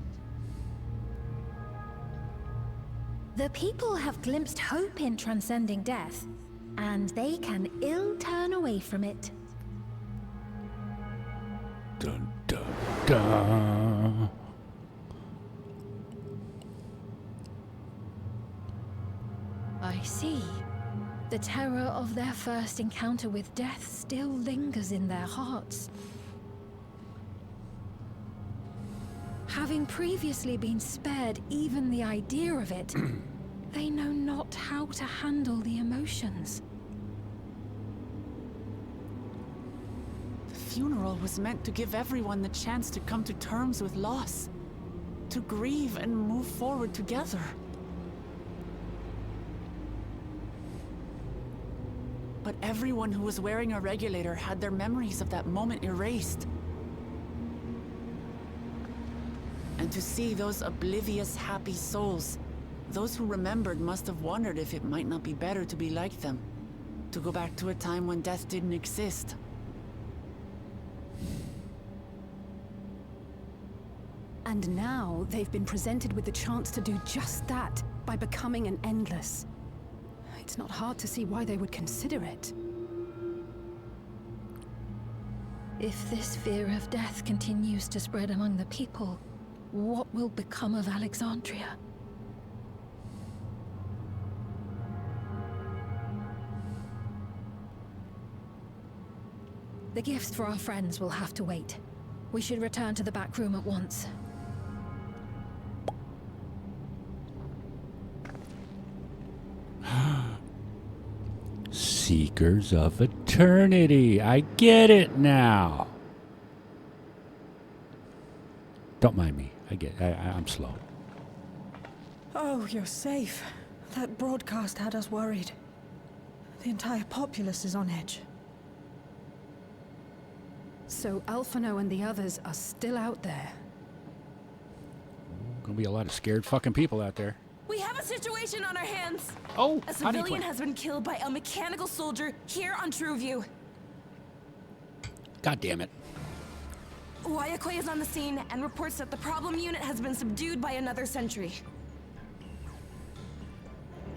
The people have glimpsed hope in transcending death, and they can ill turn away from it. Dun, dun, dun. I see. The terror of their first encounter with death still lingers in their hearts. Having previously been spared even the idea of it, they know not how to handle the emotions. The funeral was meant to give everyone the chance to come to terms with loss, to grieve and move forward together. But everyone who was wearing a regulator had their memories of that moment erased. And to see those oblivious, happy souls, those who remembered must have wondered if it might not be better to be like them, to go back to a time when death didn't exist. And now they've been presented with the chance to do just that by becoming an Endless. It's not hard to see why they would consider it. If this fear of death continues to spread among the people, what will become of Alexandria? The gifts for our friends will have to wait. We should return to the back room at once. Seekers of Eternity. I get it now. Don't mind me. I'm slow. Oh, you're safe. That broadcast had us worried. The entire populace is on edge. So Alphino and the others are still out there. Gonna be a lot of scared fucking people out there. We have a situation on our hands. Oh, a civilian has been killed by a mechanical soldier here on Trueview. God damn it. Wayakwe is on the scene and reports that the problem unit has been subdued by another sentry.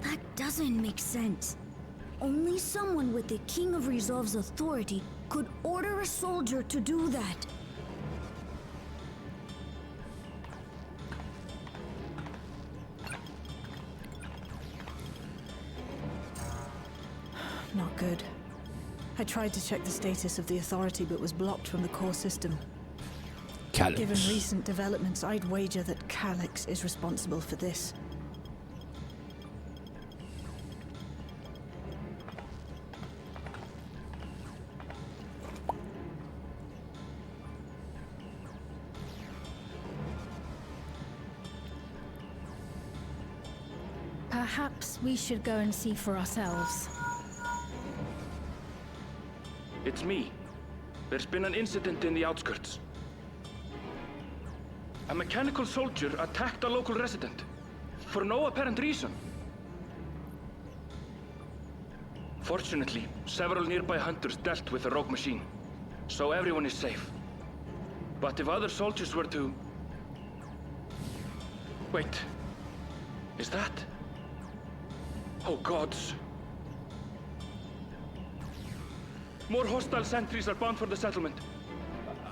That doesn't make sense. Only someone with the King of Resolve's authority could order a soldier to do that. Not good. I tried to check the status of the authority but was blocked from the core system. Calyx. Given recent developments, I'd wager that Calyx is responsible for this. Perhaps we should go and see for ourselves. It's me. There's been an incident in the outskirts. A mechanical soldier attacked a local resident, for no apparent reason. Fortunately, several nearby hunters dealt with the rogue machine, so everyone is safe. But if other soldiers were to... Wait. Is that... Oh gods. More hostile sentries are bound for the settlement.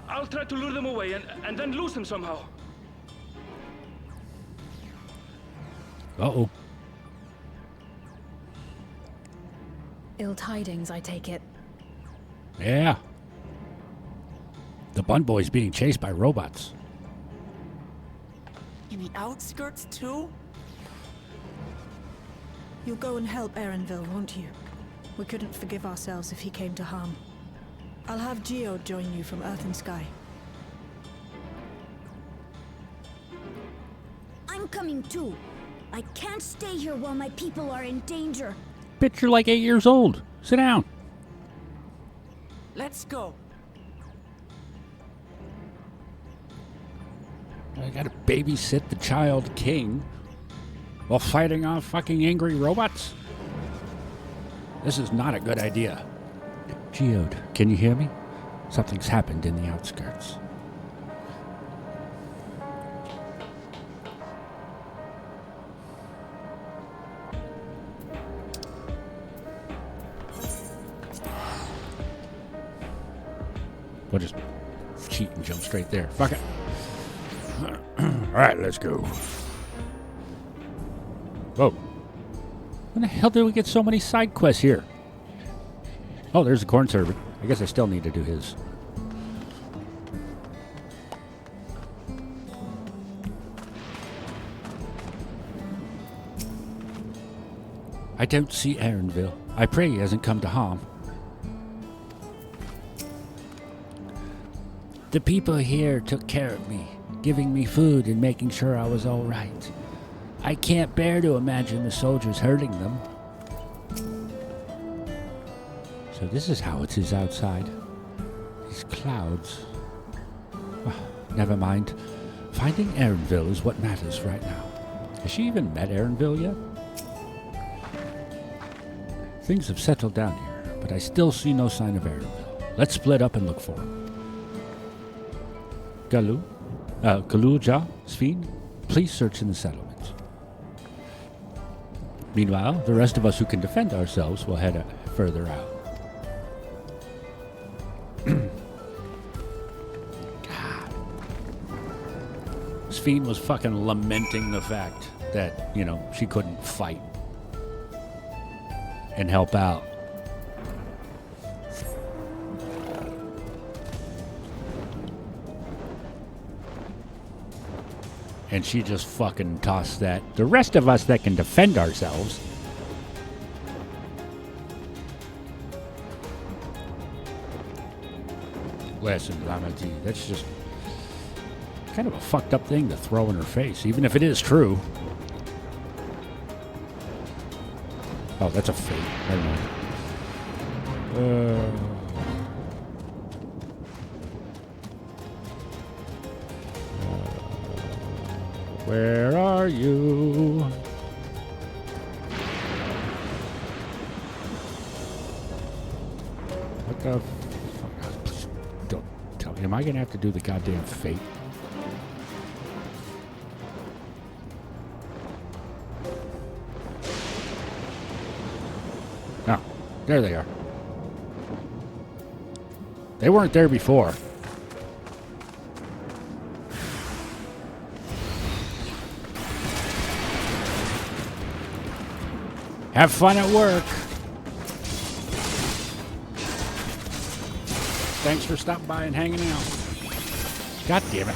I'll try to lure them away and then lose them somehow. Uh-oh. Ill tidings, I take it. Yeah. The Bun Boy's being chased by robots. In the outskirts too? You'll go and help Erenville, won't you? We couldn't forgive ourselves if he came to harm. I'll have Geode join you from Earth and Sky. I'm coming too. I can't stay here while my people are in danger. Bitch, you're like 8 years old. Sit down. Let's go. I gotta babysit the child king while fighting off fucking angry robots? This is not a good idea. Geode, can you hear me? Something's happened in the outskirts. We'll just cheat and jump straight there. Fuck it. Alright, let's go. Whoa. When the hell did we get so many side quests here? Oh, there's the corn servant. I guess I still need to do his. I don't see Erenville. I pray he hasn't come to harm. The people here took care of me, giving me food and making sure I was all right. I can't bear to imagine the soldiers hurting them. So this is how it is outside. These clouds. Oh, never mind. Finding Erenville is what matters right now. Has she even met Erenville yet? Things have settled down here, but I still see no sign of Erenville. Let's split up and look for him. Galuja, Sphene, please search in the settlement. Meanwhile, the rest of us who can defend ourselves will head further out. God. Sphene was fucking lamenting the fact that, you know, she couldn't fight and help out. And she just fucking tossed that. The rest of us that can defend ourselves. Listen, Lamati, that's just kind of a fucked up thing to throw in her face, even if it is true. Oh, that's a fake. Never mind. Where are you? the don't tell me. Am I gonna have to do the goddamn fate? Oh, there they are. They weren't there before. Have fun at work. Thanks for stopping by and hanging out. God damn it.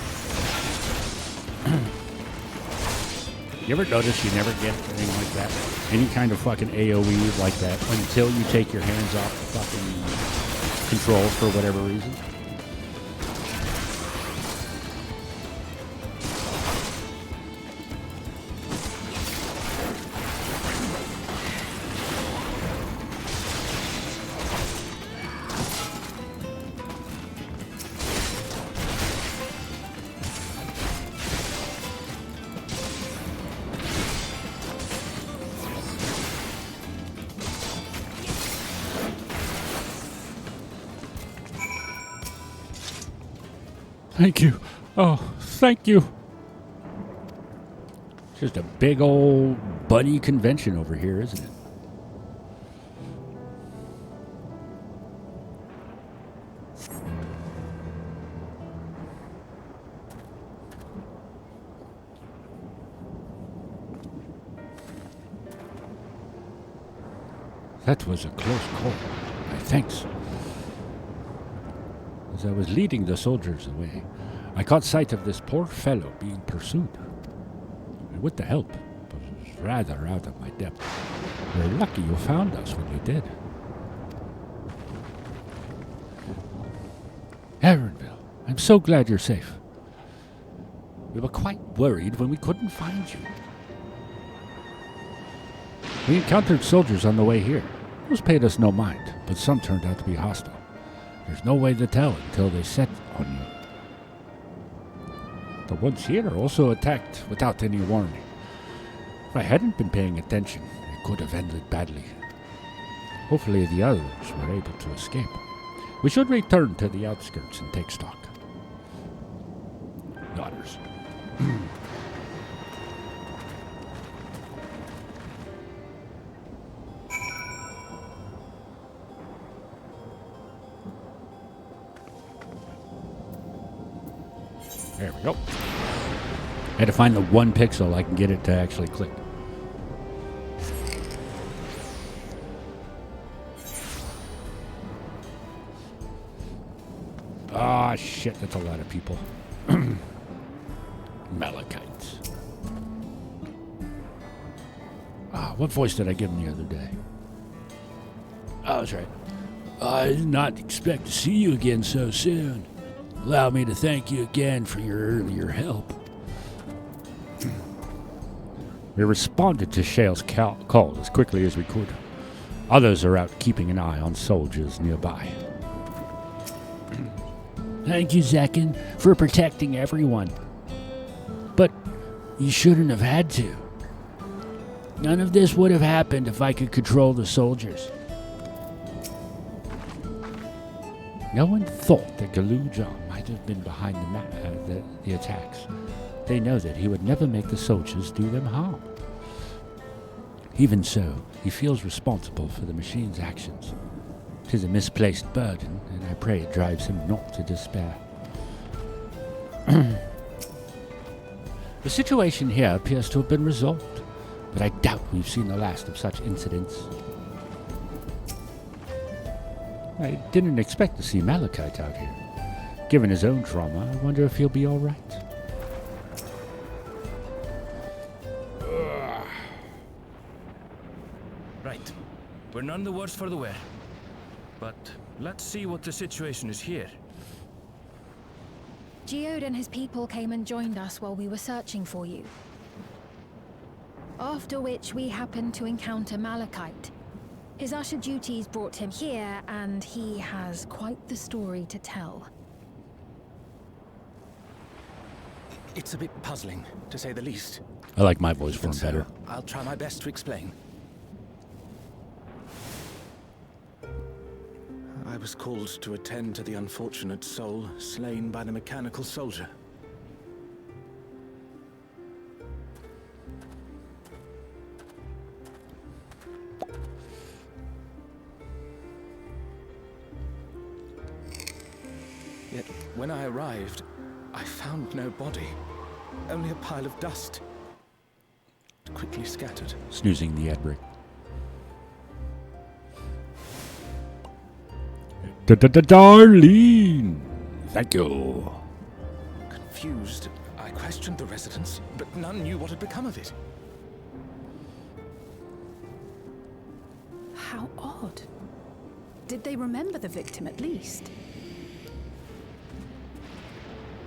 You ever notice you never get anything like that? Any kind of fucking AoE like that until you take your hands off the fucking controls for whatever reason? Thank you. Oh, thank you. Just a big old bunny convention over here, isn't it? That was a close call. My thanks. As I was leading the soldiers away, I caught sight of this poor fellow being pursued. And with the help, but it was rather out of my depth. We're lucky you found us when you did. Aaronville, I'm so glad you're safe. We were quite worried when we couldn't find you. We encountered soldiers on the way here. Those paid us no mind, but some turned out to be hostile. There's no way to tell until they set on you. The ones here also attacked without any warning. If I hadn't been paying attention, it could have ended badly. Hopefully the others were able to escape. We should return to the outskirts and take stock. Daughters. There we go. I had to find the one pixel I can get it to actually click. Ah, shit, that's a lot of people. Malachites. Ah, what voice did I give him the other day? Oh, that's right. I did not expect to see you again so soon. Allow me to thank you again for your earlier help. We responded to Shale's call as quickly as we could. Others are out keeping an eye on soldiers nearby. Thank you, Zekken, for protecting everyone. But you shouldn't have had to. None of this would have happened if I could control the soldiers. No one thought that Galujan might have been behind the attacks. They know that he would never make the soldiers do them harm. Even so, he feels responsible for the machine's actions. 'Tis a misplaced burden, and I pray it drives him not to despair. The situation here appears to have been resolved, but I doubt we've seen the last of such incidents. I didn't expect to see Malachite out here. Given his own trauma, I wonder if he'll be all right. Right. We're none the worse for the wear. But let's see what the situation is here. Geode and his people came and joined us while we were searching for you. After which we happened to encounter Malachite. His usher duties brought him here, and he has quite the story to tell. It's a bit puzzling, to say the least. I like my voice form better. I'll try my best to explain. I was called to attend to the unfortunate soul slain by the mechanical soldier. Yet, when I arrived, I found no body. Only a pile of dust. Quickly scattered. Snoozing the ad break. Darlene! Thank you. Confused, I questioned the residents, but none knew what had become of it. How odd. Did they remember the victim at least?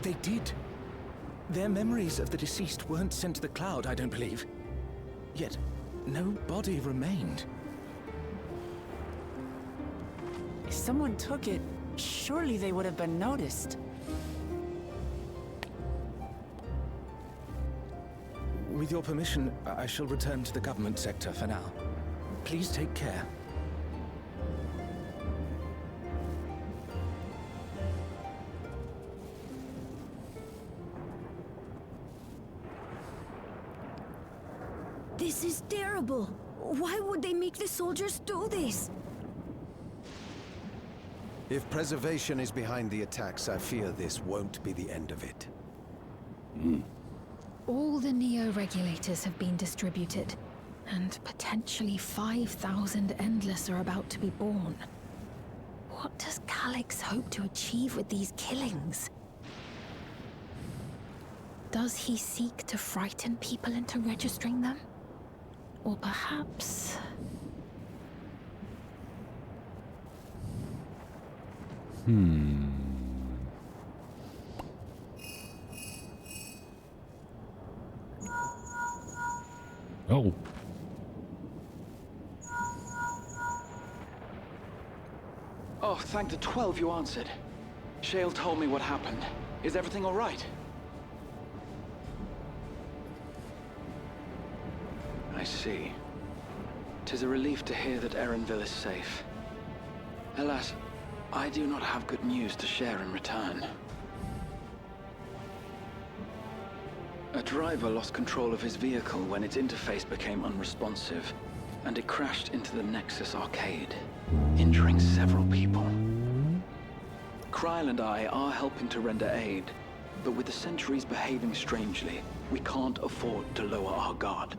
They did. Their memories of the deceased weren't sent to the cloud, I don't believe. Yet, no body remained. If someone took it, surely they would have been noticed. With your permission, I shall return to the government sector for now. Please take care. This is terrible. Why would they make the soldiers do this? If preservation is behind the attacks, I fear this won't be the end of it. All the Neo-regulators have been distributed, and potentially 5,000 Endless are about to be born. What does Calyx hope to achieve with these killings? Does he seek to frighten people into registering them? Or perhaps... Oh. Oh, thank the 12 you answered. Shale told me what happened. Is everything all right? I see. 'Tis a relief to hear that Erenville is safe. Alas, I do not have good news to share in return. A driver lost control of his vehicle when its interface became unresponsive, and it crashed into the Nexus arcade, injuring several people. Kryl and I are helping to render aid, but with the sentries behaving strangely, we can't afford to lower our guard.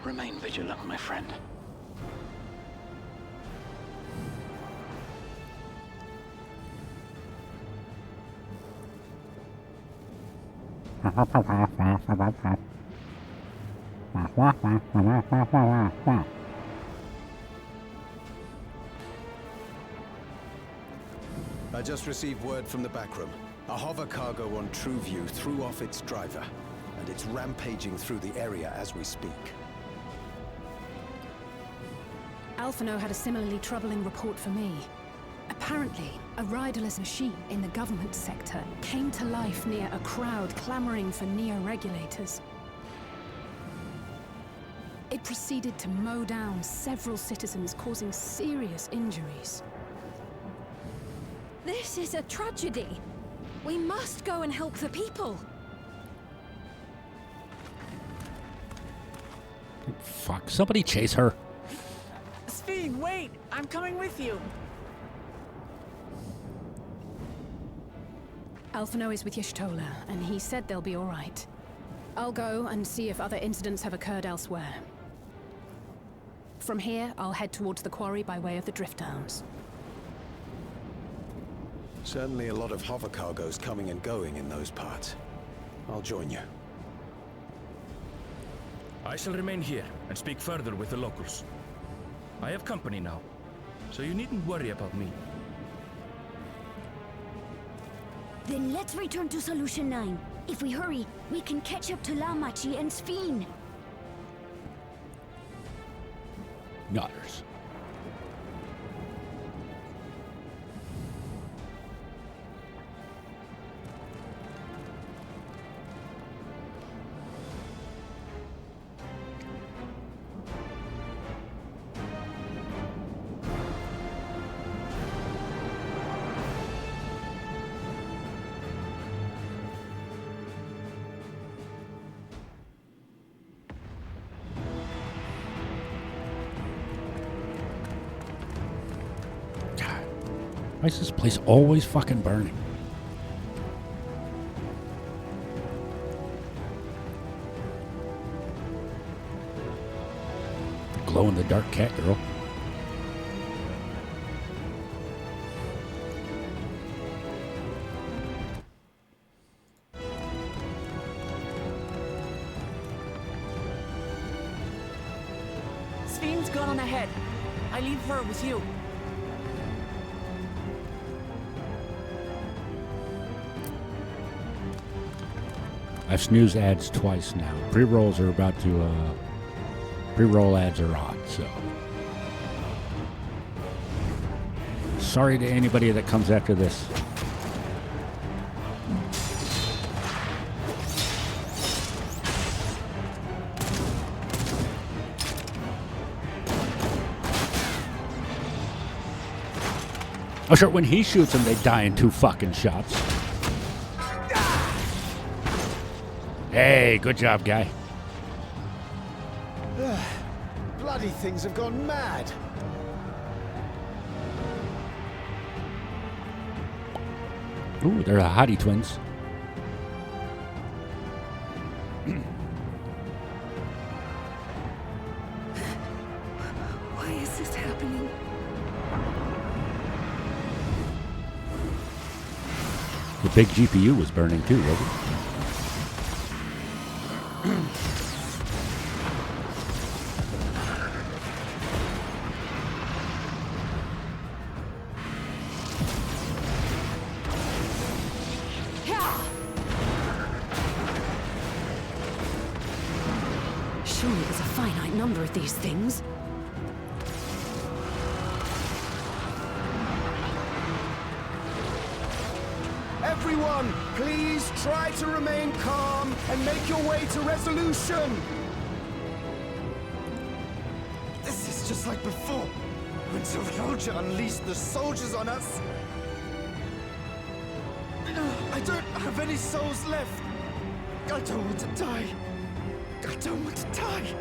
Remain vigilant, my friend. I just received word from the backroom. A hover cargo on TrueView threw off its driver, and it's rampaging through the area as we speak. Alphino had a similarly troubling report for me. Apparently, a riderless machine in the government sector came to life near a crowd clamoring for Neo-regulators. It proceeded to mow down several citizens, causing serious injuries. This is a tragedy. We must go and help the people. Fuck, somebody chase her. Sphene, wait! I'm coming with you! Alphino is with Y'shtola, and he said they'll be all right. I'll go and see if other incidents have occurred elsewhere. From here, I'll head towards the quarry by way of the Drift Downs. Certainly a lot of hover cargoes coming and going in those parts. I'll join you. I shall remain here and speak further with the locals. I have company now, so you needn't worry about me. Then let's return to Solution 9. If we hurry, we can catch up to Lamachi and Sphene. Nodders. Why is this place always fucking burning? Glow in the dark cat girl. Sven's gone on ahead. I leave her with you. I've snoozed ads twice now. Pre-rolls are about to, pre-roll ads are hot, so. Sorry to anybody that comes after this. Oh, sure, when he shoots them, they die in 2 fucking shots. Hey, good job, guy. Bloody things have gone mad. Ooh, they're the hottie twins. Why is this happening? The big GPU was burning too, wasn't it? Surely there's a finite number of these things. Everyone, please try to remain calm and make your way to resolution. This is just like before, when Soldier unleashed the soldiers on us. I don't have any souls left. I don't want to die. I don't want to die.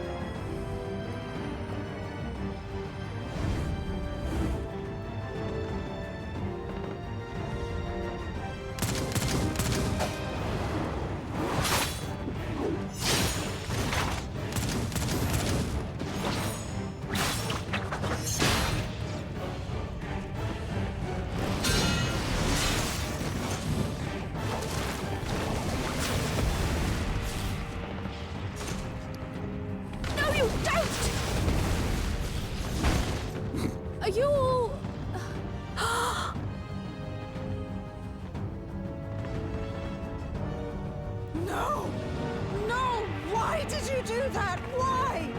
Are you all... No! No! Why did you do that? Why?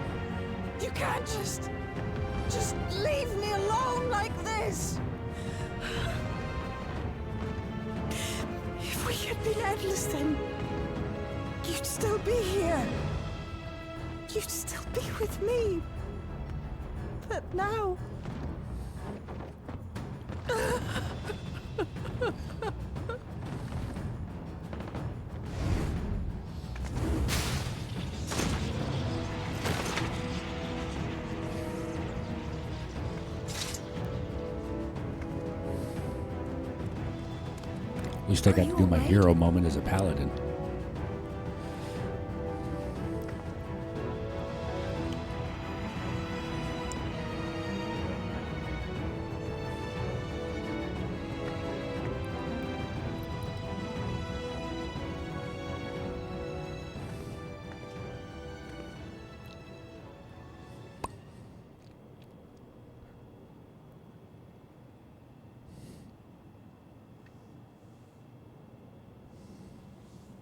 You can't just leave me alone like this! If we had been endless, then you'd still be here. You'd still be with me. But now... At least I got to do my hero moment as a paladin.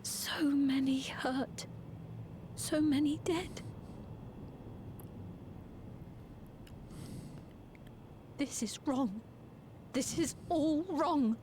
So many hurt. So many dead. This is wrong. This is all wrong.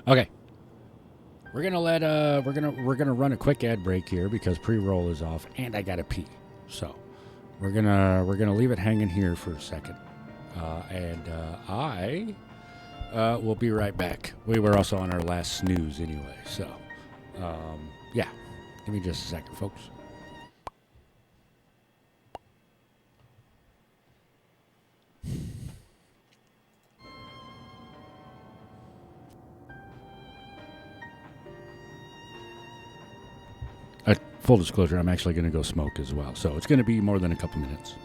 Okay. We're gonna let we're gonna run a quick ad break here because pre-roll is off and I gotta pee. So we're gonna leave it hanging here for a second, and I will be right back. We were also on our last snooze anyway, so yeah, give me just a second, folks. Full disclosure, I'm actually going to go smoke as well. So it's going to be more than a couple minutes.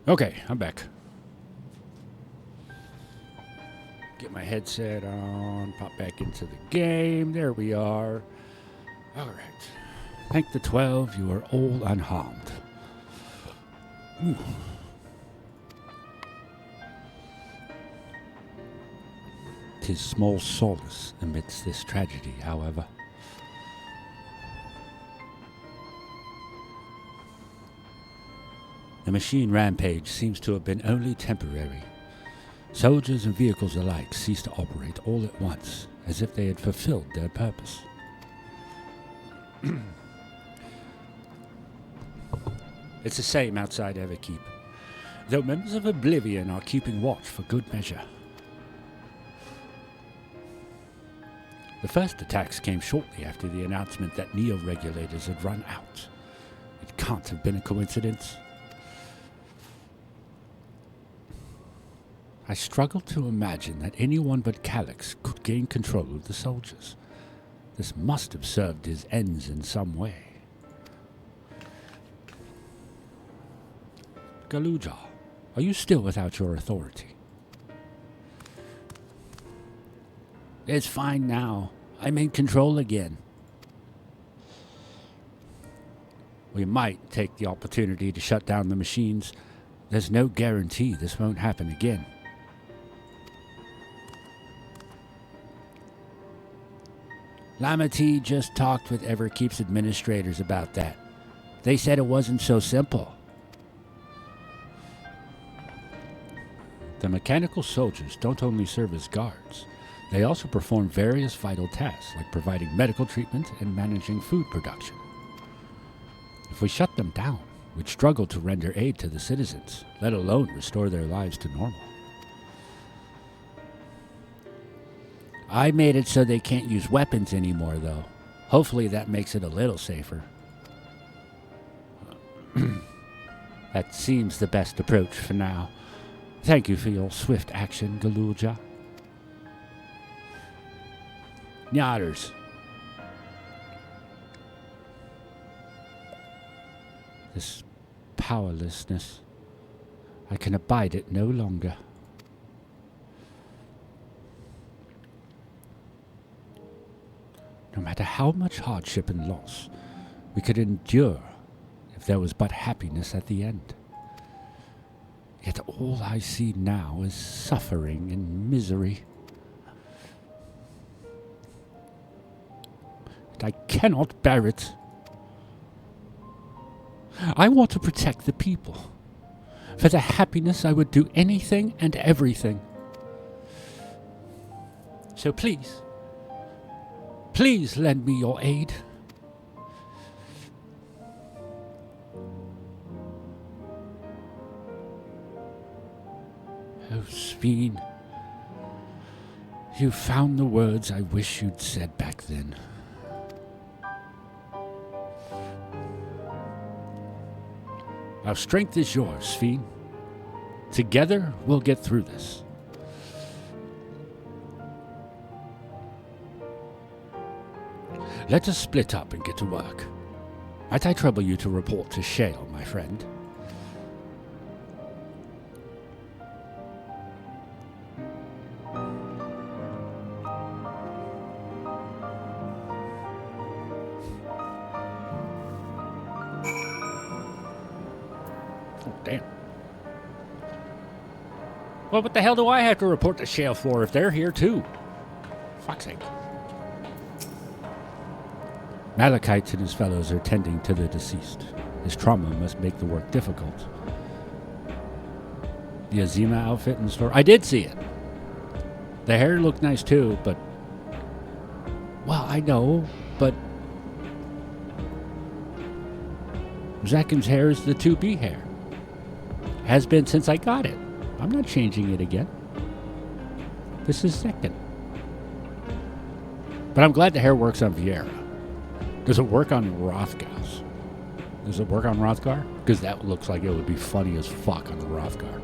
Okay, I'm back. Get my headset on, pop back into the game. There we are. All right. Thank the 12, you are all unharmed. Ooh. 'Tis small solace amidst this tragedy, however. The machine rampage seems to have been only temporary. Soldiers and vehicles alike ceased to operate all at once, as if they had fulfilled their purpose. It's the same outside Everkeep, though members of Oblivion are keeping watch for good measure. The first attacks came shortly after the announcement that neo-regulators had run out. It can't have been a coincidence. I struggle to imagine that anyone but Calyx could gain control of the soldiers. This must have served his ends in some way. Galuja, are you still without your authority? It's fine now. I'm in control again. We might take the opportunity to shut down the machines. There's no guarantee this won't happen again. Lamati just talked with Everkeep's administrators about that. They said it wasn't so simple. The mechanical soldiers don't only serve as guards. They also perform various vital tasks like providing medical treatment and managing food production. If we shut them down, we'd struggle to render aid to the citizens, let alone restore their lives to normal. I made it so they can't use weapons anymore, though. Hopefully that makes it a little safer. That seems the best approach for now. Thank you for your swift action, Galuja. Nyatters. This powerlessness, I can abide it no longer. No matter how much hardship and loss we could endure if there was but happiness at the end. Yet all I see now is suffering and misery. And I cannot bear it. I want to protect the people. For their happiness, I would do anything and everything. So please, please lend me your aid. Oh, Sveen, you found the words I wish you'd said back then. Our strength is yours, Sveen. Together, we'll get through this. Let us split up and get to work. Might I trouble you to report to Shale, my friend? Damn. Well, what the hell do I have to report to Shale for if they're here too? Fuck's sake. Malachite and his fellows are tending to the deceased. His trauma must make the work difficult. The Azima outfit in the store? I did see it. The hair looked nice too, but... Well, I know, but... Zekken's hair is the 2B hair. Has been since I got it. I'm not changing it again. This is Zekken. But I'm glad the hair works on Viera. Does it work on Rothgar's? Does it work on Rothgar? Because that looks like it would be funny as fuck on the Rothgar.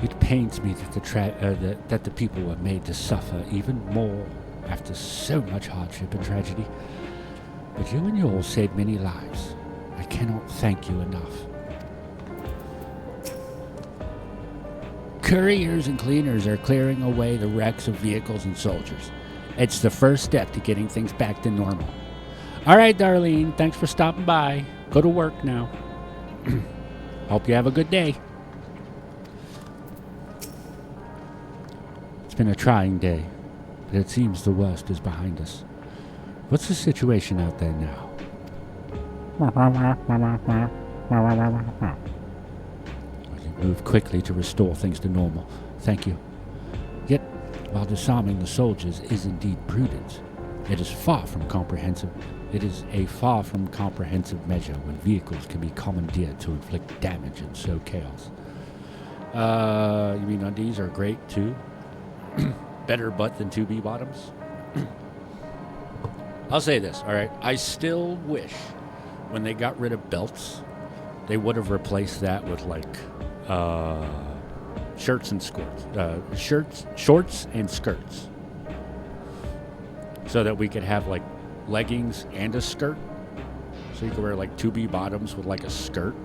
It pains me that that the people were made to suffer even more after so much hardship and tragedy. But you and yours saved many lives. I cannot thank you enough. Couriers and cleaners are clearing away the wrecks of vehicles and soldiers. It's the first step to getting things back to normal. All right, Darlene, thanks for stopping by. Go to work now. Hope you have a good day. It's been a trying day, but it seems the worst is behind us. What's the situation out there now? You move quickly to restore things to normal. Thank you. Yet, while disarming the soldiers is indeed prudent, it is far from comprehensive. It is a far from comprehensive measure when vehicles can be commandeered to inflict damage and sow chaos. You mean undies are great too? Better butt than 2B bottoms? I'll say this, all right? I still wish when they got rid of belts, they would have replaced that with like shirts and skirts. Shorts and skirts. So that we could have like leggings and a skirt. So you could wear like 2B bottoms with like a skirt.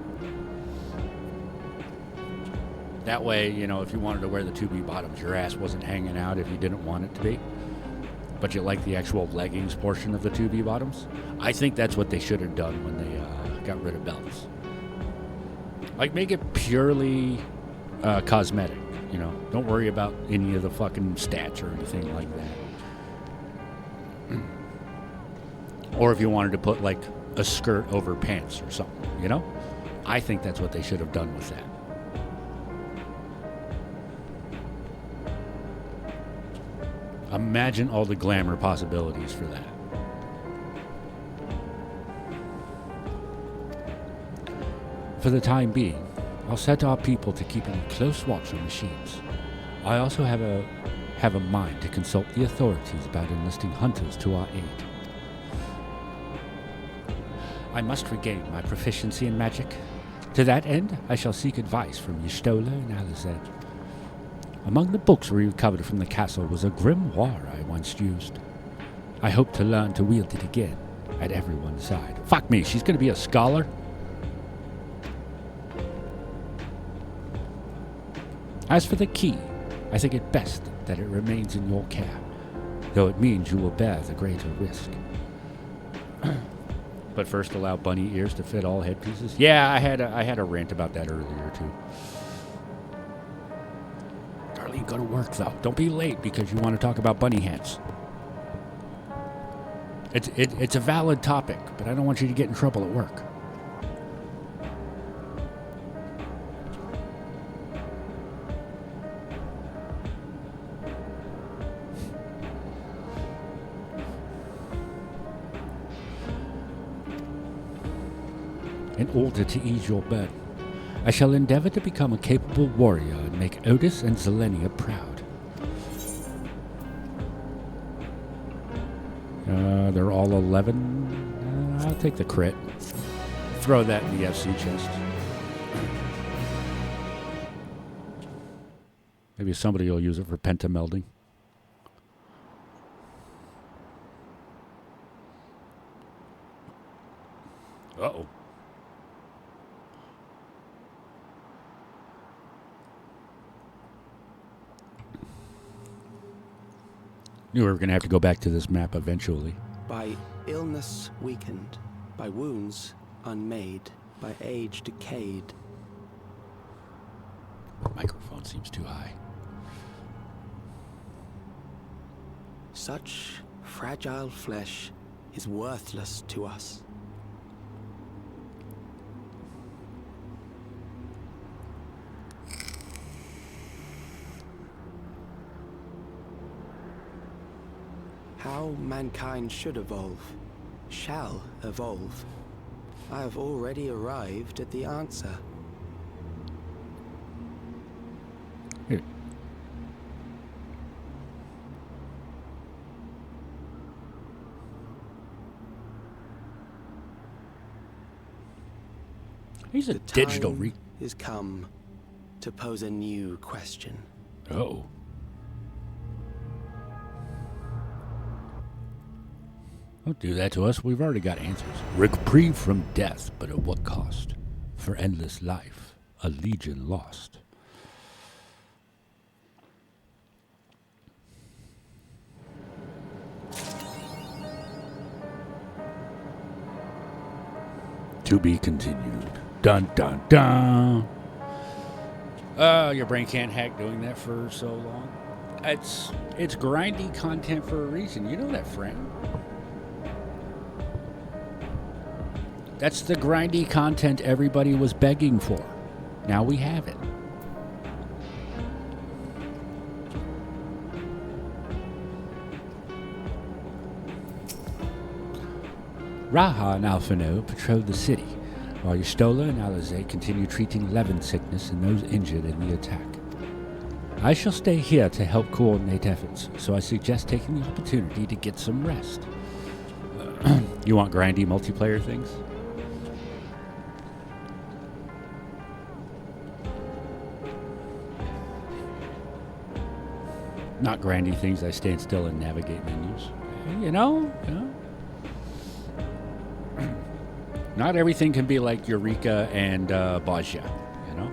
That way, you know, if you wanted to wear the 2B bottoms, your ass wasn't hanging out if you didn't want it to be. But you like the actual leggings portion of the 2B bottoms. I think that's what they should have done when they got rid of belts. Like, make it purely cosmetic, you know. Don't worry about any of the fucking stats or anything like that. Or if you wanted to put, like, a skirt over pants or something, you know? I think that's what they should have done with that. Imagine all the glamour possibilities for that. For the time being, I'll set our people to keeping a close watch on machines. I also have a mind to consult the authorities about enlisting hunters to our aid. I must regain my proficiency in magic. To that end, I shall seek advice from Y'shtola and Alized. Among the books we recovered from the castle was a grimoire I once used. I hope to learn to wield it again, at everyone's side. Fuck me, she's gonna be a scholar? As for the key, I think it best that it remains in your care, though it means you will bear the greater risk. But first allow bunny ears to fit all headpieces? Yeah, I had a rant about that earlier too. Darlene, go to work though. Don't be late because you want to talk about bunny hats. It's a valid topic, but I don't want you to get in trouble at work. In order to ease your burden, I shall endeavor to become a capable warrior and make Otis and Zelenia proud. They're all 11. I'll take the crit. Throw that in the FC chest. Maybe somebody will use it for pentamelding. Uh-oh. Knew we were going to have to go back to this map eventually. By illness weakened, by wounds unmade, by age decayed. Microphone seems too high. Such fragile flesh is worthless to us. How mankind should evolve, shall evolve. I have already arrived at the answer. Here. He's a digital is come to pose a new question. Oh. Don't do that to us. We've already got answers. Reprieve from death, but at what cost? For endless life, a legion lost. To be continued. Dun dun dun. Your brain can't hack doing that for so long. It's grindy content for a reason. You know that, friend. That's the grindy content everybody was begging for. Now we have it. Raha and Alphino patrolled the city, while Y'shtola and Alizé continue treating Levin sickness and those injured in the attack. I shall stay here to help coordinate efforts, so I suggest taking the opportunity to get some rest. You want grindy multiplayer things? Not grindy things, I stand still and navigate menus. You know? Not everything can be like Eureka and Baja, you know?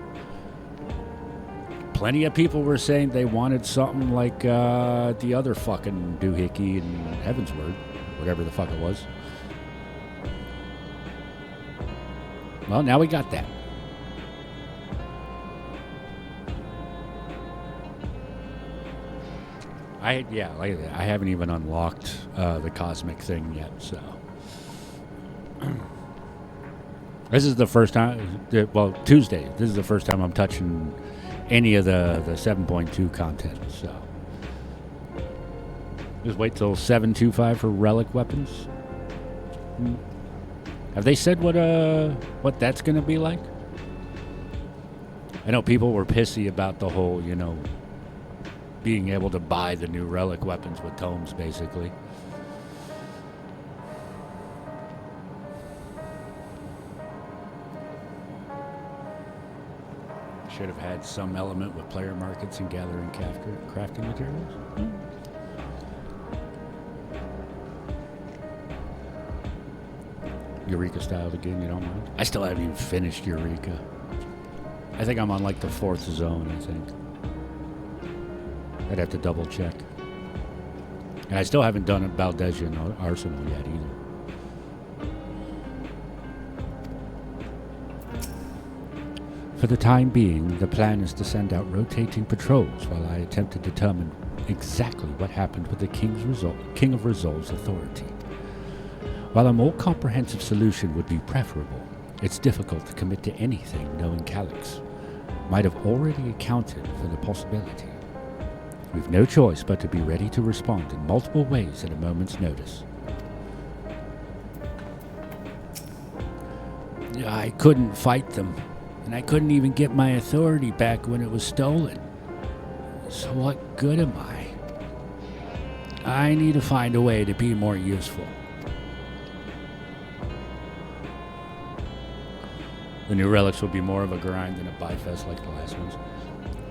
Plenty of people were saying they wanted something like the other fucking doohickey in Heavensward, whatever the fuck it was. Well, now we got that. I haven't even unlocked the cosmic thing yet, so. This is the first time, well, Tuesday, this is the first time I'm touching any of the 7.2 content, so. Just wait till 7.25 for relic weapons. Have they said what that's going to be like? I know people were pissy about the whole, being able to buy the new relic weapons with tomes, basically. Should have had some element with player markets and gathering crafting materials. Eureka styled again, you don't mind? I still haven't even finished Eureka. I think I'm on like the 4th zone, I think. I'd have to double check. And I still haven't done Baldesian Arsenal yet either. For the time being, the plan is to send out rotating patrols while I attempt to determine exactly what happened with the King of Resolve's authority. While a more comprehensive solution would be preferable, it's difficult to commit to anything knowing Calyx might have already accounted for the possibility. We've no choice but to be ready to respond in multiple ways at a moment's notice. I couldn't fight them, and I couldn't even get my authority back when it was stolen. So what good am I? I need to find a way to be more useful. The new relics will be more of a grind than a buy fest like the last ones.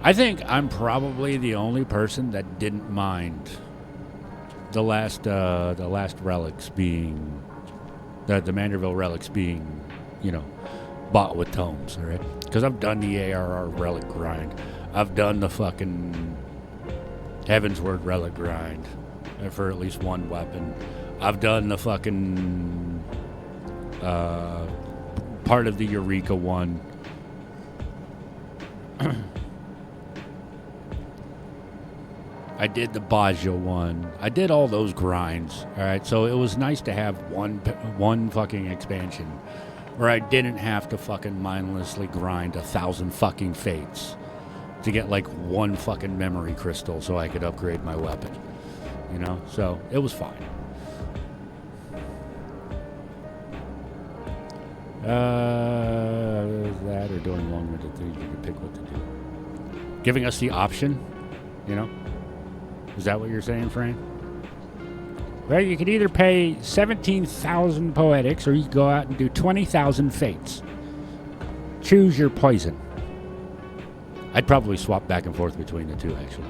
I think I'm probably the only person that didn't mind the last relics being the Manderville relics being, bought with tomes, all right? Because I've done the ARR relic grind. I've done the fucking Heavensward relic grind for at least one weapon. I've done the fucking part of the Eureka one. I did the Baja one. I did all those grinds. All right, so it was nice to have one fucking expansion where I didn't have to fucking mindlessly grind 1,000 fucking fates to get like one fucking memory crystal so I could upgrade my weapon. So it was fine. That or doing long-winded things, you can pick what to do. Giving us the option, Is that what you're saying, Fran? Well, you could either pay 17,000 poetics or you could go out and do 20,000 fates. Choose your poison. I'd probably swap back and forth between the two, actually.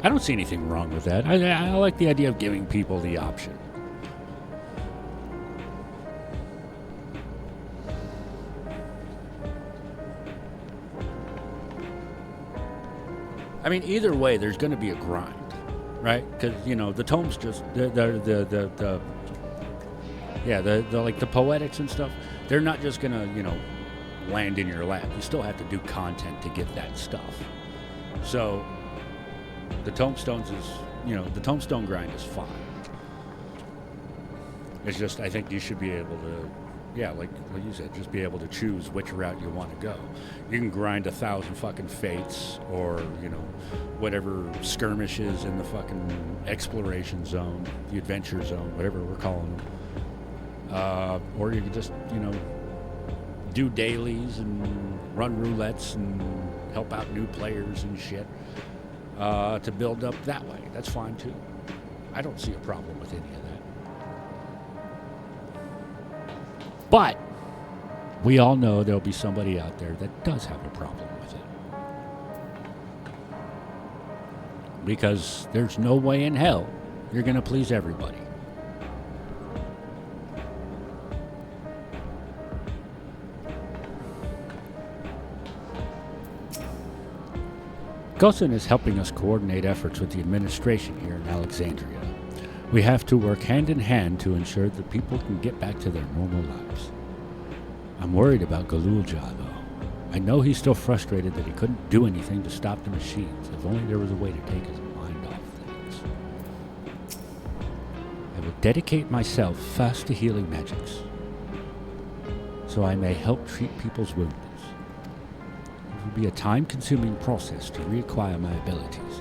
I don't see anything wrong with that. I like the idea of giving people the option. I mean, either way, there's going to be a grind, right? Because, you know, the tomes just, the like the poetics and stuff, they're not just going to, you know, land in your lap. You still have to do content to get that stuff. So the tombstones is, you know, the tombstone grind is fine. It's just, I think you should be able to, yeah, like you said, just be able to choose which route you want to go. You can grind 1,000 fucking fates, or, you know, whatever skirmishes in the fucking exploration zone, the adventure zone, whatever we're calling them. Or you can just, you know, do dailies and run roulettes and help out new players and shit to build up that way. That's fine too. I don't see a problem with any of that. But we all know there'll be somebody out there that does have a problem with it. Because there's no way in hell you're going to please everybody. Gosen is helping us coordinate efforts with the administration here in Alexandria. We have to work hand in hand to ensure that people can get back to their normal lives. I'm worried about Galulja, though. I know he's still frustrated that he couldn't do anything to stop the machines. If only there was a way to take his mind off things. I will dedicate myself first to healing magics, so I may help treat people's wounds. It will be a time-consuming process to reacquire my abilities,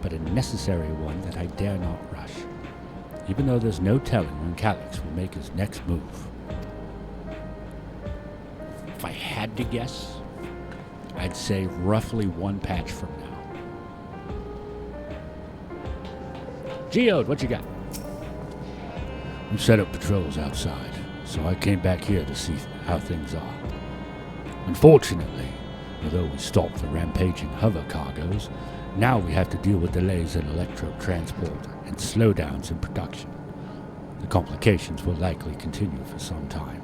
but a necessary one that I dare not rush. Even though there's no telling when Calyx will make his next move. If I had to guess, I'd say roughly one patch from now. Geode, what you got? We set up patrols outside, so I came back here to see how things are. Unfortunately, although we stopped the rampaging hover cargoes, now we have to deal with delays in electro transport and slowdowns in production. The complications will likely continue for some time.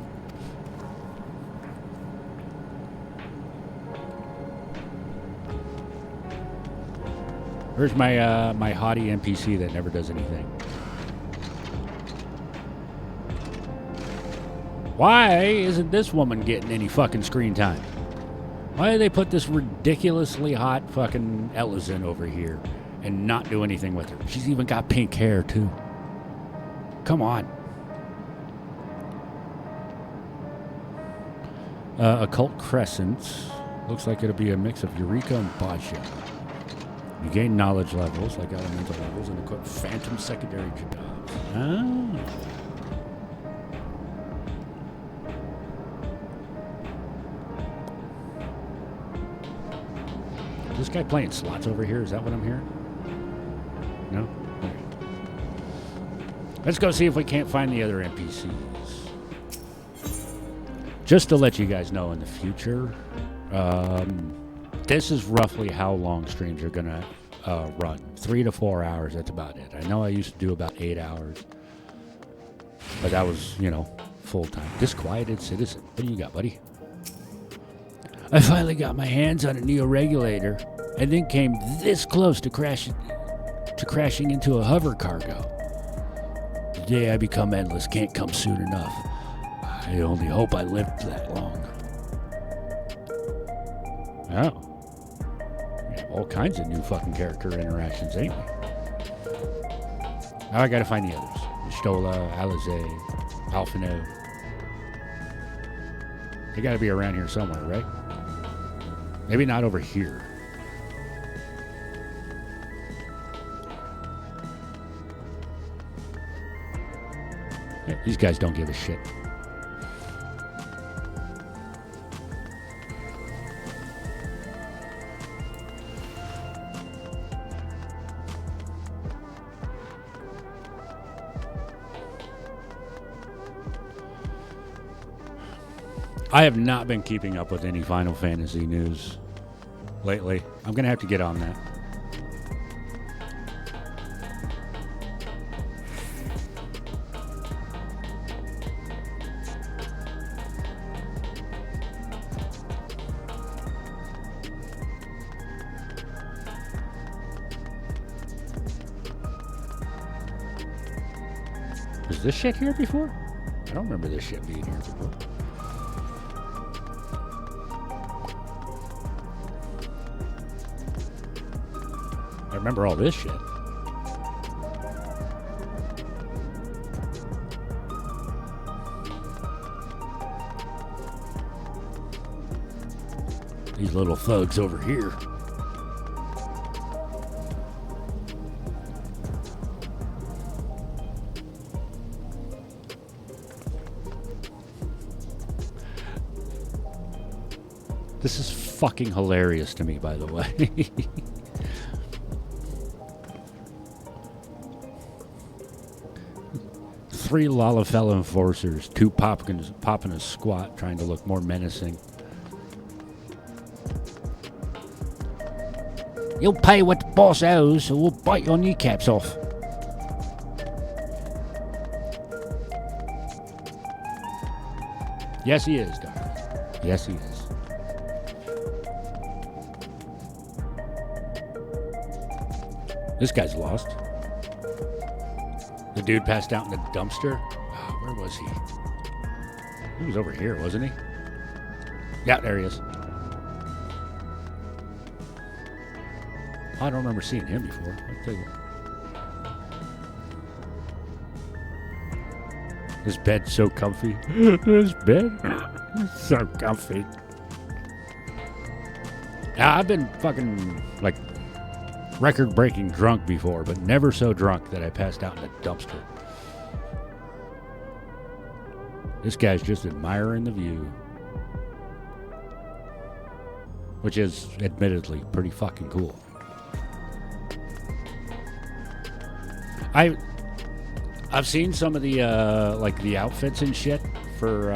Where's my my haughty NPC that never does anything? Why isn't this woman getting any fucking screen time? Why do they put this ridiculously hot fucking Ellison over here and not do anything with her? She's even got pink hair, too. Come on. Occult Crescent. Looks like it'll be a mix of Eureka and Baja. You gain knowledge levels, like elemental levels, and equip phantom secondary jobs. Oh. This guy playing slots over here? Is that what I'm hearing? No? Okay. Let's go see if we can't find the other NPCs. Just to let you guys know in the future, this is roughly how long streams are going to run. 3 to 4 hours, that's about it. I know I used to do about 8 hours. But that was, you know, full-time. Disquieted Citizen. What do you got, buddy? I finally got my hands on a Neo-regulator and then came this close to crashing into a hover cargo. The day I become endless can't come soon enough. I only hope I lived that long. Oh. We have all kinds of new fucking character interactions, ain't we? Now I gotta find the others. Stola, Alize, Alphino. They gotta be around here somewhere, right? Maybe not over here. Yeah, these guys don't give a shit. I have not been keeping up with any Final Fantasy news lately. I'm going to have to get on that. Was this shit here before? I don't remember this shit being here before. I remember all this shit. These little thugs over here. This is fucking hilarious to me, by the way. Three Lalafell enforcers, two popping a squat, trying to look more menacing. You'll pay what the boss owes, or we'll bite your kneecaps off. Yes, he is, darling. Yes, he is. This guy's lost. The dude passed out in the dumpster. Oh, where was he? He was over here, wasn't he? Yeah, there he is. I don't remember seeing him before. I'll tell you what. This bed's so comfy. This bed is so comfy. Now, I've been fucking, like, record-breaking drunk before, but never so drunk that I passed out in a dumpster. This guy's just admiring the view. Which is, admittedly, pretty fucking cool. I've seen some of the, like, the outfits and shit for,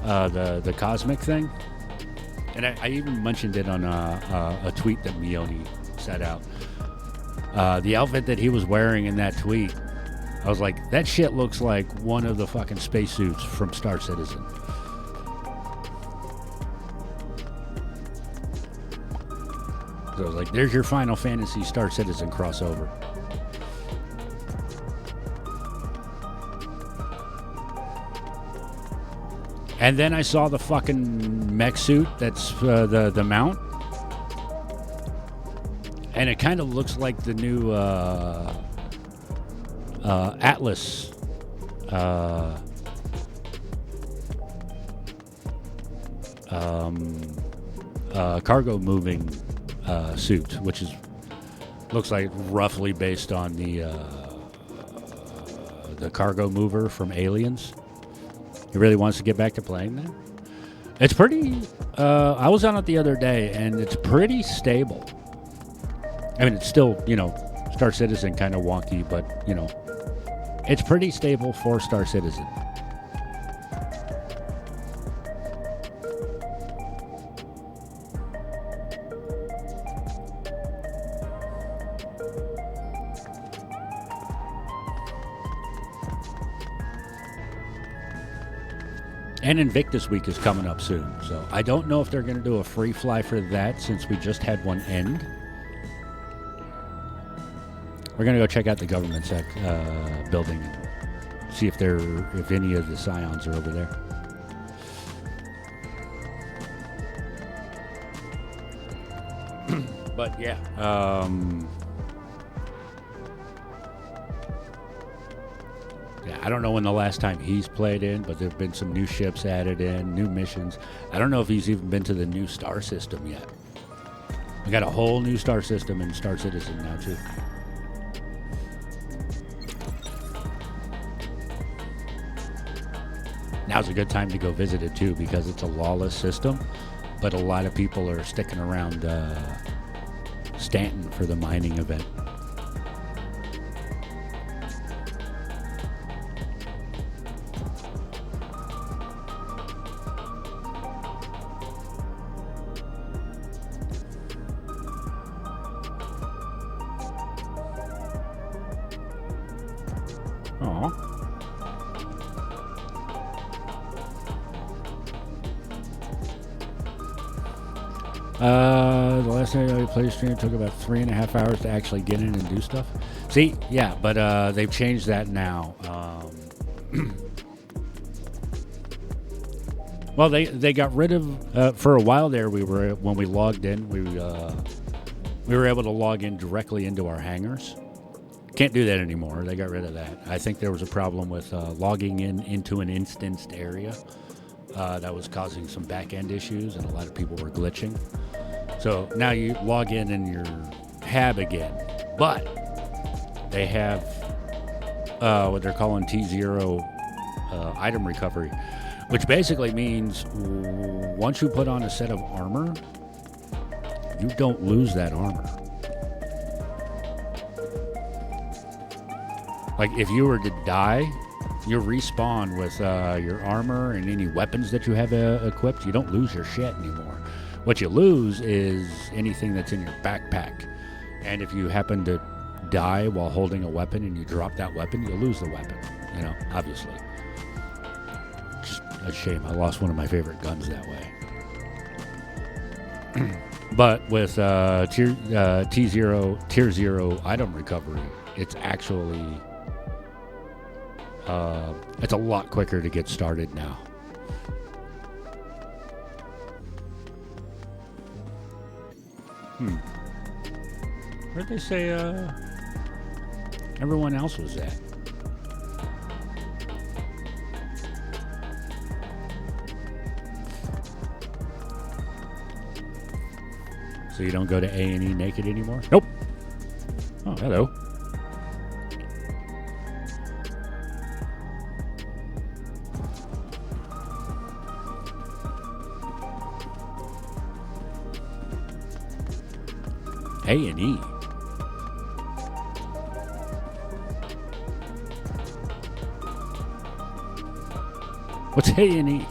the Cosmic thing. And I even mentioned it on a tweet that Mione set out. The outfit that he was wearing in that tweet, I was like, that shit looks like one of the fucking spacesuits from Star Citizen. So I was like, there's your Final Fantasy Star Citizen crossover. And then I saw the fucking mech suit that's the mount. And it kind of looks like the new Atlas cargo moving suit, which looks like roughly based on the cargo mover from Aliens. He really wants to get back to playing that. It's pretty... I was on it the other day, and it's pretty stable. I mean, it's still, you know, Star Citizen kind of wonky, but, you know, it's pretty stable for Star Citizen. And Invictus Week is coming up soon, so I don't know if they're going to do a free fly for that since we just had one end. We're going to go check out the government building and see if any of the Scions are over there. But yeah, yeah, I don't know when the last time he's played in, but there have been some new ships added in, new missions. I don't know if he's even been to the new star system yet. We got a whole new star system in Star Citizen now, too. Now's a good time to go visit it, too, because it's a lawless system, but a lot of people are sticking around Stanton for the mining event. Aw. The last time I played stream took about 3.5 hours to actually get in and do stuff. See, yeah, but they've changed that now. Well, they got rid of for a while there. When we logged in, we were able to log in directly into our hangars. Can't do that anymore. They got rid of that. I think there was a problem with logging into an instanced area that was causing some back-end issues, and a lot of people were glitching. So now you log in your hab again, but they have what they're calling T0 item recovery, which basically means once you put on a set of armor, you don't lose that armor. Like, if you were to die, you respawn with your armor and any weapons that you have equipped. You don't lose your shit anymore. What you lose is anything that's in your backpack. And if you happen to die while holding a weapon and you drop that weapon, you lose the weapon. You know, obviously. Just a shame. I lost one of my favorite guns that way. But with Tier 0 item recovery, it's actually... it's a lot quicker to get started now. Where'd they say everyone else was at? So you don't go to A&E naked anymore? Nope. Oh, hello. A&E. What's A&E?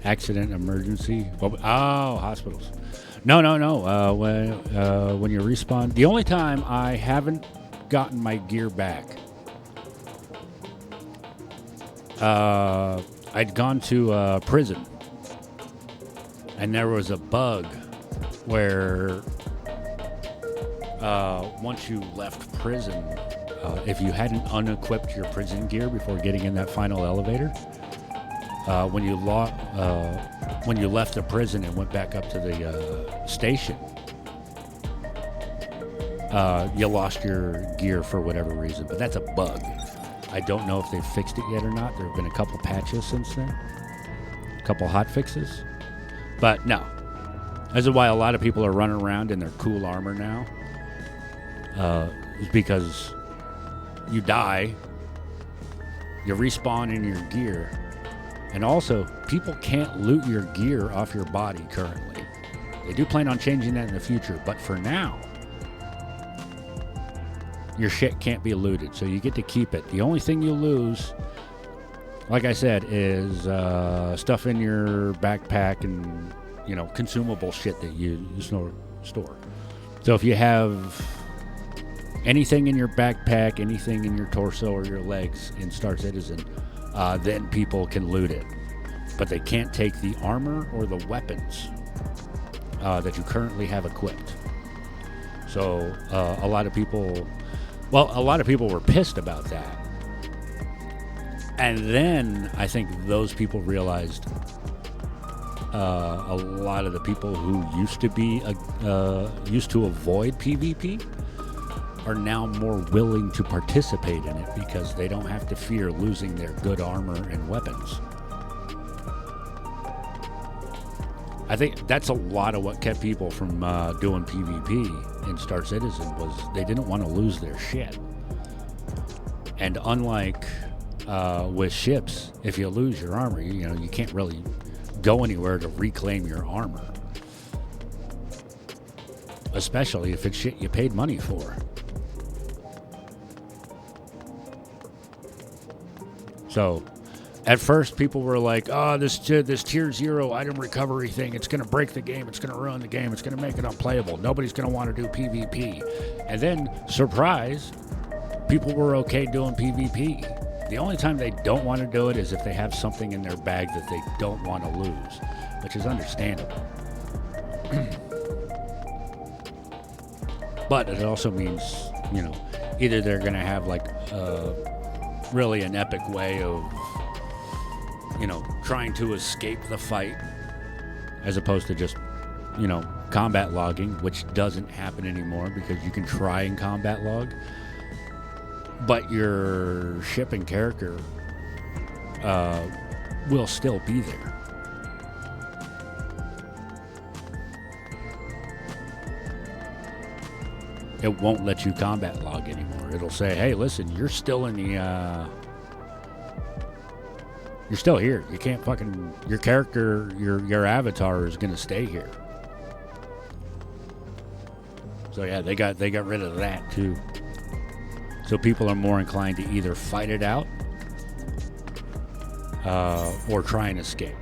Accident, emergency. Oh, hospitals. No. When you respawn, the only time I haven't gotten my gear back, I'd gone to prison, and there was a bug where once you left prison, if you hadn't unequipped your prison gear before getting in that final elevator, when you left the prison and went back up to the station, you lost your gear for whatever reason. But that's a bug. I don't know if they've fixed it yet or not. There have been a couple patches since then, a couple hot fixes. But no, this is why a lot of people are running around in their cool armor now. It's because you die, you respawn in your gear. And also, people can't loot your gear off your body currently. They do plan on changing that in the future, but for now, your shit can't be looted, so you get to keep it. The only thing you lose, like I said, is stuff in your backpack and, you know, consumable shit that you store. So if you have anything in your backpack, anything in your torso or your legs in Star Citizen, then people can loot it. But they can't take the armor or the weapons that you currently have equipped. So a lot of people were pissed about that. And then I think those people realized a lot of the people who used to avoid PvP are now more willing to participate in it because they don't have to fear losing their good armor and weapons. I think that's a lot of what kept people from doing PvP in Star Citizen was they didn't want to lose their shit. And unlike with ships, if you lose your armor, you can't really go anywhere to reclaim your armor. Especially if it's shit you paid money for. So, at first, people were like, "Oh, this tier 0 item recovery thing, it's going to break the game. It's going to ruin the game. It's going to make it unplayable. Nobody's going to want to do PvP." And then, surprise, people were okay doing PvP. The only time they don't want to do it is if they have something in their bag that they don't want to lose, which is understandable. But it also means, you know, either they're going to have like really an epic way of, you know, trying to escape the fight as opposed to just, you know, combat logging, which doesn't happen anymore because you can try and combat log, but your ship and character will still be there. It won't let you combat log anymore. It'll say, "Hey, listen, you're still in the, you're still here. You can't fucking, your character, your avatar is gonna stay here." So yeah, they got rid of that too. So people are more inclined to either fight it out, or try and escape.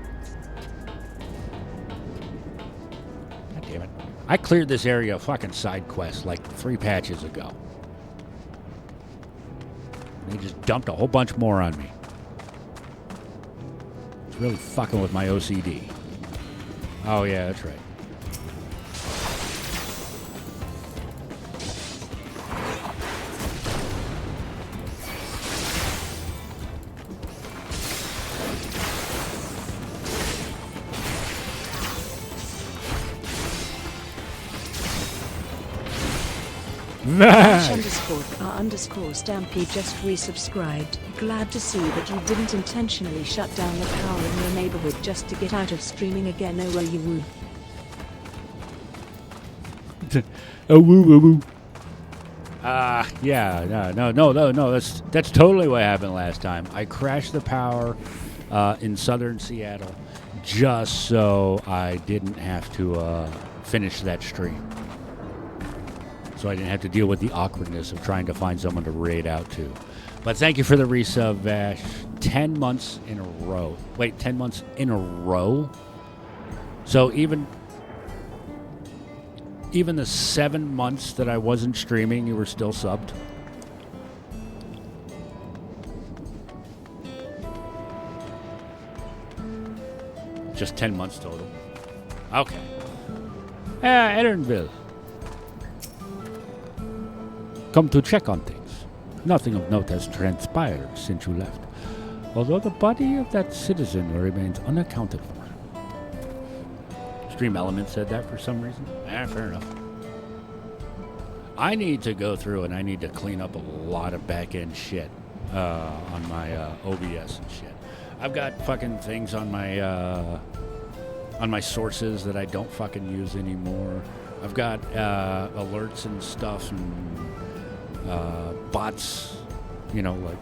God damn it. I cleared this area of fucking side quest like 3 patches ago. They just dumped a whole bunch more on me. It's really fucking with my OCD. Oh yeah, that's right. _Stampede just resubscribed. Glad to see that you didn't intentionally shut down the power in your neighborhood just to get out of streaming again. Oh well, you woo. Oh woo woo woo. Yeah, no. That's totally what happened last time. I crashed the power in southern Seattle just so I didn't have to finish that stream. So I didn't have to deal with the awkwardness of trying to find someone to raid out to. But thank you for the resub, Vash. 10 months in a row. Wait, 10 months in a row? So even the 7 months that I wasn't streaming, you were still subbed? Just 10 months total. Okay. Edenville. Come to check on things. Nothing of note has transpired since you left, although the body of that citizen remains unaccounted for. Stream Element said that for some reason. Fair enough. I need to go through and I need to clean up a lot of back-end shit on my OBS and shit. I've got fucking things on my sources that I don't fucking use anymore. I've got alerts and stuff and bots, you know, like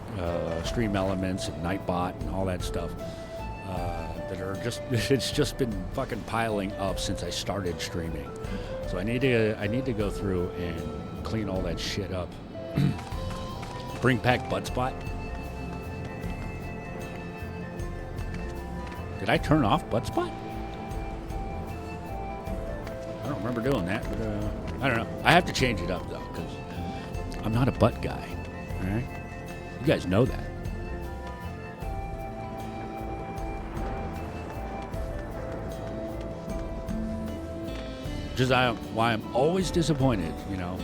Stream Elements and Nightbot and all that stuff that are just, it's just been fucking piling up since I started streaming. So I need to go through and clean all that shit up. Bring back Buttspot. Did I turn off Buttspot? I don't remember doing that, but I don't know. I have to change it up though, because I'm not a butt guy. All right, you guys know that. Which is why I'm always disappointed, you know.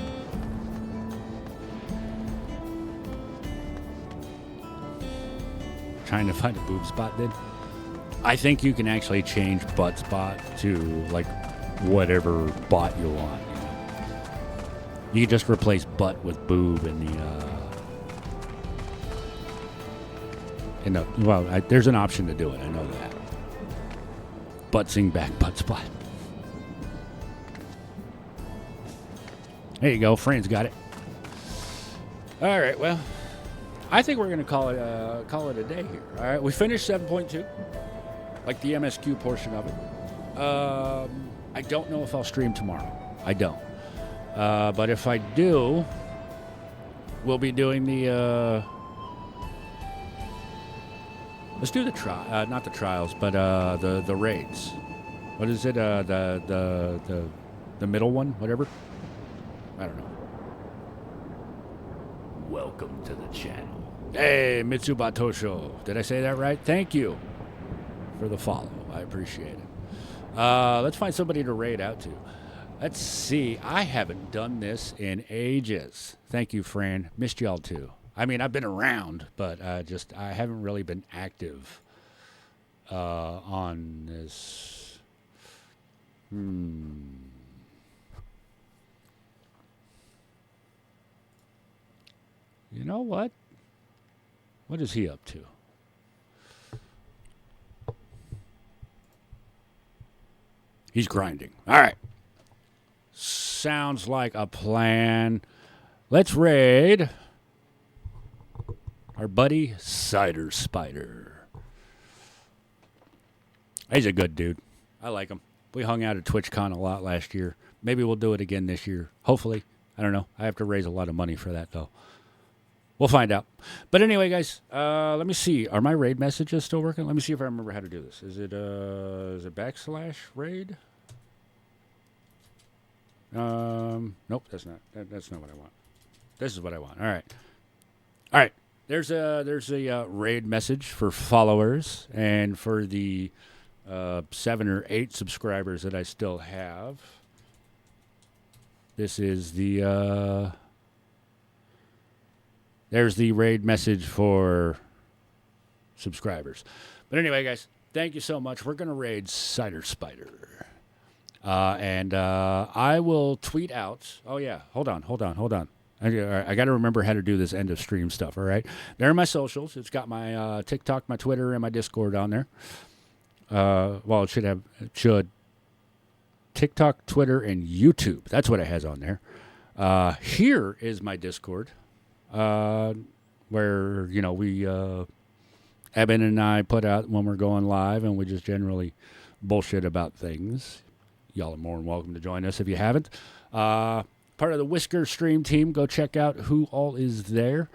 Trying to find a boob spot, then. I think you can actually change butt spot to like whatever bot you want. You know? You can just replace butt with boob in the well. There's an option to do it. I know that. Buttsing back butt spot. There you go. Fran's got it. All right. Well, I think we're gonna call it a day here. All right. We finished 7.2, like the MSQ portion of it. I don't know if I'll stream tomorrow. I don't. But if I do, we'll be doing the Let's do the not the trials, but the raids. What is it? The middle one, whatever. I don't know. Welcome to the channel. Hey, Mitsubatosho. Did I say that right? Thank you for the follow. I appreciate it. Let's find somebody to raid out to. Let's see. I haven't done this in ages. Thank you, Fran. Missed y'all too. I mean, I've been around, but I haven't really been active on this. You know what? What is he up to? He's grinding. All right. Sounds like a plan. Let's raid our buddy Cider Spider. He's a good dude. I like him. We hung out at TwitchCon a lot last year. Maybe we'll do it again this year. Hopefully. I don't know. I have to raise a lot of money for that, though. We'll find out. But anyway, guys, let me see. Are my raid messages still working? Let me see if I remember how to do this. Is it /raid? Nope, that's not. That's not what I want. This is what I want. All right. All right. There's a raid message for followers and for the 7 or 8 subscribers that I still have. This is the there's the raid message for subscribers. But anyway, guys, thank you so much. We're going to raid Cider Spider. And I will tweet out. Oh, yeah. Hold on. I got to remember how to do this end of stream stuff, all right? There are my socials. It's got my TikTok, my Twitter, and my Discord on there. Well, it should TikTok, Twitter, and YouTube. That's what it has on there. Here is my Discord. Where, you know, we, Eben and I put out when we're going live, and we just generally bullshit about things. Y'all are more than welcome to join us if you haven't. Part of the Whisker stream team, go check out who all is there.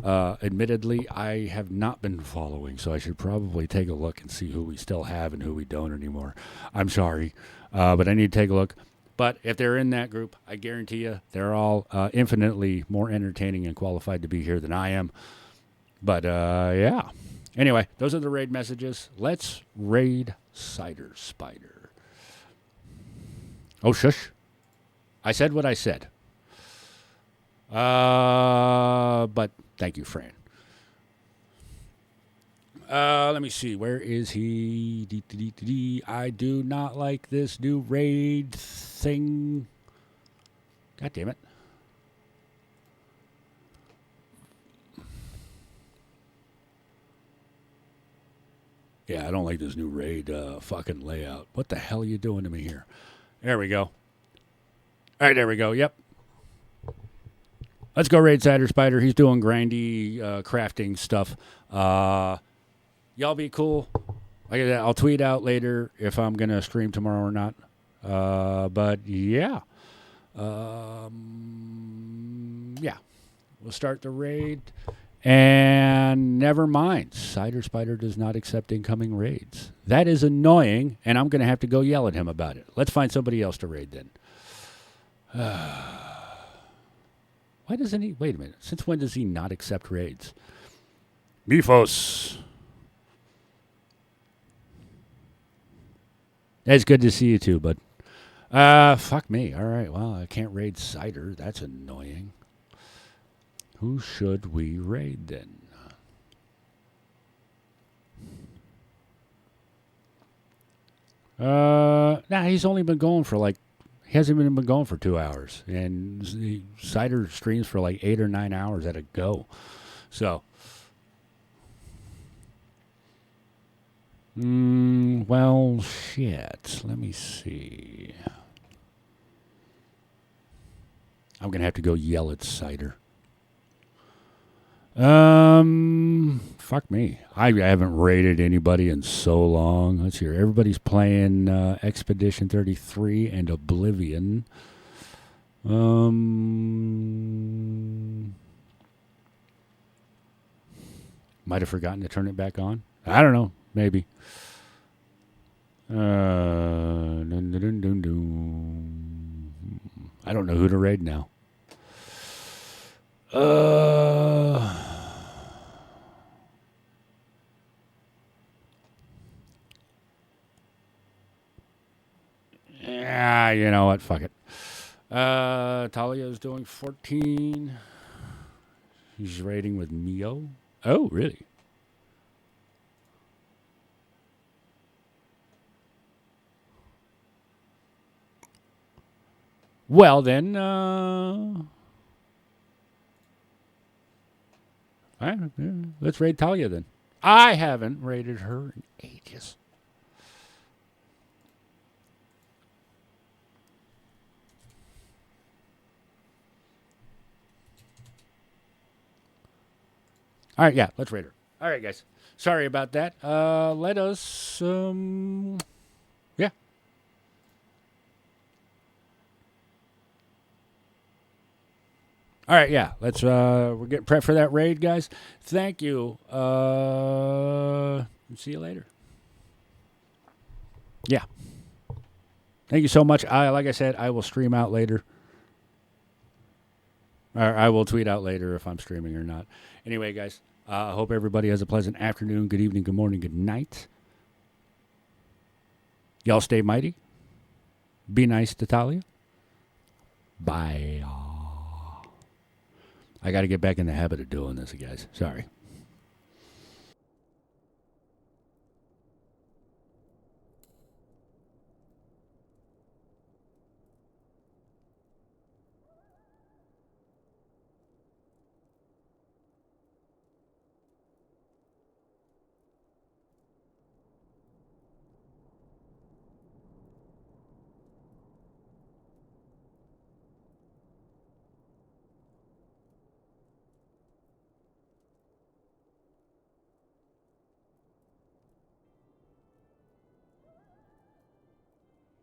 Admittedly, I have not been following, so I should probably take a look and see who we still have and who we don't anymore. I'm sorry, but I need to take a look. But if they're in that group, I guarantee you they're all infinitely more entertaining and qualified to be here than I am. But, yeah. Anyway, those are the raid messages. Let's raid Cider Spider. Oh, shush. I said what I said. But thank you, Fran. Let me see. Where is he? I do not like this new raid thing. God damn it. Yeah, I don't like this new raid fucking layout. What the hell are you doing to me here? There we go. All right, there we go. Yep. Let's go raid Cider Spider. He's doing grindy crafting stuff. Y'all be cool. I'll tweet out later if I'm going to stream tomorrow or not. But yeah. Yeah. We'll start the raid. And never mind. Cider Spider does not accept incoming raids. That is annoying, and I'm going to have to go yell at him about it. Let's find somebody else to raid then. Why doesn't he? Wait a minute. Since when does he not accept raids? Mifos. It's good to see you too, bud. Fuck me. All right. Well, I can't raid Cider. That's annoying. Who should we raid then? Nah, he's only been going for he hasn't even been going for 2 hours. And Cider streams for 8 or 9 hours at a go. So. Well, shit. Let me see. I'm going to have to go yell at Cider. Fuck me. I haven't raided anybody in so long. Let's hear. Everybody's playing Expedition 33 and Oblivion. Might have forgotten to turn it back on. I don't know. Maybe. I don't know who to raid now. Yeah, you know what? Fuck it. Talia's doing 14. He's raiding with Mio. Oh, really? Well, then, all right, yeah, let's raid Talia then. I haven't raided her in ages. All right, yeah, let's raid her. All right, guys. Sorry about that. Let us, yeah. All right, yeah. Let's, we're getting prepped for that raid, guys. Thank you. See you later. Yeah. Thank you so much. Like I said, I will stream out later. Or I will tweet out later if I'm streaming or not. Anyway, guys, I hope everybody has a pleasant afternoon, good evening, good morning, good night. Y'all stay mighty. Be nice to Talia. Bye. I got to get back in the habit of doing this, guys. Sorry.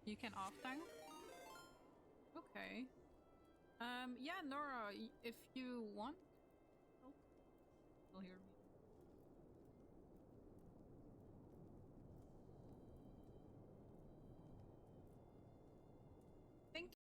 You can off tank? Okay. Yeah, Nora, if you want. Oh, you'll hear me.